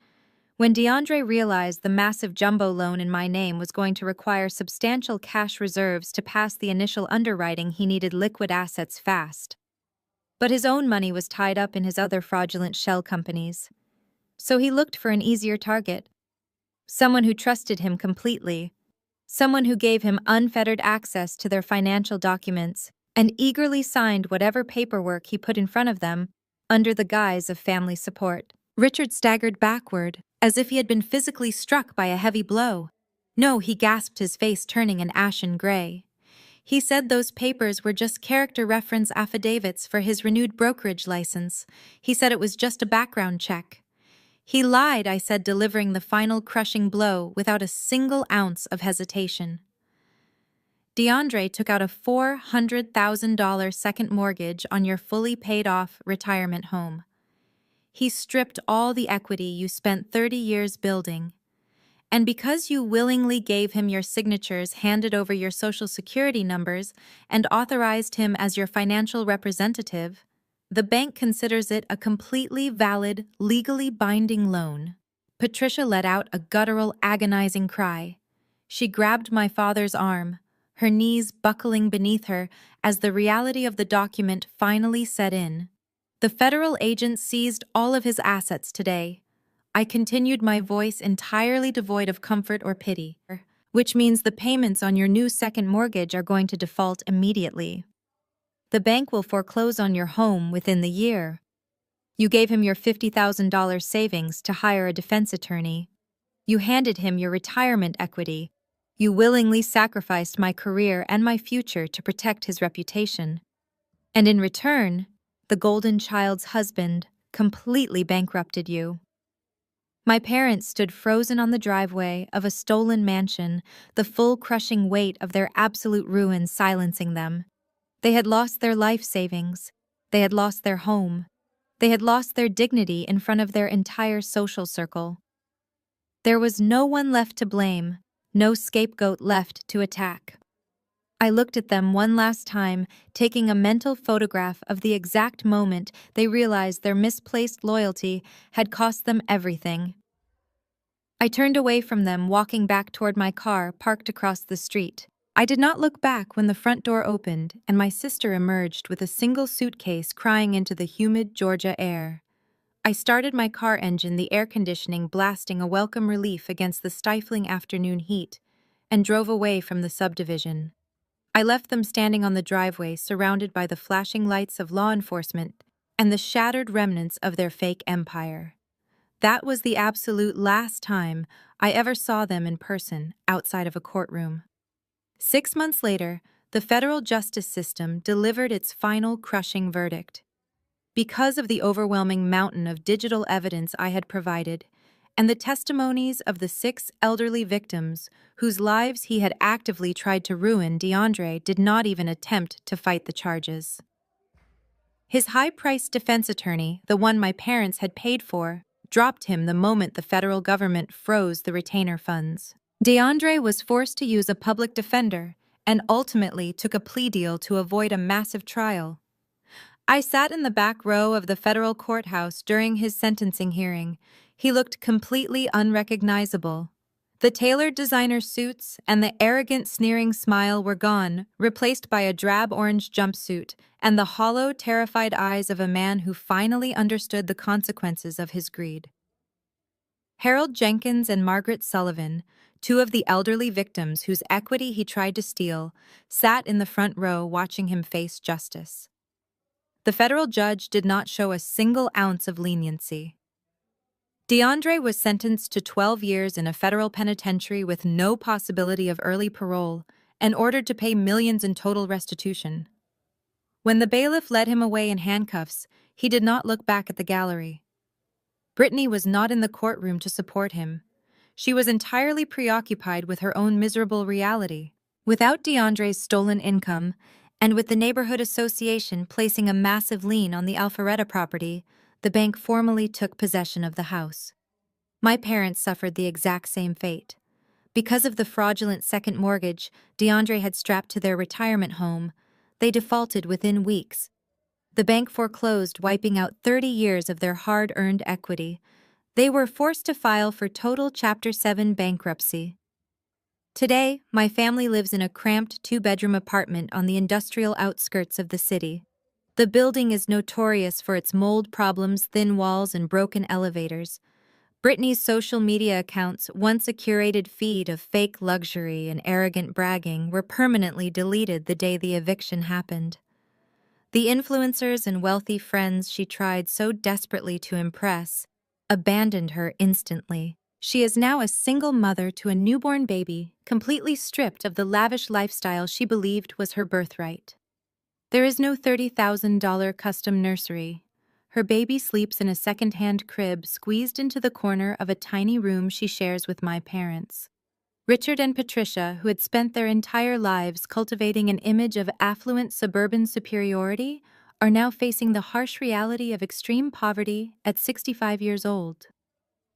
When DeAndre realized the massive jumbo loan in my name was going to require substantial cash reserves to pass the initial underwriting, he needed liquid assets fast. But his own money was tied up in his other fraudulent shell companies. So he looked for an easier target. Someone who trusted him completely. Someone who gave him unfettered access to their financial documents and eagerly signed whatever paperwork he put in front of them under the guise of family support. Richard staggered backward, as if he had been physically struck by a heavy blow. "No," he gasped, his face turning an ashen gray. "He said those papers were just character reference affidavits for his renewed brokerage license. He said it was just a background check." "He lied," I said, delivering the final crushing blow without a single ounce of hesitation. DeAndre took out a $400,000 second mortgage on your fully paid-off retirement home. He stripped all the equity you spent 30 years building. And because you willingly gave him your signatures, handed over your social security numbers, and authorized him as your financial representative, the bank considers it a completely valid, legally binding loan. Patricia let out a guttural, agonizing cry. She grabbed my father's arm, her knees buckling beneath her as the reality of the document finally set in. "The federal agent seized all of his assets today." I continued, my voice entirely devoid of comfort or pity. "Which means the payments on your new second mortgage are going to default immediately. The bank will foreclose on your home within the year." You gave him your $50,000 savings to hire a defense attorney. You handed him your retirement equity. You willingly sacrificed my career and my future to protect his reputation. And in return, the golden child's husband completely bankrupted you. My parents stood frozen on the driveway of a stolen mansion, the full crushing weight of their absolute ruin silencing them. They had lost their life savings. They had lost their home. They had lost their dignity in front of their entire social circle. There was no one left to blame, no scapegoat left to attack. I looked at them one last time, taking a mental photograph of the exact moment they realized their misplaced loyalty had cost them everything. I turned away from them, walking back toward my car parked across the street. I did not look back when the front door opened and my sister emerged with a single suitcase crying into the humid Georgia air. I started my car engine, the air conditioning blasting a welcome relief against the stifling afternoon heat, and drove away from the subdivision. I left them standing on the driveway, surrounded by the flashing lights of law enforcement and the shattered remnants of their fake empire. That was the absolute last time I ever saw them in person outside of a courtroom. 6 months later, the federal justice system delivered its final crushing verdict. Because of the overwhelming mountain of digital evidence I had provided, and the testimonies of the 6 elderly victims whose lives he had actively tried to ruin, DeAndre did not even attempt to fight the charges. His high-priced defense attorney, the one my parents had paid for, dropped him the moment the federal government froze the retainer funds. DeAndre was forced to use a public defender and ultimately took a plea deal to avoid a massive trial. I sat in the back row of the federal courthouse during his sentencing hearing. He looked completely unrecognizable. The tailored designer suits and the arrogant, sneering smile were gone, replaced by a drab orange jumpsuit and the hollow, terrified eyes of a man who finally understood the consequences of his greed. Harold Jenkins and Margaret Sullivan, 2 of the elderly victims whose equity he tried to steal, sat in the front row watching him face justice. The federal judge did not show a single ounce of leniency. DeAndre was sentenced to 12 years in a federal penitentiary with no possibility of early parole and ordered to pay millions in total restitution. When the bailiff led him away in handcuffs, he did not look back at the gallery. Brittany was not in the courtroom to support him. She was entirely preoccupied with her own miserable reality. Without DeAndre's stolen income, and with the neighborhood association placing a massive lien on the Alpharetta property, the bank formally took possession of the house. My parents suffered the exact same fate. Because of the fraudulent second mortgage DeAndre had strapped to their retirement home, they defaulted within weeks. The bank foreclosed, wiping out 30 years of their hard-earned equity. They were forced to file for total Chapter 7 bankruptcy. Today, my family lives in a cramped 2-bedroom apartment on the industrial outskirts of the city. The building is notorious for its mold problems, thin walls, and broken elevators. Brittany's social media accounts, once a curated feed of fake luxury and arrogant bragging, were permanently deleted the day the eviction happened. The influencers and wealthy friends she tried so desperately to impress abandoned her instantly. She is now a single mother to a newborn baby, completely stripped of the lavish lifestyle she believed was her birthright. There is no $30,000 custom nursery. Her baby sleeps in a second-hand crib squeezed into the corner of a tiny room she shares with my parents. Richard and Patricia, who had spent their entire lives cultivating an image of affluent suburban superiority, are now facing the harsh reality of extreme poverty at 65 years old.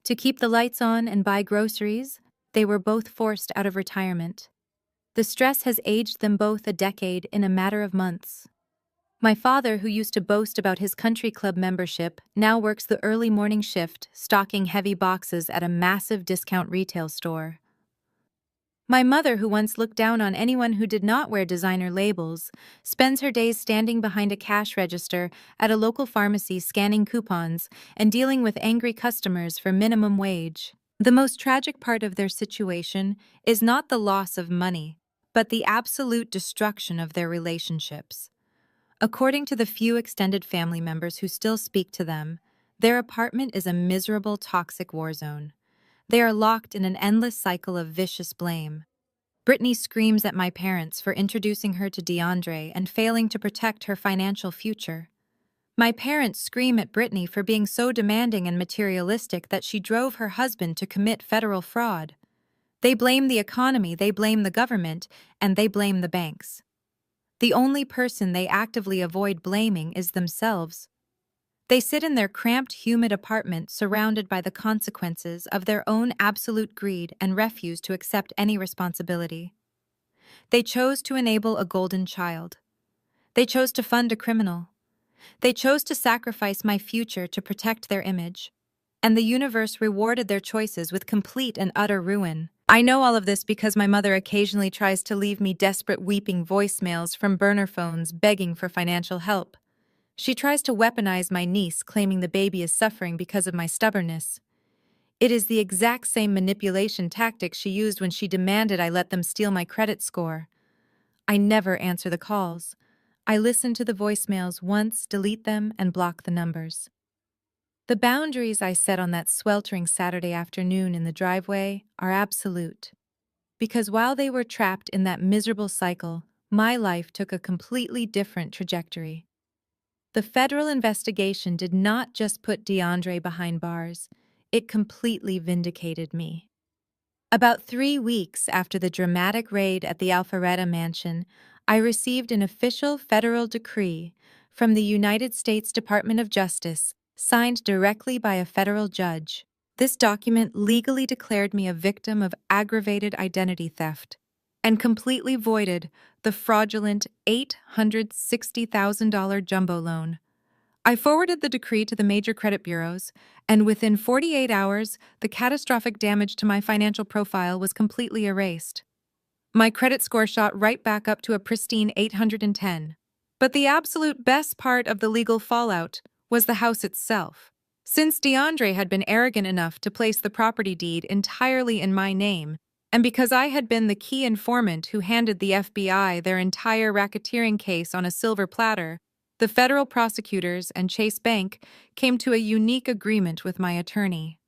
To keep the lights on and buy groceries, they were both forced out of retirement. The stress has aged them both a decade in a matter of months. My father, who used to boast about his country club membership, now works the early morning shift, stocking heavy boxes at a massive discount retail store. My mother, who once looked down on anyone who did not wear designer labels, spends her days standing behind a cash register at a local pharmacy scanning coupons and dealing with angry customers for minimum wage. The most tragic part of their situation is not the loss of money, but the absolute destruction of their relationships. According to the few extended family members who still speak to them, Their apartment is a miserable, toxic war zone. They are locked in an endless cycle of vicious blame. Brittany screams at my parents for introducing her to DeAndre and failing to protect her financial future. My parents scream at Brittany for being so demanding and materialistic that she drove her husband to commit federal fraud. They blame the economy, they blame the government, and they blame the banks. The only person they actively avoid blaming is themselves. They sit in their cramped, humid apartment surrounded by the consequences of their own absolute greed and refuse to accept any responsibility. They chose to enable a golden child. They chose to fund a criminal. They chose to sacrifice my future to protect their image. And the universe rewarded their choices with complete and utter ruin. I know all of this because my mother occasionally tries to leave me desperate weeping voicemails from burner phones begging for financial help. She tries to weaponize my niece, claiming the baby is suffering because of my stubbornness. It is the exact same manipulation tactic she used when she demanded I let them steal my credit score. I never answer the calls. I listen to the voicemails once, delete them, and block the numbers. The boundaries I set on that sweltering Saturday afternoon in the driveway are absolute. Because while they were trapped in that miserable cycle, my life took a completely different trajectory. The federal investigation did not just put DeAndre behind bars, it completely vindicated me. About 3 weeks after the dramatic raid at the Alpharetta mansion, I received an official federal decree from the United States Department of Justice, signed directly by a federal judge. This document legally declared me a victim of aggravated identity theft and completely voided the fraudulent $860,000 jumbo loan. I forwarded the decree to the major credit bureaus, and within 48 hours, the catastrophic damage to my financial profile was completely erased. My credit score shot right back up to a pristine 810. But the absolute best part of the legal fallout was the house itself. Since DeAndre had been arrogant enough to place the property deed entirely in my name, and because I had been the key informant who handed the FBI their entire racketeering case on a silver platter, the federal prosecutors and Chase Bank came to a unique agreement with my attorney.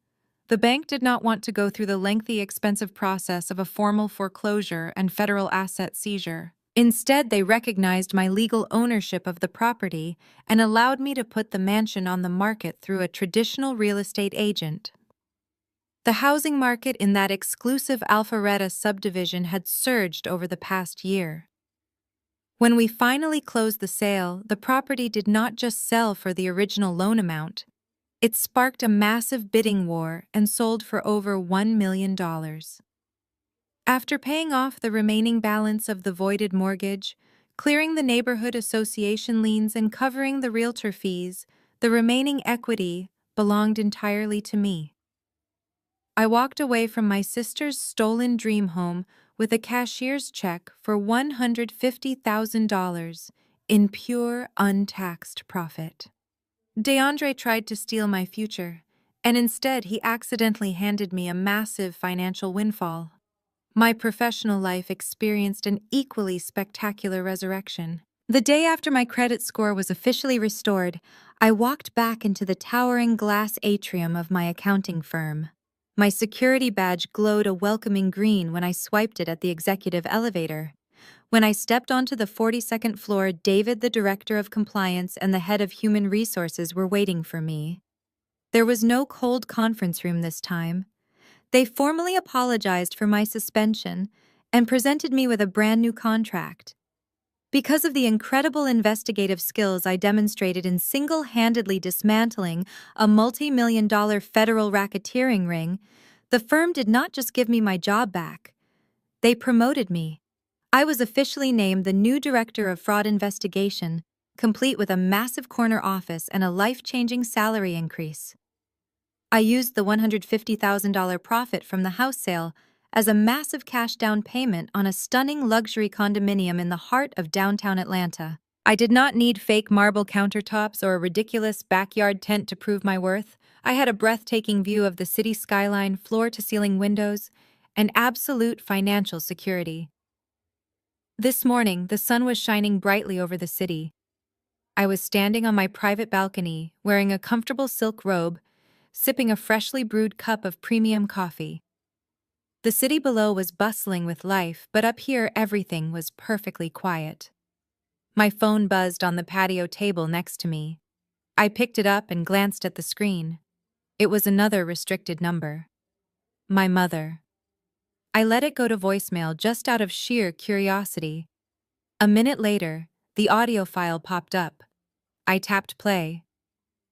The bank did not want to go through the lengthy, expensive process of a formal foreclosure and federal asset seizure. Instead, they recognized my legal ownership of the property and allowed me to put the mansion on the market through a traditional real estate agent. The housing market in that exclusive Alpharetta subdivision had surged over the past year. When we finally closed the sale, the property did not just sell for the original loan amount. It sparked a massive bidding war and sold for over $1 million. After paying off the remaining balance of the voided mortgage, clearing the neighborhood association liens and covering the realtor fees, the remaining equity belonged entirely to me. I walked away from my sister's stolen dream home with a cashier's check for $150,000 in pure, untaxed profit. DeAndre tried to steal my future, and instead he accidentally handed me a massive financial windfall. My professional life experienced an equally spectacular resurrection. The day after my credit score was officially restored, I walked back into the towering glass atrium of my accounting firm. My security badge glowed a welcoming green when I swiped it at the executive elevator. When I stepped onto the 42nd floor, David, the director of compliance, and the head of human resources were waiting for me. There was no cold conference room this time. They formally apologized for my suspension and presented me with a brand new contract. Because of the incredible investigative skills I demonstrated in single-handedly dismantling a multi-million-dollar federal racketeering ring, the firm did not just give me my job back. They promoted me. I was officially named the new director of fraud investigation, complete with a massive corner office and a life-changing salary increase. I used the $150,000 profit from the house sale as a massive cash down payment on a stunning luxury condominium in the heart of downtown Atlanta. I did not need fake marble countertops or a ridiculous backyard tent to prove my worth. I had a breathtaking view of the city skyline, floor-to-ceiling windows, and absolute financial security. This morning, the sun was shining brightly over the city. I was standing on my private balcony, wearing a comfortable silk robe, sipping a freshly brewed cup of premium coffee. The city below was bustling with life, but up here everything was perfectly quiet. My phone buzzed on the patio table next to me. I picked it up and glanced at the screen. It was another restricted number. My mother. I let it go to voicemail just out of sheer curiosity. A minute later, the audio file popped up. I tapped play.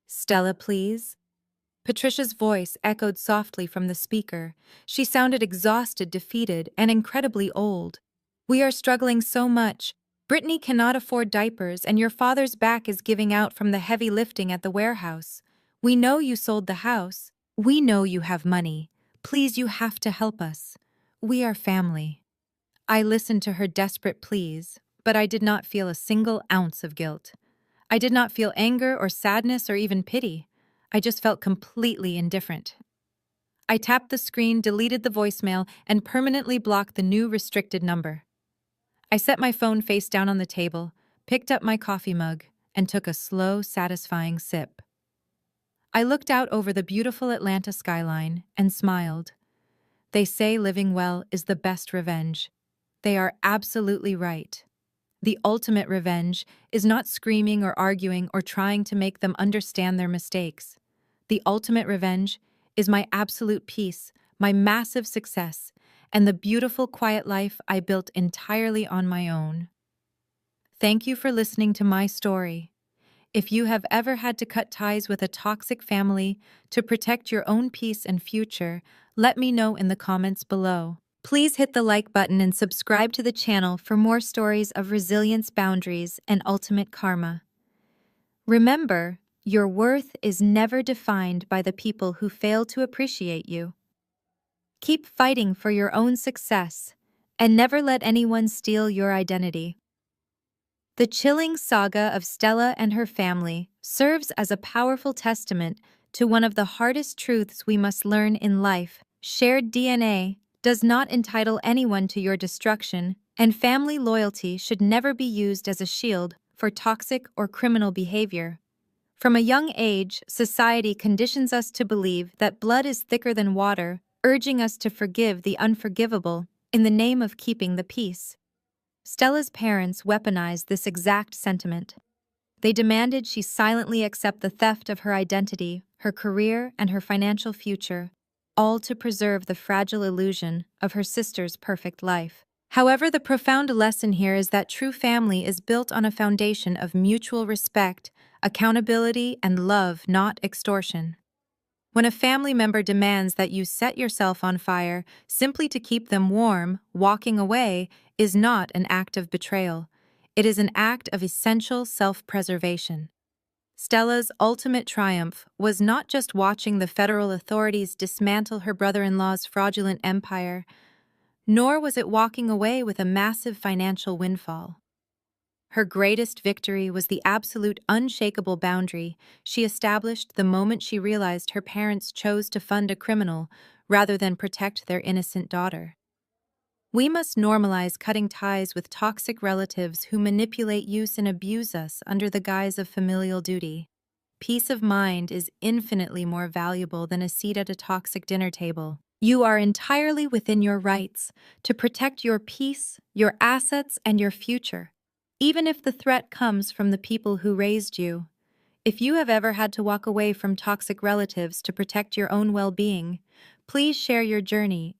"Stella, please?" Patricia's voice echoed softly from the speaker. She sounded exhausted, defeated, and incredibly old. "We are struggling so much. Brittany cannot afford diapers, and your father's back is giving out from the heavy lifting at the warehouse. We know you sold the house. We know you have money. Please, you have to help us. We are family." I listened to her desperate pleas, but I did not feel a single ounce of guilt. I did not feel anger or sadness or even pity. I just felt completely indifferent. I tapped the screen, deleted the voicemail, and permanently blocked the new restricted number. I set my phone face down on the table, picked up my coffee mug, and took a slow, satisfying sip. I looked out over the beautiful Atlanta skyline and smiled. They say living well is the best revenge. They are absolutely right. The ultimate revenge is not screaming or arguing or trying to make them understand their mistakes. The ultimate revenge is my absolute peace, my massive success, and the beautiful, quiet life I built entirely on my own. Thank you for listening to my story. If you have ever had to cut ties with a toxic family to protect your own peace and future, let me know in the comments below. Please hit the like button and subscribe to the channel for more stories of resilience, boundaries, and ultimate karma. Remember, your worth is never defined by the people who fail to appreciate you. Keep fighting for your own success, and never let anyone steal your identity. The chilling saga of Stella and her family serves as a powerful testament to one of the hardest truths we must learn in life. Shared DNA does not entitle anyone to your destruction, and family loyalty should never be used as a shield for toxic or criminal behavior. From a young age, society conditions us to believe that blood is thicker than water, urging us to forgive the unforgivable in the name of keeping the peace. Stella's parents weaponized this exact sentiment. They demanded she silently accept the theft of her identity, her career, and her financial future, all to preserve the fragile illusion of her sister's perfect life. However, the profound lesson here is that true family is built on a foundation of mutual respect, accountability, and love, not extortion. When a family member demands that you set yourself on fire simply to keep them warm, walking away is not an act of betrayal. It is an act of essential self-preservation. Stella's ultimate triumph was not just watching the federal authorities dismantle her brother-in-law's fraudulent empire, nor was it walking away with a massive financial windfall. Her greatest victory was the absolute unshakable boundary she established the moment she realized her parents chose to fund a criminal rather than protect their innocent daughter. We must normalize cutting ties with toxic relatives who manipulate, use, and abuse us under the guise of familial duty. Peace of mind is infinitely more valuable than a seat at a toxic dinner table. You are entirely within your rights to protect your peace, your assets, and your future, even if the threat comes from the people who raised you. If you have ever had to walk away from toxic relatives to protect your own well-being, please share your journey in